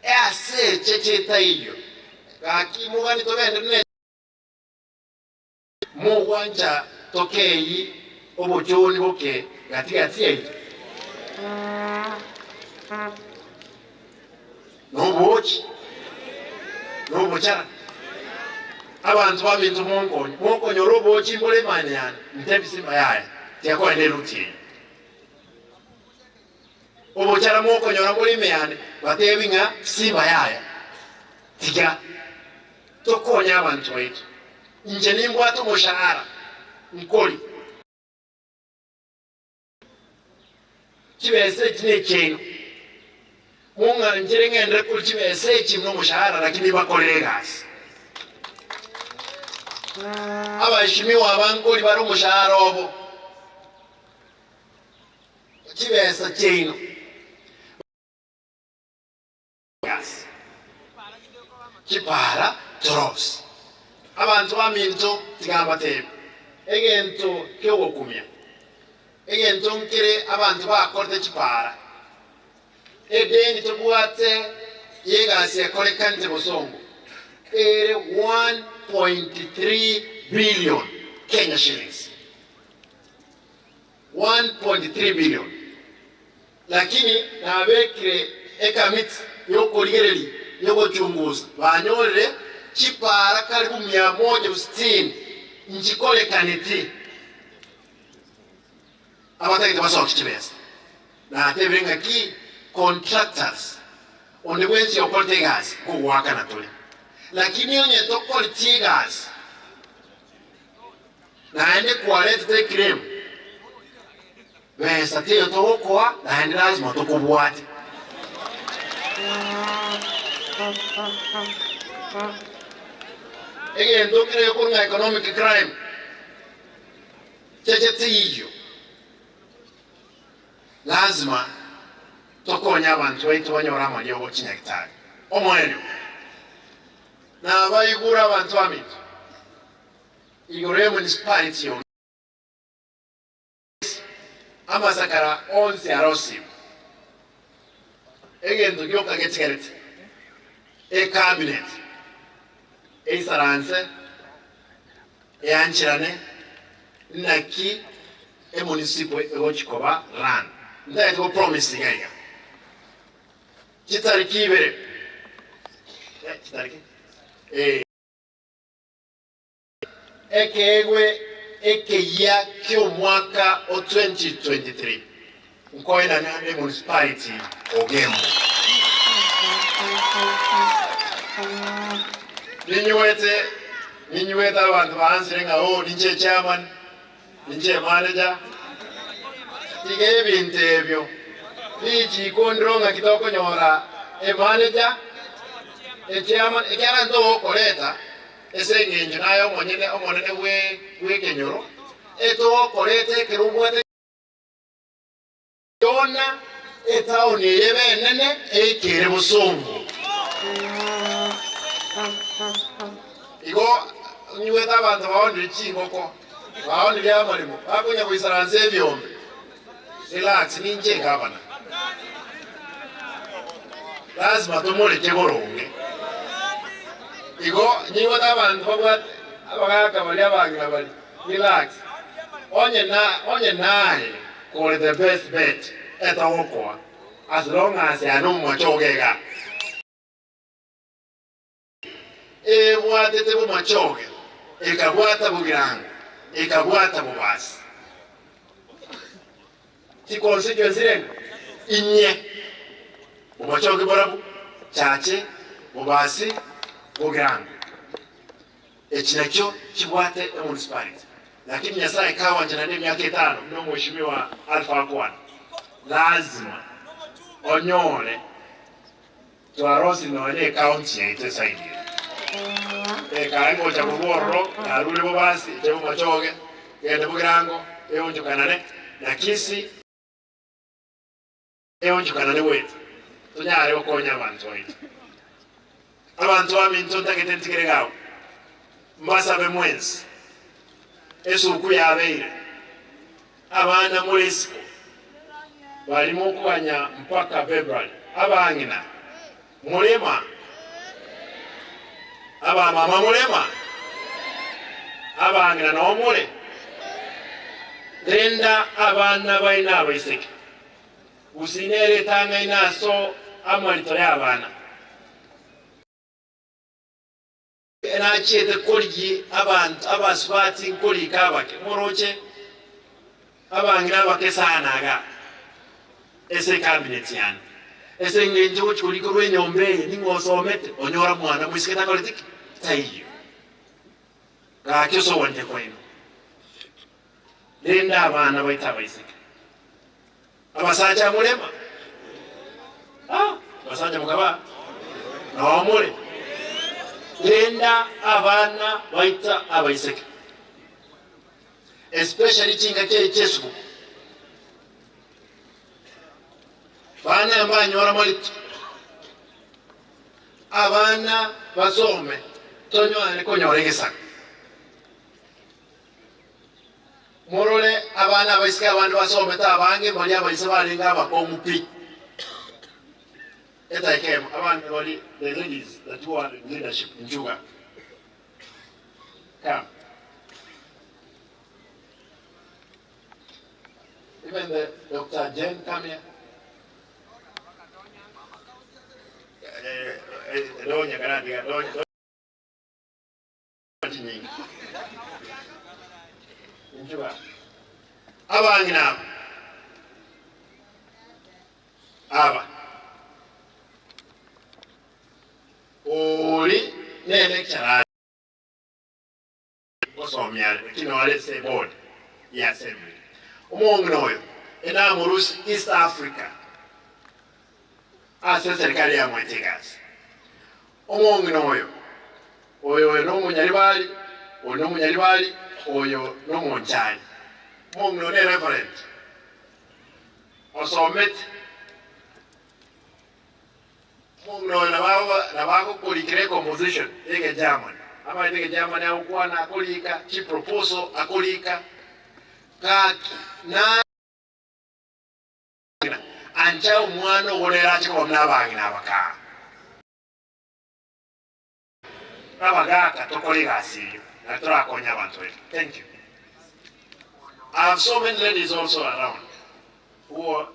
ase checheta iyo akimu gani togende ne muwanja tokeyi obochoni boke gati yetu nobochi nobochara abantu babintu monkonyo robochi mbole mane yana ntebisimba yaya tiako ende ruti obochara monkonyo rambole meyane batebinga simba yaya tiga tokonya abantu wetu nje nimbwa to mushahara nkoli chibese chine cheno munga njire ngende kuli chibese chimno mushahara lakini bakolere gasi abashimiwa abankoli bari umushahara obo chibese cheno gasi chipara tros abantu baminto tigamba tebe egento kyogokumya egento nkire abantu bakorte chipara edeni tubuate yegasi ekolekante bosongo ere 1.3 billion Kenya shillings 1.3 billion lakini nabekire ekamit yokoligereri yogochunguza banyolere chipara karibu 160 nchikolekaniti abatagite basohoka ikibesa nateberenga ki contractors onde bwensi yokolte gas kuwaka na tole lakini yonye tokolte gas naende kuwalete claim besa tiyo tokoa naende lazima tokobwate egento kire yokunga economic crime tiyo lazima tokonya abantu baitu banyora amali ogo kinyakitali omwelyo nabayigura abantu bamitu igure municipality yo amasakara 11 arosi egento gyoka getgerete cabinet isaranse yanchirane naki municipal ego chikoba ran ndaye to promise gaiga chitariki ibere chitariki ekegwe ekeya kyo mwaka o 2023 nkoina na municipality ogemo ninyiwete abantu bansirenga ninche chairman ninche manager tige ebintu ebyo nikikondronga kitoko nyora manager chairman ekyara nto okoleta esengenjo nayo omonene wekenyoro eto okoleta ekerubwate yona etauni yebenene ekere busungu igo nyiwete abantu bawondire chingoko bawondire amalimo bakunya kuisaranze ebyombe relax ninje gavana lazima tumuleke boronge igo nyiwete abantu babwate abagaka bali abangira bali relax onye naye call the best bet etawokoa as long as yanu mwachogega bwatete bumachoge ekabwata bugiranga ekabwata bubasi ti constituency renga inye bumachoge borabu chache bubasi bugiranga echinakyo kibwate municipality lakini nyasaye kawa njana ne miaka 5 no mheshimiwa Alpha Kwan lazima onyole twarosi no ne county yetu saidi kaango cha buboro na rule bobasi je bumachoge yende bugirango eonjo kanane na Kisii eonjo kanane wetu tunyare okonya abantu aminto ntagetentikire gawo mbasabe mwenzi esuku yabeire abana mulesiko balimo okubanya mpaka February abangina mulema abamama mulema abangina n'omule tenda abana baina abaiseke usinere tanga inaso amalito y'abana enachete koligi abantu abaswati nkoli kabake moroche abangira bakesanaga ese cabinet yani ese ngenje uchuli kurwe nyombe ningosomete onyora mwana mwisiketa politiki tayiyo ga kyoso wanje kweno lenda abana baita baiseke Abasajja mulema. Abasajja mukaba. Nawamule. Tenda abana baita abaiseke. Especially chinga chesu. Bana ambanyora malitu. Abana basome. Tonyo anekonyoregesa. Morole abana abaisike abantu basome tabange bali abaise balinga abakomupi. Eta ikem abantu bali the ladies that who are in leadership in Juga. Come. Even the Dr. Jen come here. Donya garandi donya. Juga. Abangi nabo. Aba. Oli ne lecturer. Osomyale kino wale se board ya assembly. Omongoyo ena murusi East Africa. Ase serikali ya Mwetegas. Omongoyo oyo no munyalibali, ono munyalibali, oyo no monchani. Mongoyo ne reverend. Osomete Mongoyo na bako kulikire composition ege German. Aba ege German ya ukuwa na akulika chi proposal akulika ka na ancha umwana olera chiko mnabangi nabaka. Nabagaka tokolika asiri na turakonya abantu. Thank you. I have so many ladies also around who are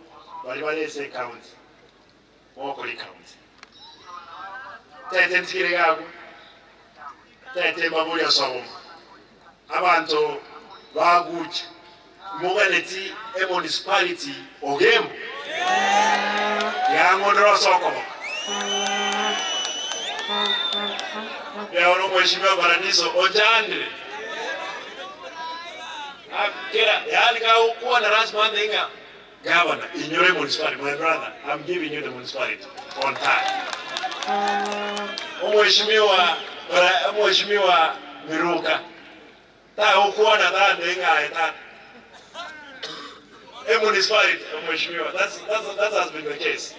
Balibale say county. Mokoli county. Tete mtikirigagu. Tete mabuli ya somo. Abantu baguchi. Mogaleti a municipality ogemu. Ya ngondro soko. Ya ono mheshimiwa Paradiso Ojandre. Akira ya alika ukuwa na rasma ndinga. Governor, in your municipality, my brother, I'm giving you the municipality on time. Mheshimiwa Miruka. Ta ukuwa na tanda inga eta. A municipality, Mheshimiwa. That has been the case.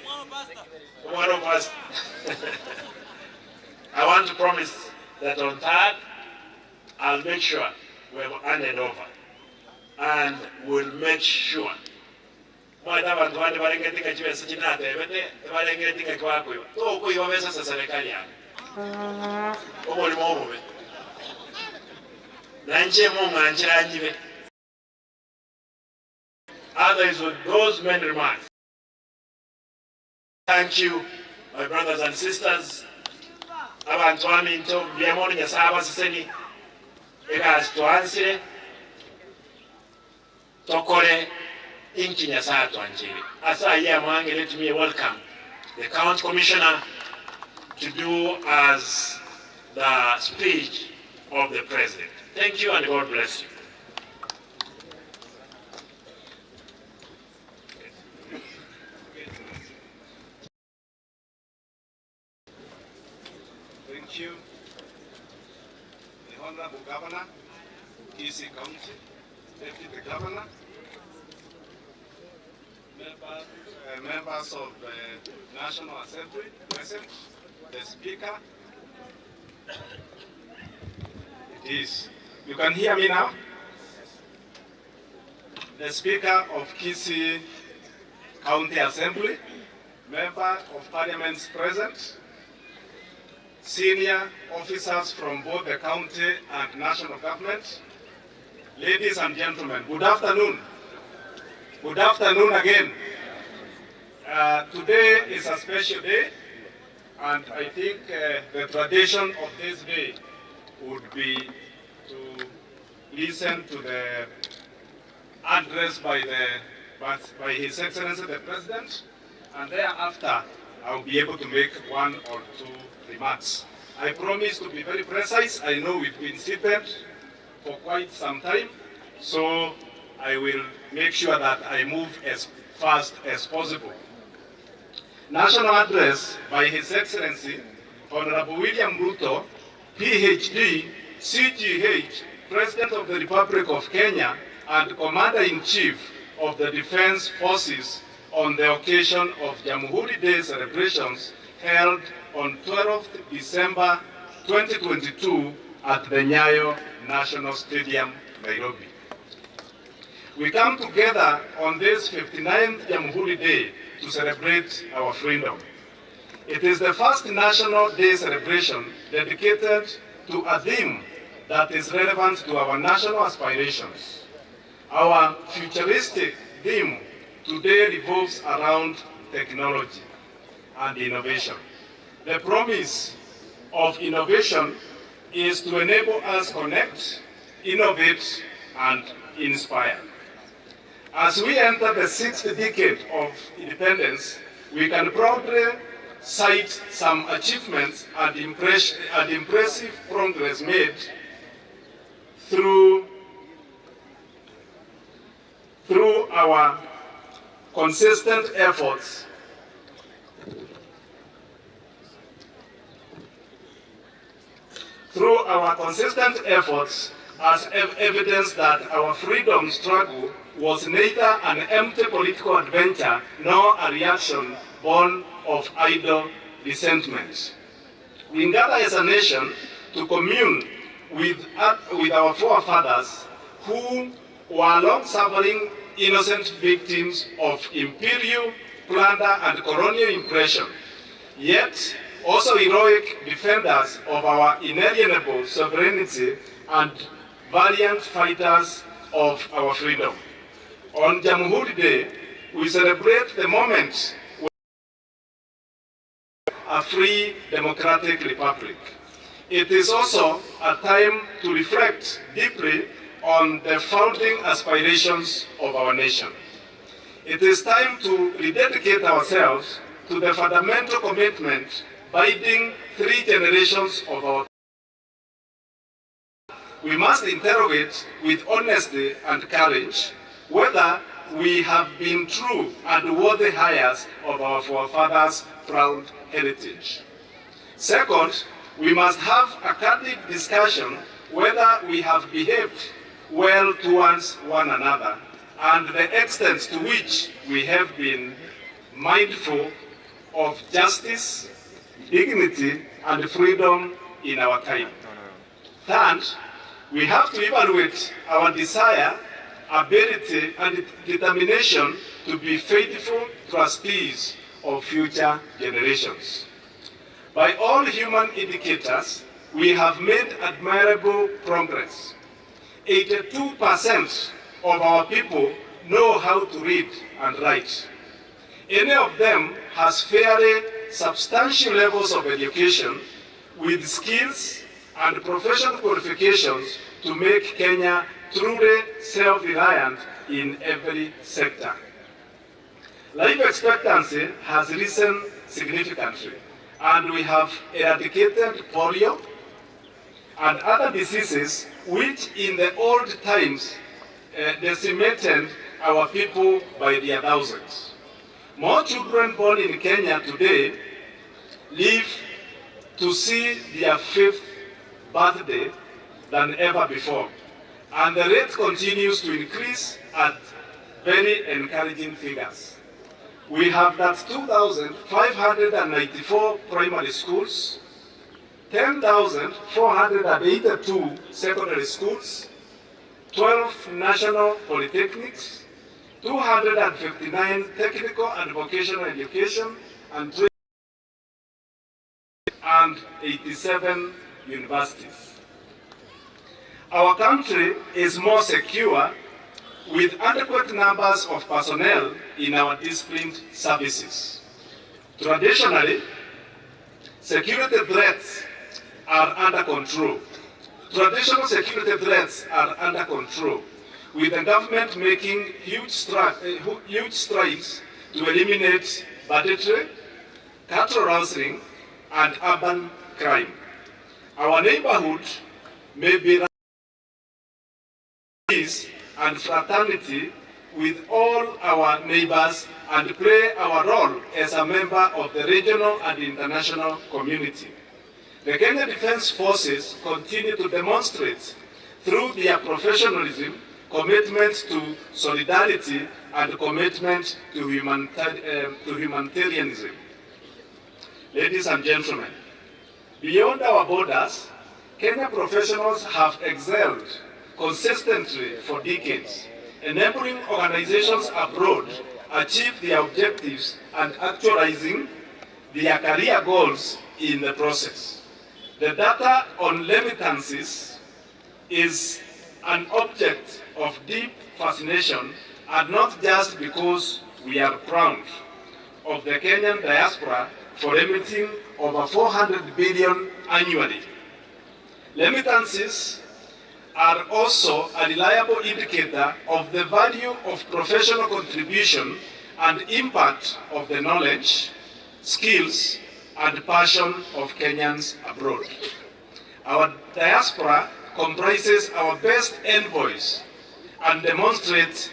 One of us. I want to promise that on third, I'll make sure we have handed over, and we'll make sure. Mwata bantu bandi balengetinga chiwesa chinate bete balengetinga kwakwe to kuiwa besa sa serikali yangu oboli mobe nanje mu manjira njibe. Others with those many remarks. Thank you, my brothers and sisters. Abantu aminto byamoni nyasaba siseni ekas twansire tokore inchi nyasato anjiri. Asa ya mwange, let me welcome the county commissioner to do as the speech of the president. Thank you and God bless you. Thank you. The Honorable Governor, Kisii County, Deputy Governor, members of the National Assembly present, the Speaker. It is. You can hear me now? The Speaker of Kisii County Assembly, Member of Parliament present, senior officers from both the county and national government, ladies and gentlemen, good afternoon. Good afternoon again. Today is a special day, and I think the tradition of this day would be to listen to the address by His Excellency the President, and thereafter I'll be able to make one or two remarks. I promise to be very precise. I know we've been seated for quite some time, so I will make sure that I move as fast as possible. National address by His Excellency Honorable William Ruto, PhD, CGH, President of the Republic of Kenya and Commander-in-Chief of the Defense Forces on the occasion of Jamuhuri Day celebrations held on 12th December 2022 at the Nyayo National Stadium, Nairobi. We come together on this 59th Jamuhuri Day to celebrate our freedom. It is the first National Day celebration dedicated to a theme that is relevant to our national aspirations. Our futuristic theme today revolves around technology and innovation. The promise of innovation is to enable us to connect, innovate, and inspire. As we enter the 6th decade of independence, we can proudly cite some achievements and impressive progress made through our consistent efforts as evidence that our freedom struggle was neither an empty political adventure nor a reaction born of idle resentment. We gather as a nation to commune with our forefathers who were long-suffering innocent victims of imperial plunder and colonial oppression, yet also heroic defenders of our inalienable sovereignty and valiant fighters of our freedom. On Jamuhuri Day, we celebrate the moment when a free democratic republic. It is also a time to reflect deeply on the founding aspirations of our nation. It is time to rededicate ourselves to the fundamental commitment binding 3 generations of our. We must interrogate with honesty and courage whether we have been true and worthy heirs of our forefathers' proud heritage. Second, we must have a candid discussion whether we have behaved well towards one another and the extent to which we have been mindful of justice, dignity, and freedom in our time. Third, we have to evaluate our desire, ability, and determination to be faithful trustees of future generations. By all human indicators, we have made admirable progress. 82% of our people know how to read and write. Any of them has fairly substantial levels of education with skills and professional qualifications to make Kenya truly self-reliant in every sector. Life expectancy has risen significantly, and we have eradicated polio and other diseases which in the old times decimated our people by their thousands. More children born in Kenya today live to see their 5th birthday than ever before, and the rate continues to increase at very encouraging figures. We have that 2,594 primary schools, 10,482 secondary schools, 12 national polytechnics, 259 technical and vocational education and training, and 87 universities. Our country is more secure with adequate numbers of personnel in our disciplined services. Traditionally, security threats are under control. Traditional security threats are under control, with the government making huge strides to eliminate banditry, cattle rustling, and urban crime. Our neighborhood may be peace and fraternity with all our neighbors and play our role as a member of the regional and international community. The Kenya Defence Forces continue to demonstrate through their professionalism, commitment to solidarity, and commitment to humanitarianism. Ladies and gentlemen, beyond our borders, Kenya professionals have excelled consistently for decades, enabling organizations abroad achieve their objectives and actualizing their career goals in the process. The data on remittances is an object of deep fascination, and not just because we are proud of the Kenyan diaspora for remitting over 400 billion annually. Remittances are also a reliable indicator of the value of professional contribution and impact of the knowledge, skills, and passion of Kenyans abroad. Our diaspora comprises our best envoys and demonstrates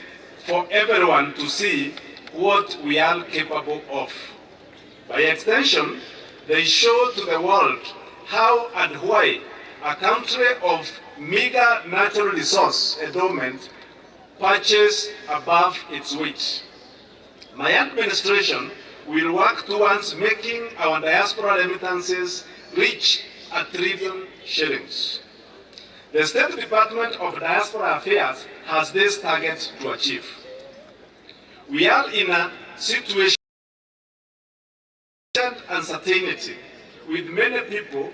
for everyone to see what we are capable of. By extension, they show to the world how and why a country of meager natural resource endowment perches above its weight. My administration will work towards making our diaspora remittances reach 1 trillion shillings. The State Department of Diaspora Affairs has this target to achieve. We are in a situation of uncertainty with many people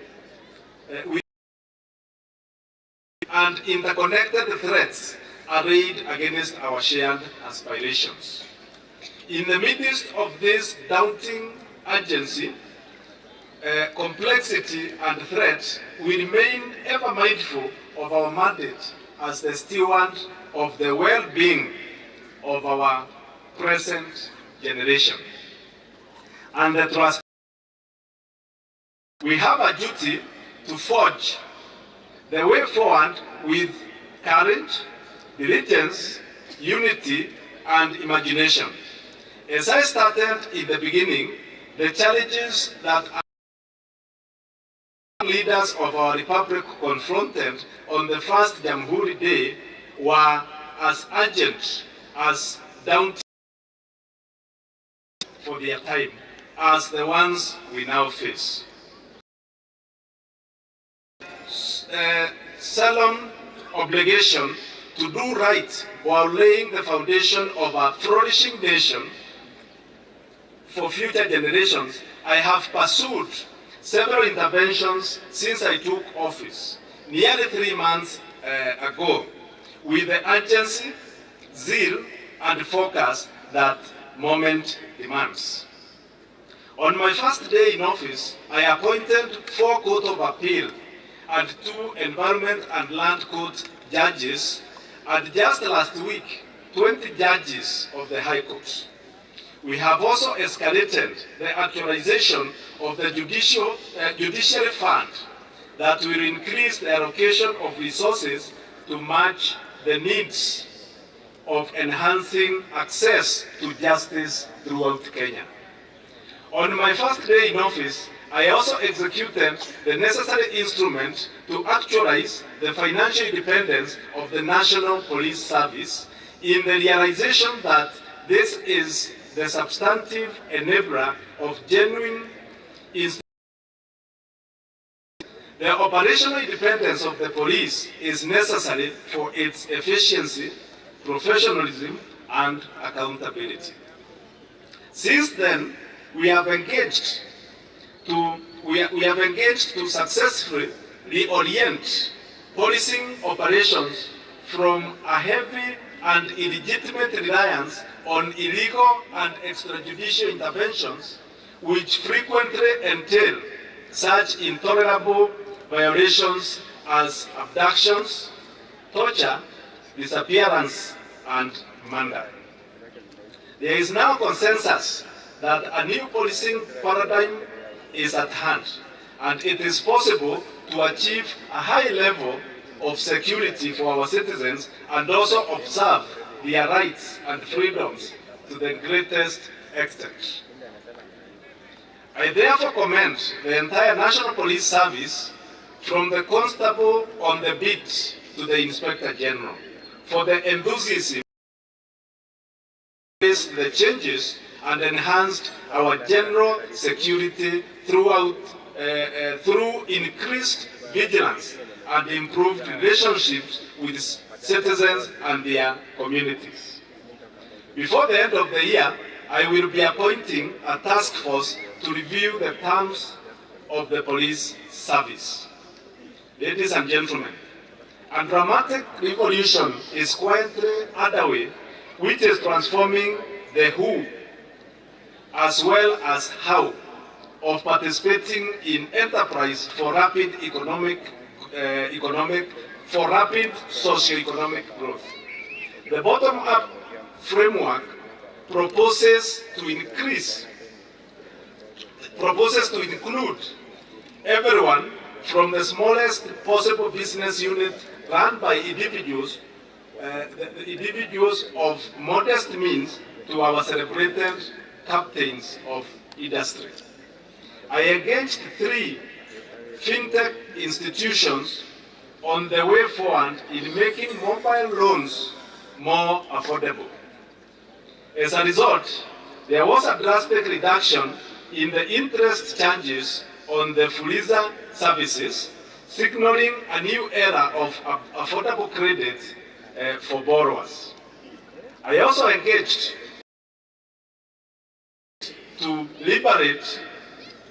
and interconnected threats arrayed against our shared aspirations. In the midst of this daunting urgency, complexity and threat, we remain ever mindful of our mandate as the steward of the well-being of our present generation. And the trust. We have a duty to forge the way forward with courage, diligence, unity, and imagination. As I started in the beginning, the challenges that leaders of our republic confronted on the first Jamuhuri Day were as urgent, as daunting for their time as the ones we now face. Solemn obligation to do right while laying the foundation of a flourishing nation for future generations. I have pursued several interventions since I took office nearly 3 months ago with the urgency, zeal, and focus that moment demands. On my first day in office, I appointed 4 Court of Appeal and 2 Environment and Land Court judges, and just last week, 20 judges of the High Court. We have also escalated the actualization of the judiciary fund that will increase the allocation of resources to match the needs of enhancing access to justice throughout Kenya. On my first day in office, I also executed the necessary instrument to actualize the financial independence of the National Police Service in the realization that this is the substantive enabler of genuine institutions. The operational independence of the police is necessary for its efficiency, professionalism, and accountability. Since then, we have engaged to successfully reorient policing operations from a heavy and illegitimate reliance on illegal and extrajudicial interventions, which frequently entail such intolerable violations as abductions, torture, disappearance, and murder. There is now consensus that a new policing paradigm is at hand, and it is possible to achieve a high level of security for our citizens and also observe their rights and freedoms to the greatest extent. I therefore commend the entire National Police Service, from the constable on the beat to the Inspector General, for the enthusiasm the changes and enhanced our general security through increased vigilance and improved relationships with citizens and their communities. Before the end of the year, I will be appointing a task force to review the terms of the police service. Ladies and gentlemen, a dramatic revolution is quietly underway, which is transforming the who as well as how of participating in enterprise for rapid socio-economic growth. The bottom-up framework proposes to include everyone from the smallest possible business unit run by individuals of modest means to our celebrated captains of industry. I engaged 3 fintech institutions on the way forward in making mobile loans more affordable. As a result, there was a drastic reduction in the interest charges on the Fuliza services, signaling a new era of affordable credit for borrowers. I also engaged to liberate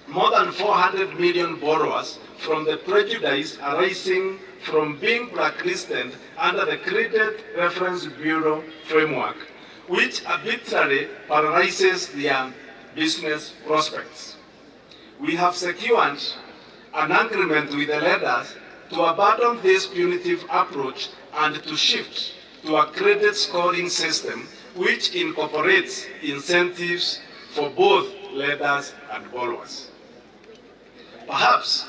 more than 400 million borrowers from the prejudice arising from being blacklisted under the Credit Reference Bureau framework, which arbitrarily paralyzes their business prospects. We have secured an agreement with the lenders to abandon this punitive approach and to shift to a credit scoring system which incorporates incentives for both lenders and borrowers. Perhaps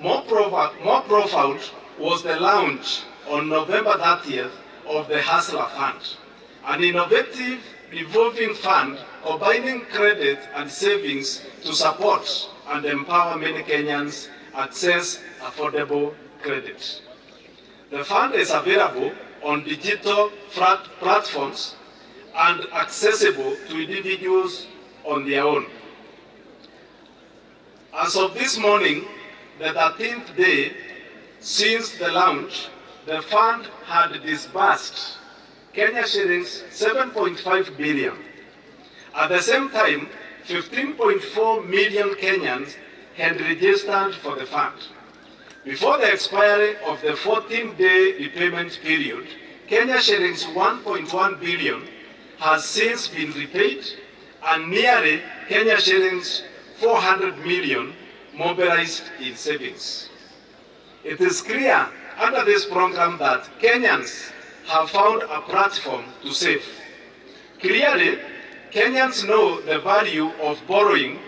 more profound was the launch on November 30th of the Hustler Fund, an innovative revolving fund combining credit and savings to support and empower many Kenyans access affordable credit. The fund is available on digital platforms and accessible to individuals on their own. As of this morning, the 13th day since the launch, the fund had disbursed Kenya shillings 7.5 billion. At the same time, 15.4 million Kenyans had registered for the fund. Before the expiry of the 14-day repayment period, Kenya shillings 1.1 billion has since been repaid, and nearly Kenya shillings 400 million mobilized in savings. It is clear under this program that Kenyans have found a platform to save. Clearly, Kenyans know the value of borrowing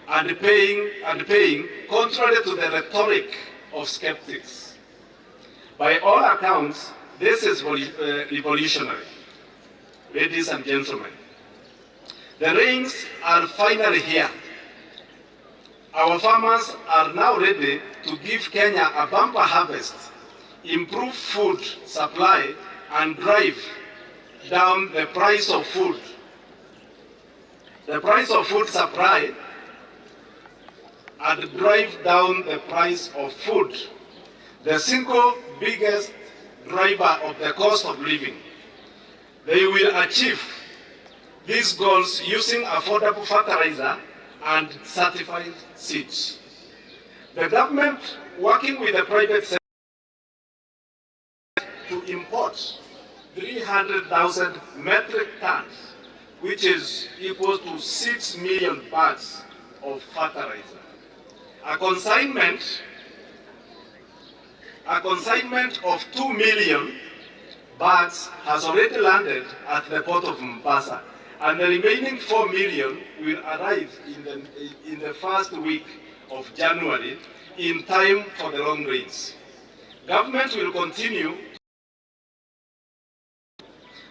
and paying contrary to the rhetoric of skeptics. By all accounts, this is revolutionary. Ladies and gentlemen, the rains are finally here. Our farmers are now ready to give Kenya a bumper harvest, improve food supply, and drive down the price of food. The price of food supply and drive down the price of food, the single biggest driver of the cost of living. They will achieve these goals using affordable fertilizer and certified seeds. The government, working with the private sector, to import 300,000 metric tons, which is equal to 6 million bags of fertilizer. A consignment of 2 million bags has already landed at the port of Mombasa, and the remaining 4 million will arrive in the first week of January, in time for the long rains. Government will continue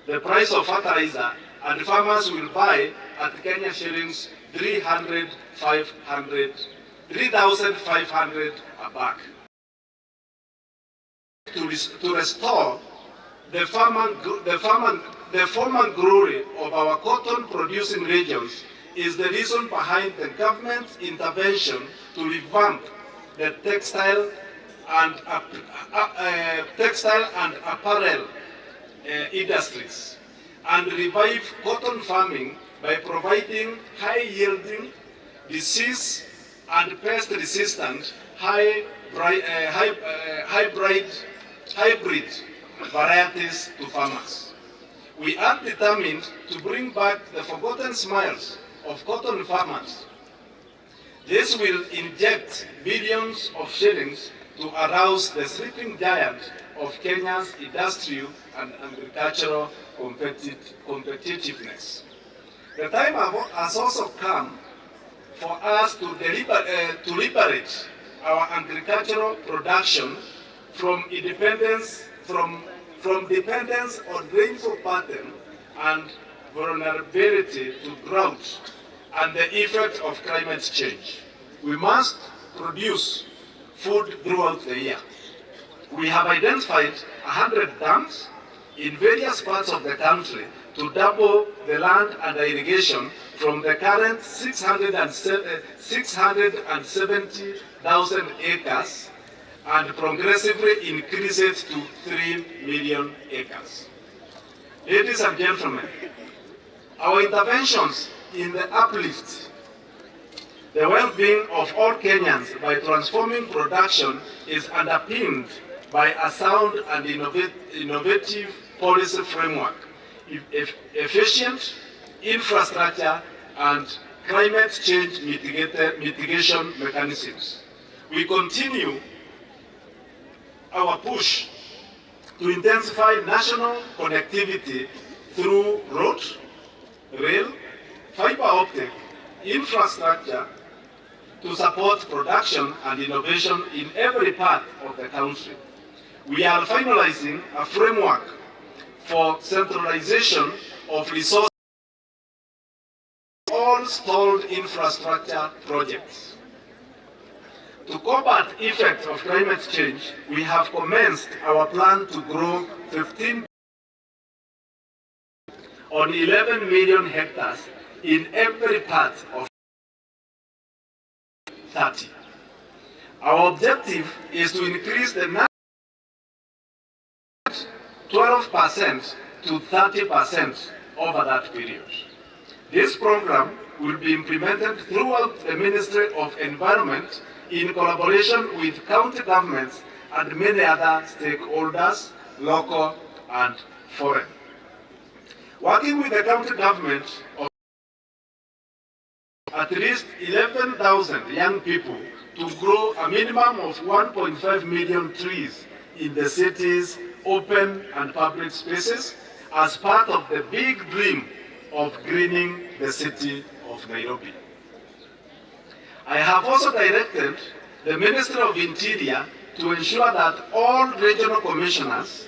the price of fertilizer, and farmers will buy at Kenya shillings 3,500 a bag. To restore the former glory of our cotton-producing regions is the reason behind the government's intervention to revamp the textile and apparel industries and revive cotton farming by providing high-yielding, disease and pest-resistant hybrid varieties to farmers. We are determined to bring back the forgotten smiles of cotton farmers. This will inject billions of shillings to arouse the sleeping giant of Kenya's industrial and agricultural competitiveness. The time has also come for us to liberate our agricultural production from dependence on rainfall pattern and vulnerability to drought and the effect of climate change. We must produce food throughout the year. We have identified 100 dams in various parts of the country to double the land under irrigation from the current 670,000 acres and progressively increase it to 3 million acres. Ladies and gentlemen, our interventions in the uplift the well-being of all Kenyans by transforming production is underpinned by a sound and innovative policy framework, efficient infrastructure, and climate change mitigation mechanisms. We continue our push to intensify national connectivity through road, rail, fiber optic infrastructure to support production and innovation in every part of the country. We are finalizing a framework for centralization of resources for all stalled infrastructure projects. To combat effects of climate change, we have commenced our plan to grow 15 on 11 million hectares in every part of 30. Our objective is to increase the number 12% to 30% over that period. This program will be implemented throughout the Ministry of Environment in collaboration with county governments and many other stakeholders, local and foreign. Working with the county government of at least 11,000 young people to grow a minimum of 1.5 million trees in the city's open and public spaces as part of the big dream of greening the city of Nairobi. I have also directed the Ministry of Interior to ensure that all regional commissioners,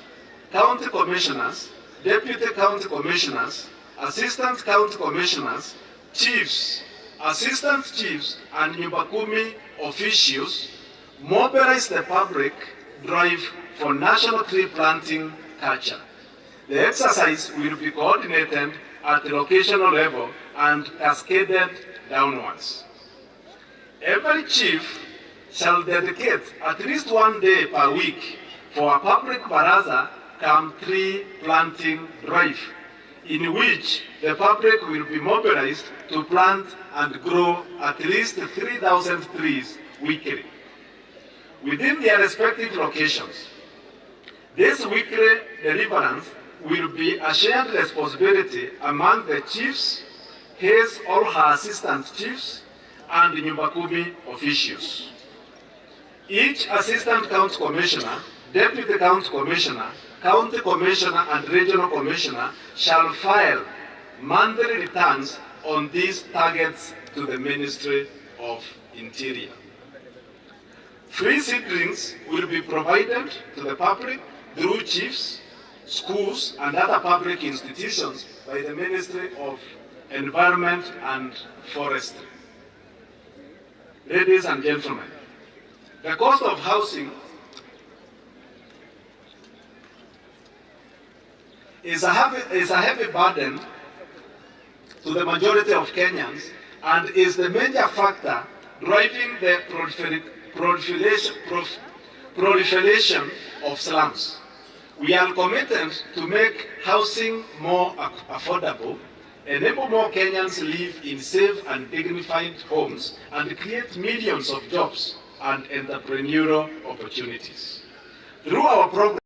county commissioners, deputy county commissioners, assistant county commissioners, chiefs, assistant chiefs, and Nyumbakumi officials mobilize the public drive for national tree planting culture. The exercise will be coordinated at the locational level and cascaded downwards. Every chief shall dedicate at least 1 day per week for a public baraza cum tree planting drive, in which the public will be mobilized to plant and grow at least 3,000 trees weekly within their respective locations. This weekly deliverance will be a shared responsibility among the chiefs, his or her assistant chiefs, and the Nyumbakumi officials. Each assistant county commissioner, deputy county commissioner, county commissioner, and regional commissioner shall file monthly returns on these targets to the Ministry of Interior. Free seedlings will be provided to the public through chiefs, schools, and other public institutions by the Ministry of Environment and Forestry. Ladies and gentlemen, the cost of housing is a heavy burden to the majority of Kenyans and is the major factor driving the proliferation of slums. We are committed to make housing more affordable, enable more Kenyans live in safe and dignified homes, and create millions of jobs and entrepreneurial opportunities. Through our program,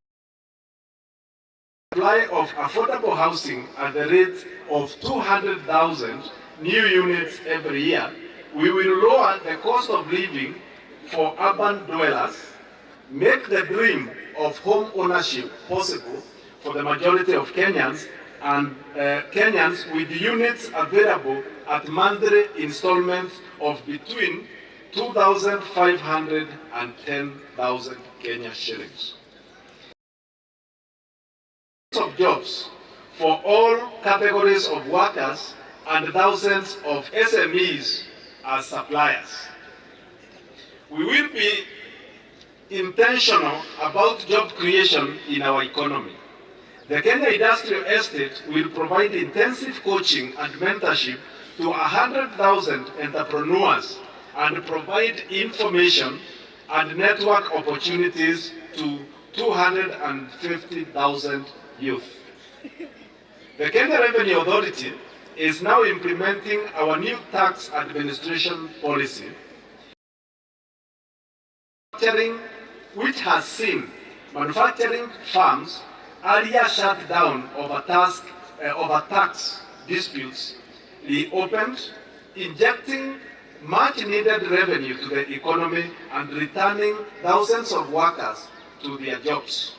supply of affordable housing at the rate of 200,000 new units every year, we will lower the cost of living for urban dwellers, make the dream of home ownership possible for the majority of Kenyans, and Kenyans with units available at monthly installments of between 2,500 and 10,000 Kenya shillings. Of jobs for all categories of workers and thousands of SMEs as suppliers. We will be intentional about job creation in our economy. The Kenya Industrial Estate will provide intensive coaching and mentorship to 100,000 entrepreneurs and provide information and network opportunities to 250,000 youth. The Kenya Revenue Authority is now implementing our new tax administration policy, which has seen manufacturing firms earlier shut down over tax disputes reopened, injecting much needed revenue to the economy and returning thousands of workers to their jobs.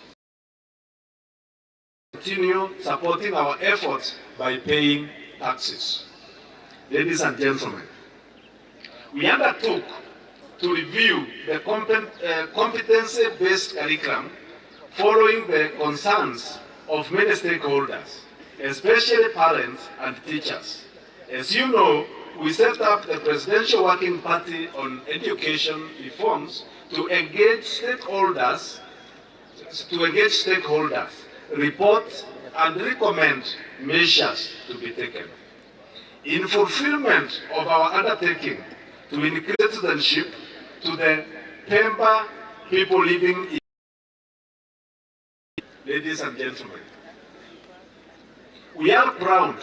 Continue supporting our efforts by paying taxes. Ladies and gentlemen, we undertook to review the competency-based curriculum following the concerns of many stakeholders, especially parents and teachers. As you know, we set up the Presidential Working Party on Education Reforms to engage stakeholders, report and recommend measures to be taken. In fulfillment of our undertaking to increase citizenship to the Pemba people living in. Ladies and gentlemen, we are proud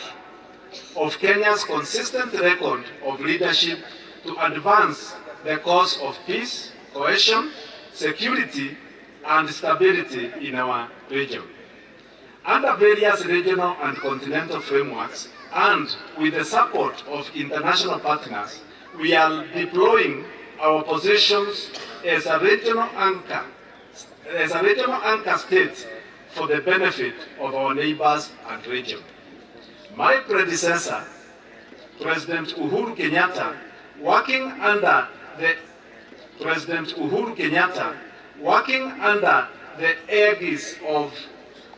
of Kenya's consistent record of leadership to advance the cause of peace, cohesion, security, and stability in our region. Under various regional and continental frameworks, and with the support of international partners, we are deploying our positions as a regional anchor state for the benefit of our neighbors and region. My predecessor, President Uhuru Kenyatta, working under the aegis of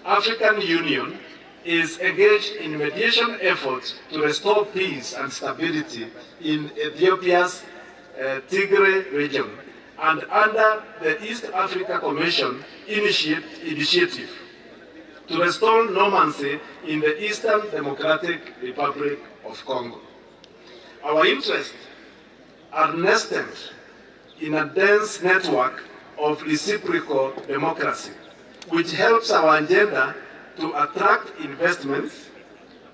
African Union, is engaged in mediation efforts to restore peace and stability in Ethiopia's Tigray region, and under the East Africa Commission initiative to restore normalcy in the Eastern Democratic Republic of Congo. Our interests are nested in a dense network of reciprocal democracy, which helps our agenda to attract investments,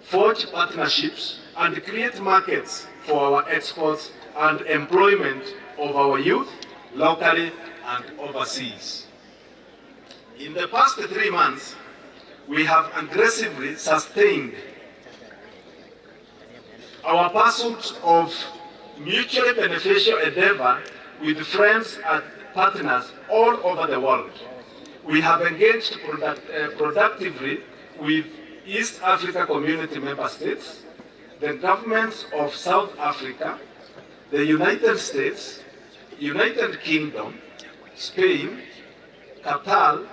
forge partnerships, and create markets for our exports and employment of our youth, locally and overseas. In the past 3 months, we have aggressively sustained our pursuit of mutually beneficial endeavor with friends and partners all over the world. We have engaged productively with East Africa Community member states, the governments of South Africa, the United States, United Kingdom, Spain, Qatar,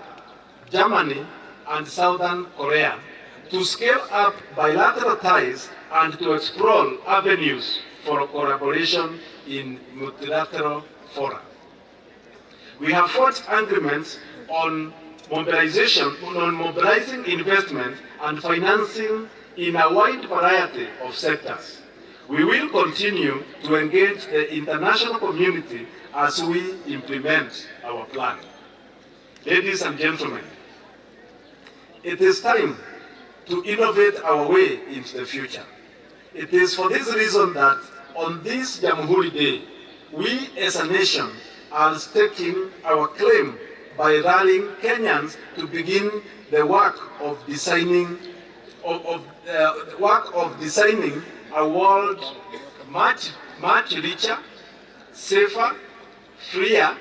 Germany, and Southern Korea to scale up bilateral ties and to explore avenues for collaboration in multilateral fora. We have forged agreements on mobilizing investment and financing in a wide variety of sectors. We will continue to engage the international community as we implement our plan. Ladies and gentlemen, it is time to innovate our way into the future. It is for this reason that on this Jamuhuri Day, we as a nation are staking our claim by rallying Kenyans to begin the work of designing a world much richer, safer, freer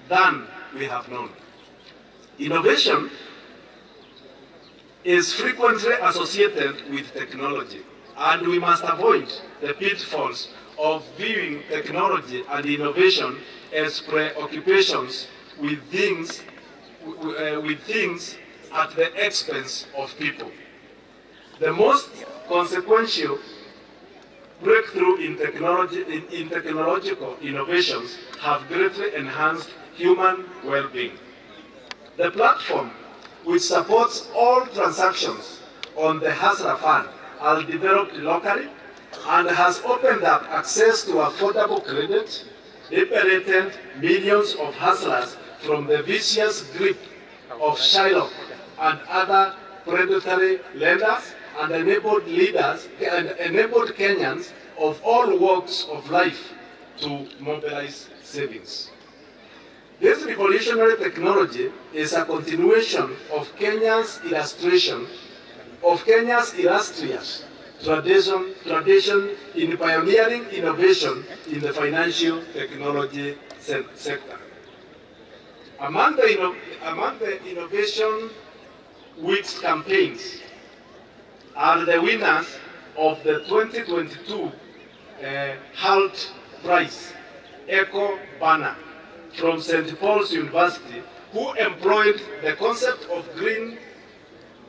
than we have known. Innovation is frequently associated with technology, and we must avoid the pitfalls of viewing technology and innovation as preoccupations with things at the expense of people. The most consequential breakthrough in technological innovations have greatly enhanced human well-being. The platform, which supports all transactions on the Hustler Fund, are developed locally and has opened up access to affordable credit, liberated millions of hustlers from the vicious grip of Shylock and other predatory lenders, and enabled Kenyans of all walks of life to mobilize savings. This revolutionary technology is a continuation of Kenya's illustrious tradition in pioneering innovation in the financial technology sector. Among the Innovation Week's campaigns are the winners of the 2022 HALT Prize, Eco Banner, from St. Paul's University, who employed the concept of green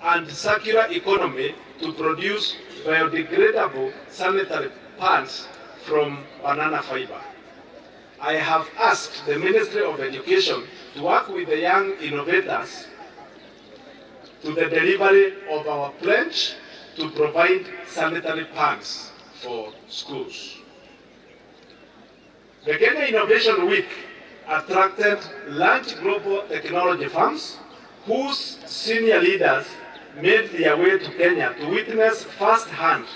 and circular economy to produce biodegradable sanitary pads from banana fiber. I have asked the Ministry of Education to work with the young innovators to the delivery of our pledge to provide sanitary pads for schools. The Kenya Innovation Week attracted large global technology firms whose senior leaders made their way to Kenya to witness firsthand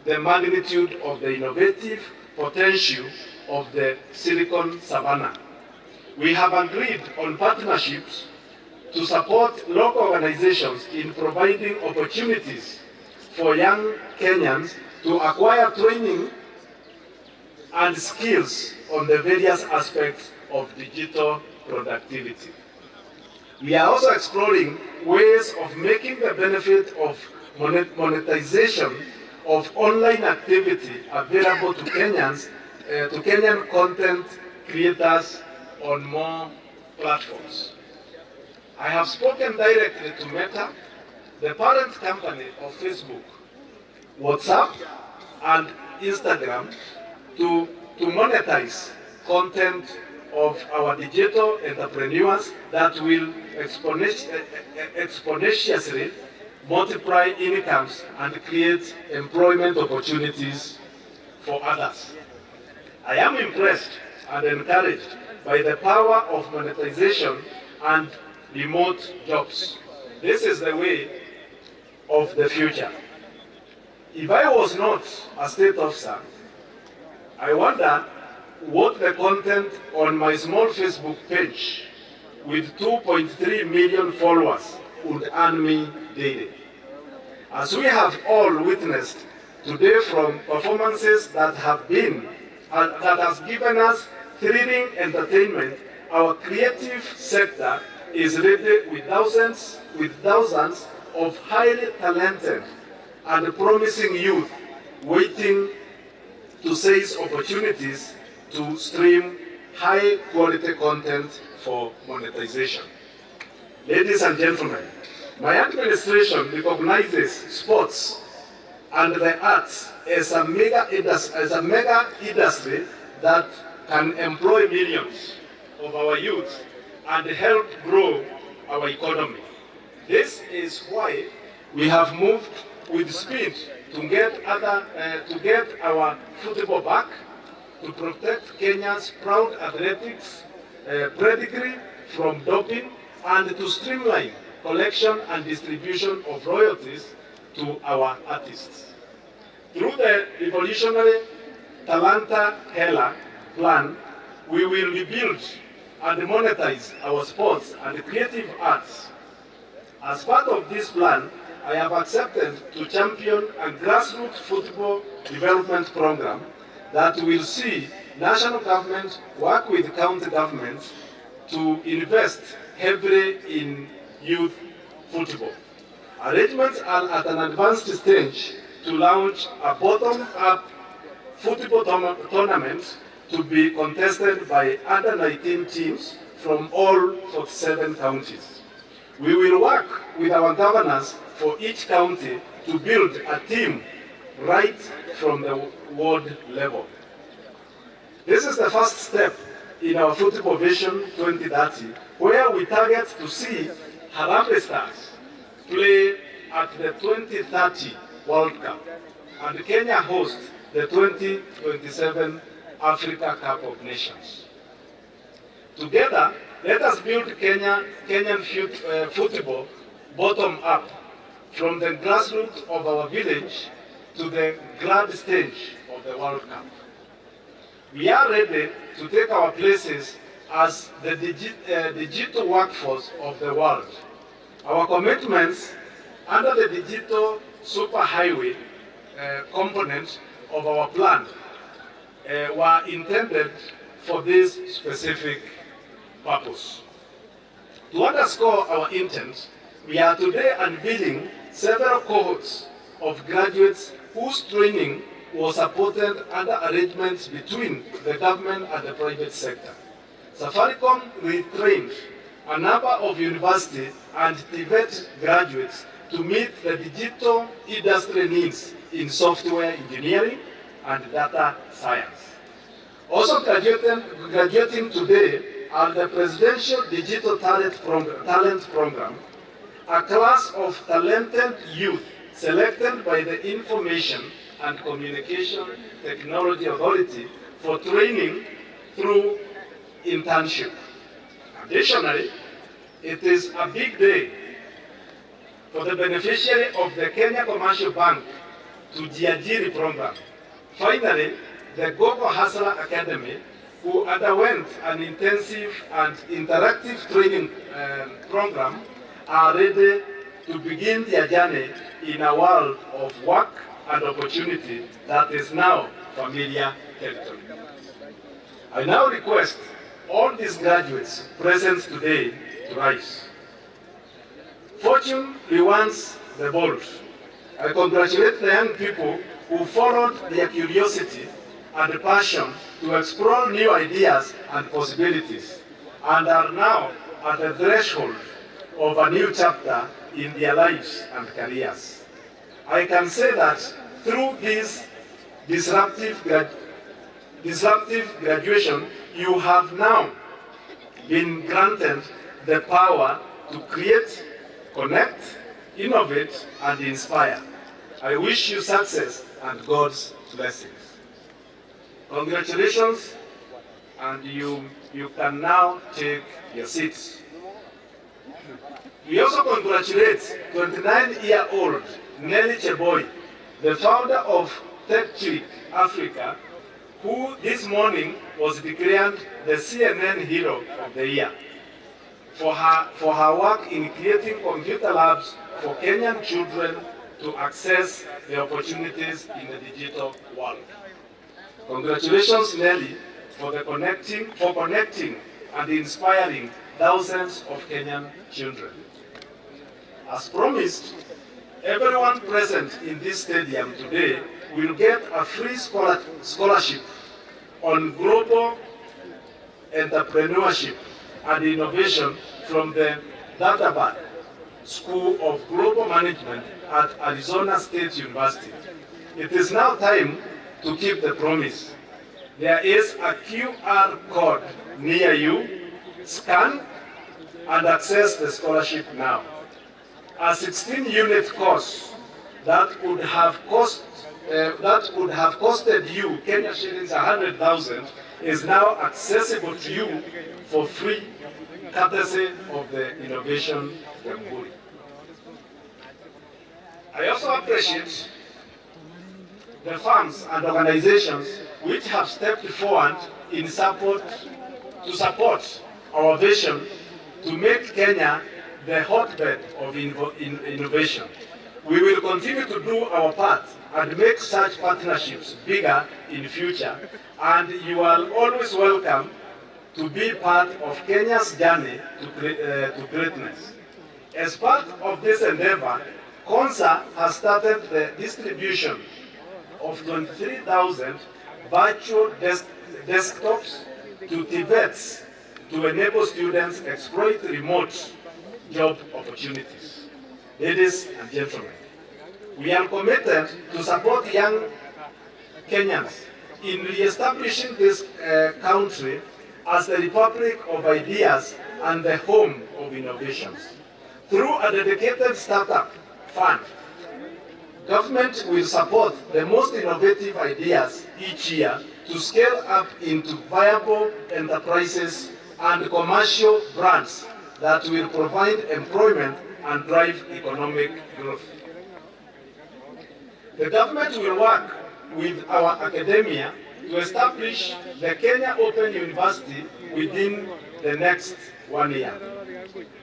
the magnitude of the innovative potential of the Silicon Savannah. We have agreed on partnerships to support local organizations in providing opportunities for young Kenyans to acquire training and skills on the various aspects of digital productivity. We are also exploring ways of making the benefit of monetization of online activity available to Kenyans, to Kenyan content creators on more platforms. I have spoken directly to Meta, the parent company of Facebook, WhatsApp, and Instagram, to monetize content of our digital entrepreneurs that will exponentially multiply incomes and create employment opportunities for others. I am impressed and encouraged by the power of monetization and remote jobs. This is the way of the future. If I was not a state officer, I wonder what the content on my small Facebook page with 2.3 million followers would earn me daily. As we have all witnessed today from performances that has given us thrilling entertainment, our creative sector is ready with thousands of highly talented and promising youth waiting to seize opportunities to stream high-quality content for monetization. Ladies and gentlemen, My administration recognizes sports and the arts as a mega industry that can employ millions of our youth and help grow our economy. This is why we have moved with speed to get our football back, to protect Kenya's proud athletics pedigree from doping, and to streamline collection and distribution of royalties to our artists. Through the revolutionary Talanta Hela plan, we will rebuild and monetize our sports and creative arts. As part of this plan, I have accepted to champion a grassroots football development program that will see national government work with county governments to invest heavily in youth football. Arrangements are at an advanced stage to launch a bottom-up football tournament to be contested by under 19 teams from all 47 counties. We will work with our governors for each county to build a team right from the ward level. This is the first step in our Football Vision 2030, where we target to see Harambee Stars play at the 2030 World Cup and Kenya host the 2027 Africa Cup of Nations. Together, let us build Kenyan football bottom up, from the grassroots of our village to the grand stage of the World Cup. We are ready to take our places as the digital workforce of the world. Our commitments under the digital superhighway component of our plan were intended for this specific purpose. To underscore our intent, we are today unveiling several cohorts of graduates whose training was supported under arrangements between the government and the private sector. Safaricom retrained a number of university and TVET graduates to meet the digital industry needs in software engineering and data science. Also graduating today are the Presidential Digital Talent Program, a class of talented youth selected by the Information and Communication Technology Authority for training through internship. Additionally, it is a big day for the beneficiary of the Kenya Commercial Bank to Jiajiri program. Finally, the Gogo Hustler Academy, who underwent an intensive and interactive training program, are ready to begin their journey in a world of work and opportunity that is now familiar territory. I now request all these graduates present today to rise. Fortune rewards the bold. I congratulate the young people who followed their curiosity and passion to explore new ideas and possibilities, and are now at the threshold of a new chapter in their lives and careers. I can say that through this disruptive graduation, you have now been granted the power to create, connect, innovate, and inspire. I wish you success and God's blessings. Congratulations, and you can now take your seats. We also congratulate 29-year-old Nelly Cheboy, the founder of TechTweak Africa, who this morning was declared the CNN Hero of the Year for her work in creating computer labs for Kenyan children to access the opportunities in the digital world. Congratulations, Nelly, for connecting and inspiring thousands of Kenyan children. As promised, everyone present in this stadium today will get a free scholarship on global entrepreneurship and innovation from the Databad School of Global Management at Arizona State University. It is now time to keep the promise. There is a QR code near you. Scan and access the scholarship now. A 16-unit course that would have costed you Kenya shillings 100,000 is now accessible to you for free, courtesy of the Innovation Jamuhuri. I also appreciate the firms and organizations which have stepped forward in support our vision to make Kenya the hotbed of innovation. We will continue to do our part and make such partnerships bigger in future, and you are always welcome to be part of Kenya's journey to greatness. As part of this endeavor, KONSA has started the distribution of 23,000 virtual desktops to TVETs to enable students exploit remote job opportunities. Ladies and gentlemen, we are committed to support young Kenyans in re-establishing this country as the Republic of Ideas and the home of innovations. Through a dedicated startup fund, government will support the most innovative ideas each year to scale up into viable enterprises and commercial brands that will provide employment and drive economic growth. The government will work with our academia to establish the Kenya Open University within the next 1 year.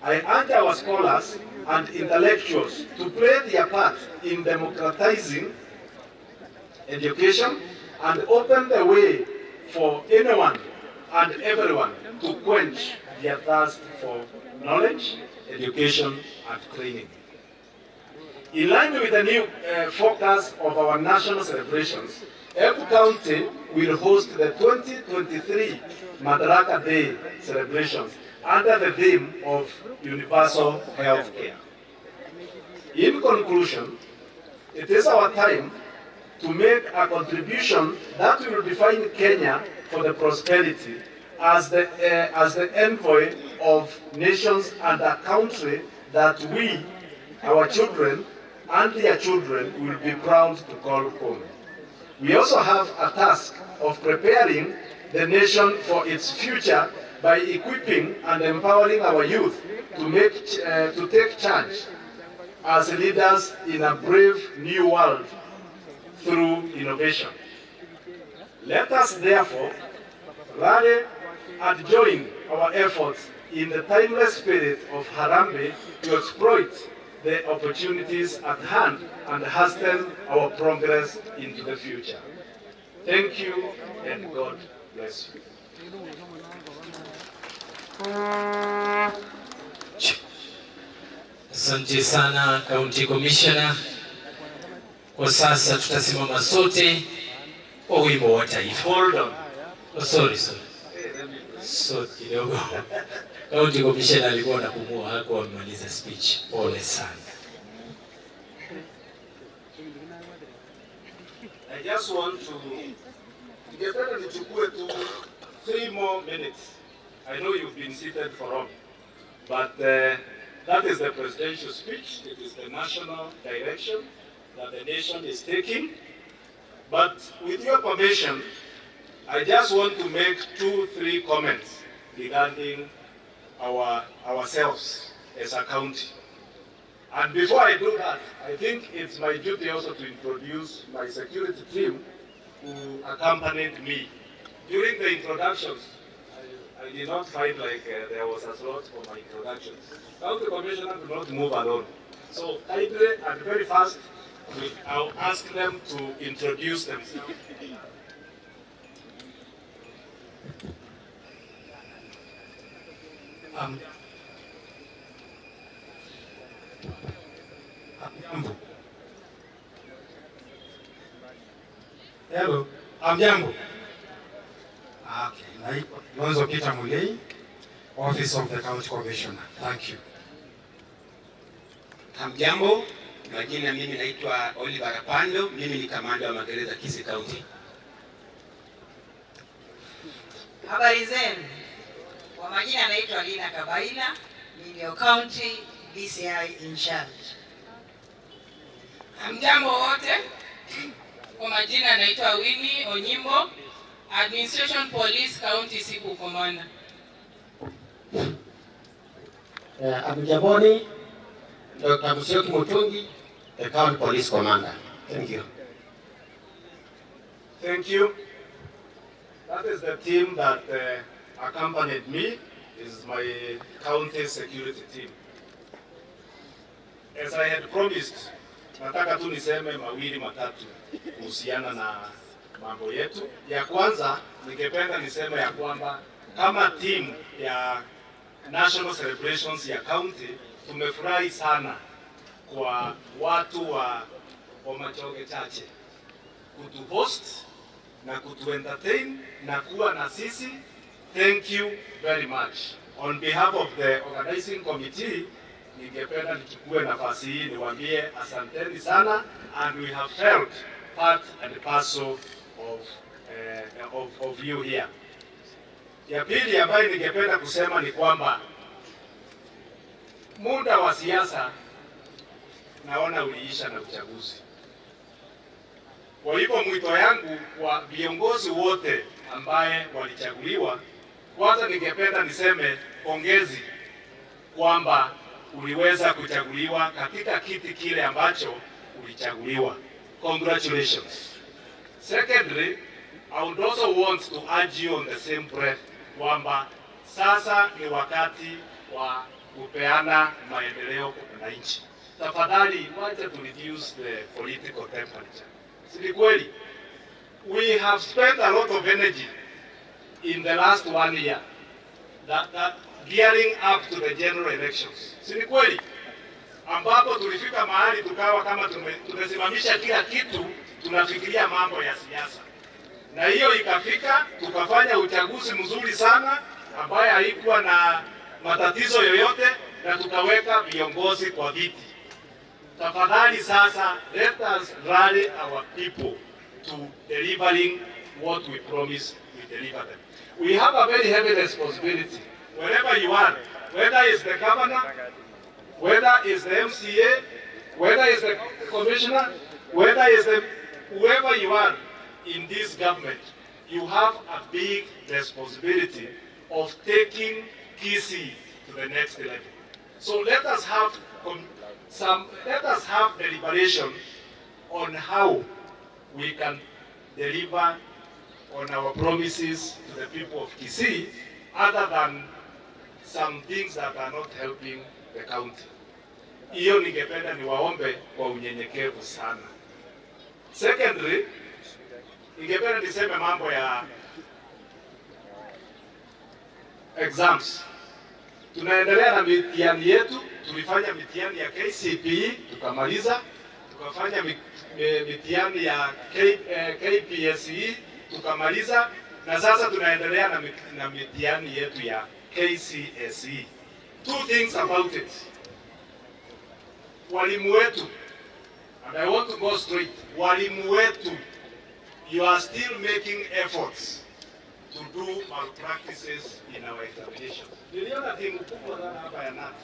I urge our scholars and intellectuals to play their part in democratizing education and open the way for anyone and everyone to quench their thirst for knowledge, education, and training. In line with the new focus of our national celebrations, Embu County will host the 2023 Madaraka Day celebrations under the theme of universal health care. In conclusion, it is our time to make a contribution that will define Kenya for the prosperity as the envoy of nations and a country that we, our children, and their children will be proud to call home. We also have a task of preparing the nation for its future by equipping and empowering our youth to take charge as leaders in a brave new world through innovation. Let us therefore rally and join our efforts in the timeless spirit of Harambee to exploit the opportunities at hand and hasten our progress into the future. Thank you and God bless you. Asante sana County Commissioner. Kwa sasa tutasimama sote kwa wimbo wa taifa. Hold on. Oh, sorry. So kidogo. County Commissioner alikuwa anapumua, hakuwa amemaliza speech. Pole sana. I just want to ningetaka nichukue tu 3 more minutes. I know you've been seated for long, but that is the presidential speech. It is the national direction that the nation is taking. But with your permission, I just want to make 2-3 comments regarding ourselves as a county. And before I do that, I think it's my duty also to introduce my security team who accompanied me. During the introductions, I did not find like there was a slot for my introductions. County Commissioner do not move alone. So kindly and very fast, I'll ask them to introduce themselves. Hello, Jambo. Okay, Lonzo Peter Mulei, Office of the County Commissioner. Thank you. Hamjambo, majina mimi naitwa Oliver Kapando, mimi ni kamanda wa magereza Kisii County. Habari zenu. Kwa majina naitwa Lina Kabaila, ndio County DCI in charge. Hamjambo wote. Kwa majina naitwa Winnie Onyimbo, Administration Police County Siku Commander. Hamjamboni, Dr. Gusii Mutungi, the County Police Commander. Thank you. Thank you. That is the team that accompanied me. This is my county security team. As I had promised, nataka tu niseme mawili matatu kuhusiana na mambo yetu. Ya kwanza, ningependa niseme ya kwamba kama team ya National Celebrations ya County, tumefurahi sana kwa watu wa Machoge chache kutuhost na kutuentertain na kuwa na sisi. Thank you very much. On behalf of the organizing committee, ningependa nichukue nafasi hii niwaambie asanteni sana, and we have felt part and parcel of you here. Ya pili ambayo ningependa kusema ni kwamba muda wa siasa naona uliisha na uchaguzi. Kwa hivyo mwito yangu kwa viongozi wote ambaye walichaguliwa, kwanza ningependa niseme pongezi kwamba uliweza kuchaguliwa katika kiti kile ambacho ulichaguliwa. Congratulations. Secondly, I would also want to urge you on the same breath kwamba sasa ni wakati wa kupeana maendeleo kwa wananchi. Tafadhali wacha to reduce the political temperature. Si kweli? We have spent a lot of energy in the last 1 year that gearing up to the general elections. Si kweli? Ambapo tulifika mahali tukawa kama tumesimamisha kila kitu, tunafikiria mambo ya siasa. Na hiyo ikafika, tukafanya uchaguzi mzuri sana ambaye haikuwa na matatizo yoyote, na tukaweka viongozi kwa viti. Tafadhali sasa, let us rally our people to delivering what we promise we deliver them. We have a very heavy responsibility. Wherever you are, whether it's the governor, whether it's the MCA, whether it's the commissioner, whether it's the whoever you are in this government, you have a big responsibility of taking Kisii to the next level. So let us have deliberation on how we can deliver on our promises to the people of Kisii, other than some things that are not helping the county. Hiyo ningependa niwaombe kwa unyenyekevu sana. Secondly, ningependa niseme mambo ya exams. Tunaendelea na mitihani yetu. Tulifanya mitihani ya KCPE tukamaliza, tukafanya mitihani ya KPSE tukamaliza, na sasa tunaendelea na mitihani yetu ya KCSE. Two things about it. Walimu wetu, and I want to go straight, walimu wetu, you are still making efforts to do malpractices in our examinations. Niliona timu kubwa sana hapa ya NAT.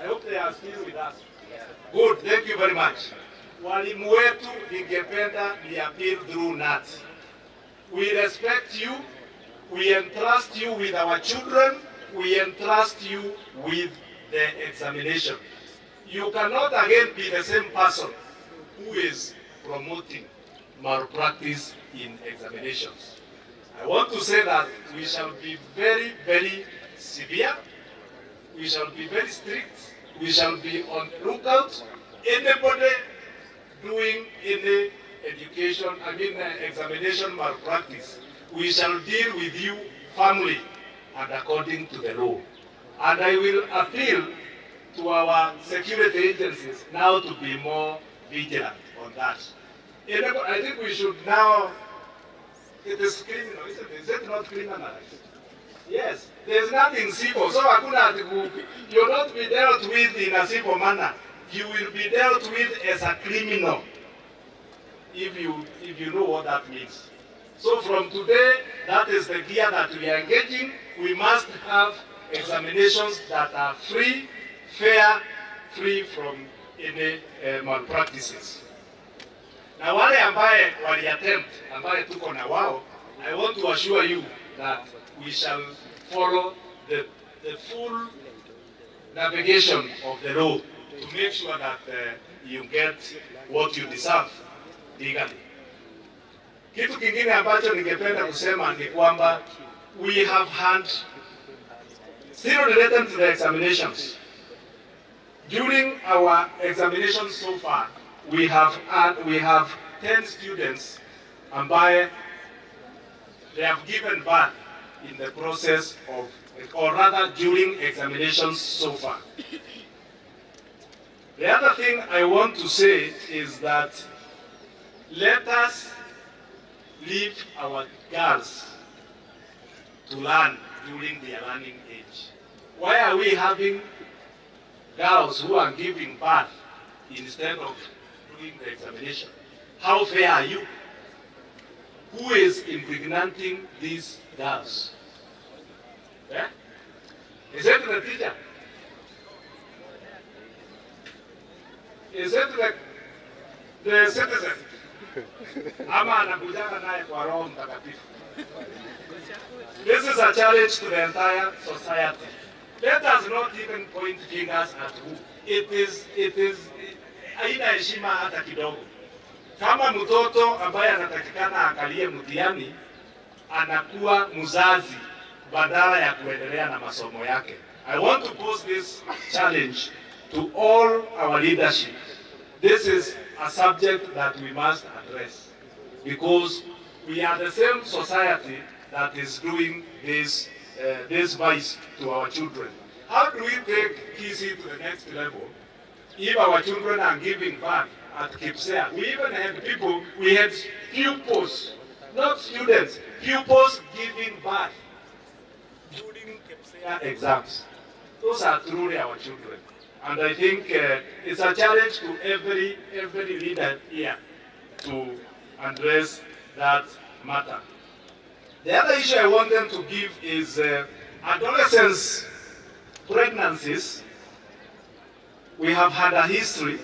I hope they are still with us. Good, thank you very much. Walimu wetu, ningependa ni appeal through NAT. We respect you, we entrust you with our children, we entrust you with the examination. You cannot again be the same person who is promoting malpractice in examinations. I want to say that we shall be very, very severe, we shall be very strict, we shall be on lookout. Anybody doing any examination malpractice, we shall deal with you firmly and according to the law. And I will appeal to our security agencies now to be more vigilant on that. I think we should now, it is criminal, isn't it? Is it not criminalized? Yes, there's nothing civil, so you'll not be dealt with in a civil manner. you will be dealt with as a criminal if you know what that means. So from today, that is the gear that we are engaging. We must have examinations that are free, fair, free from any malpractices. Na wale ambaye wali attempt, ambaye tuko na wao, I want to assure you that we shall follow the full navigation of the law to make sure that you get what you deserve legally. Kitu kingine ambacho ningependa kusema ni kwamba we have had, still related to the examinations, during our examinations so far, we have 10 students ambaye they have given birth in the process of, or rather during examinations so far. The other thing I want to say is that let us leave our girls to learn during their learning age. Why are we having girls who are giving birth instead of doing the examination? How fair are you? Who is impregnating these girls? Yeah? Is it the teacher? Is it the citizen? Ama anakujana naye kwa Roho Mtakatifu. This is a challenge to the entire society. Let us not even point fingers at who. It is haina heshima hata kidogo. Kama mtoto ambaye anatakikana akalie mtihani anakuwa mzazi badala ya kuendelea na masomo yake. I want to pose this challenge to all our leadership. This is a subject that we must address because we are the same society that is doing this vice to our children. How do we take Kisii to the next level if our children are giving birth at Kisii? We even had people, we had pupils, not students, pupils giving birth during Kisii exams. Those are truly our children. And I think it's a challenge to every leader here to address that matter. The other issue I want them to give is adolescents' pregnancies. We have had a history.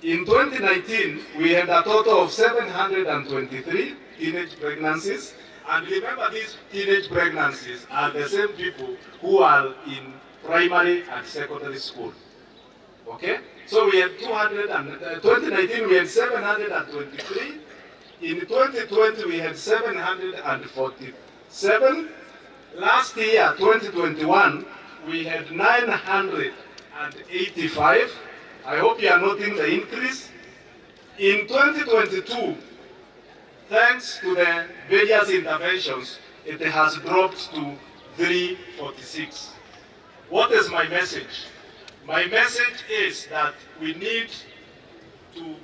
In 2019, we had a total of 723 teenage pregnancies. And remember, these teenage pregnancies are the same people who are in primary and secondary school. Okay? So we had 2019 we had 723. In 2020 we had 747. Last year, 2021, we had 985. I hope you are noting the increase. In 2022, thanks to the various interventions, it has dropped to 346. What is my message? My message is that we need to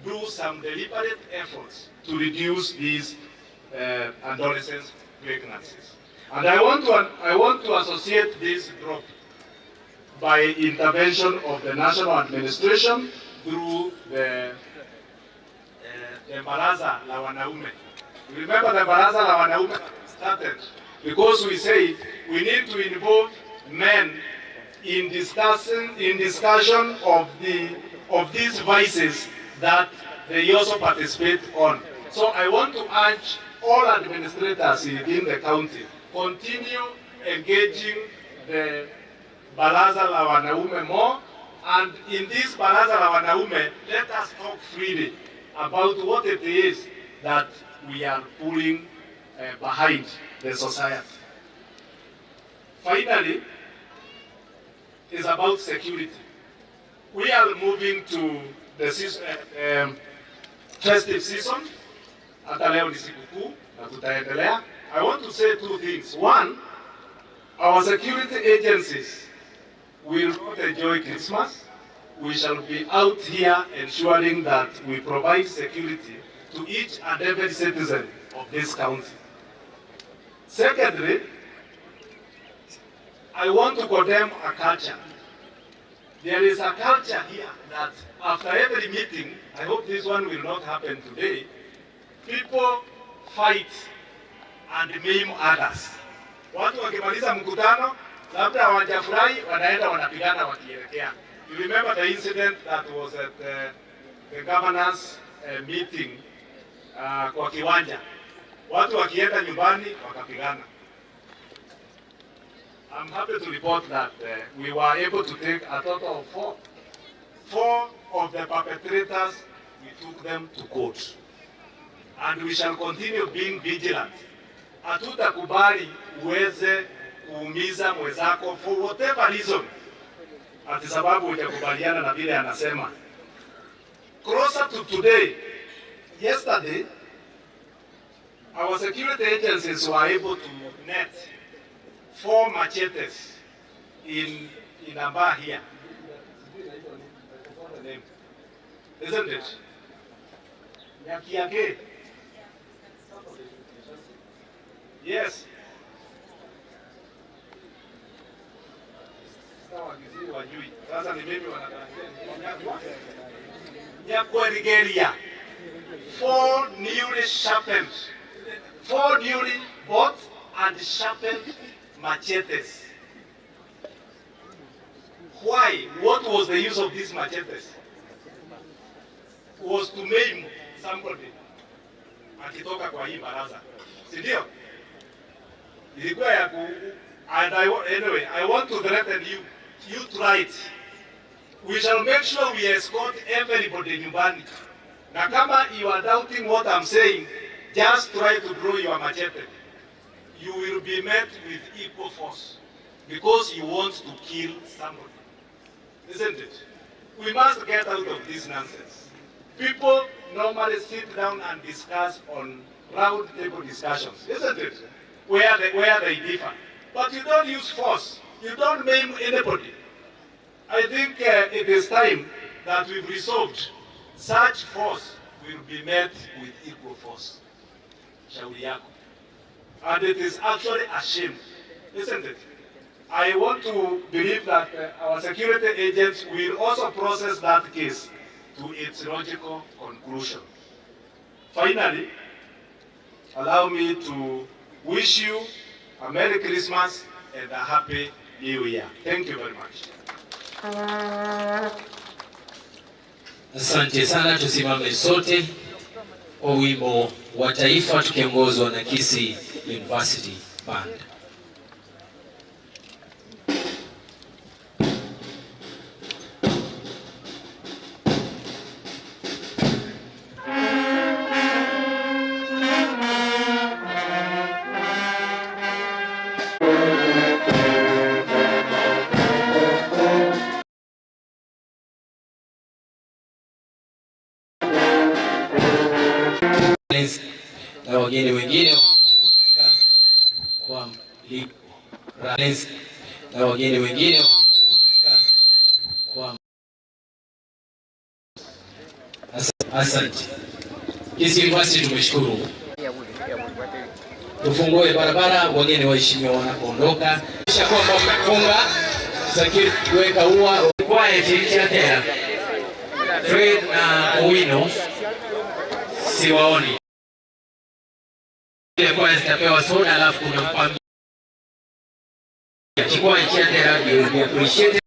do some deliberate efforts to reduce these adolescent pregnancies. And I want to associate this drop by intervention of the national administration through the Baraza la Wanaume. Remember the Baraza la Wanaume started because we said we need to involve men in discussion of these vices that they also participate on. So I want to urge all administrators within the county continue engaging the Baraza la Wanaume more, and in this Baraza la Wanaume, let us talk freely about what it is that we are pulling behind the society. Finally, is about security. We are moving to the festive season. Hata leo ni sikukuu na tutaendelea. I want to say two things. One, our security agencies will not enjoy Christmas. We shall be out here ensuring that we provide security to each and every citizen of this county. Secondly, I want to condemn a culture There is a culture here that after every meeting, I hope this one will not happen today, people fight and maim others. Watu wakimaliza mkutano, labda hawajafurahi, wanaenda wanapigana wakielekea. You remember the incident that was at the governor's meeting kwa kiwanja. Watu wakienda nyumbani wakapigana. I'm happy to report that we were able to take a total of four of the perpetrators. We took them to court, and we shall continue being vigilant. Hatutakubali uweze kuumiza mwenzako for whatever reason, ati sababu hujakubaliana na vile anasema. Closer to today, yesterday, our security agencies were able to net 4 machetes in Amba here. Isn't it? Nyakiage. Yes. Sasa ni mimi wanadanganya. Nyakwerigeria. 4 newly sharpened, 4 newly bought and sharpened machetes. Why? What was the use of these machetes? Was to maim somebody akitoka kwa hii baraza. Si ndio? Ilikuwa ya ku, and anyway, I want to threaten you. You try it. We shall make sure we escort everybody nyumbani. Na kama you are doubting what I'm saying, just try to draw your machete. You will be met with equal force because you want to kill somebody. Isn't it? We must get out of this nonsense. People normally sit down and discuss on round table discussions, isn't it? Where they differ. But you don't use force. You don't maim anybody. I think it is time that we've resolved such force will be met with equal force. Shauri yako. And it is actually a shame, isn't it? I want to believe that our security agents will also process that case to its logical conclusion. Finally, allow me to wish you a Merry Christmas and a Happy New Year. Thank you very much. Asante sana, tusimame sote kwa wimbo wa taifa tukiongozwa na Kisii University Band. Na wageni wengine kwa mlipo Rales na wageni wengine kwa asante. Kisii University tumeshukuru. Tufungue barabara, wageni waheshimiwa wanapoondoka. Kisha kwamba mfunga sakiri kuweka ua kwa Tendere. Fred na Owino siwaoni. Kwa zitapewa soda alafu kuna mpambi. Chukua Tendere, we appreciate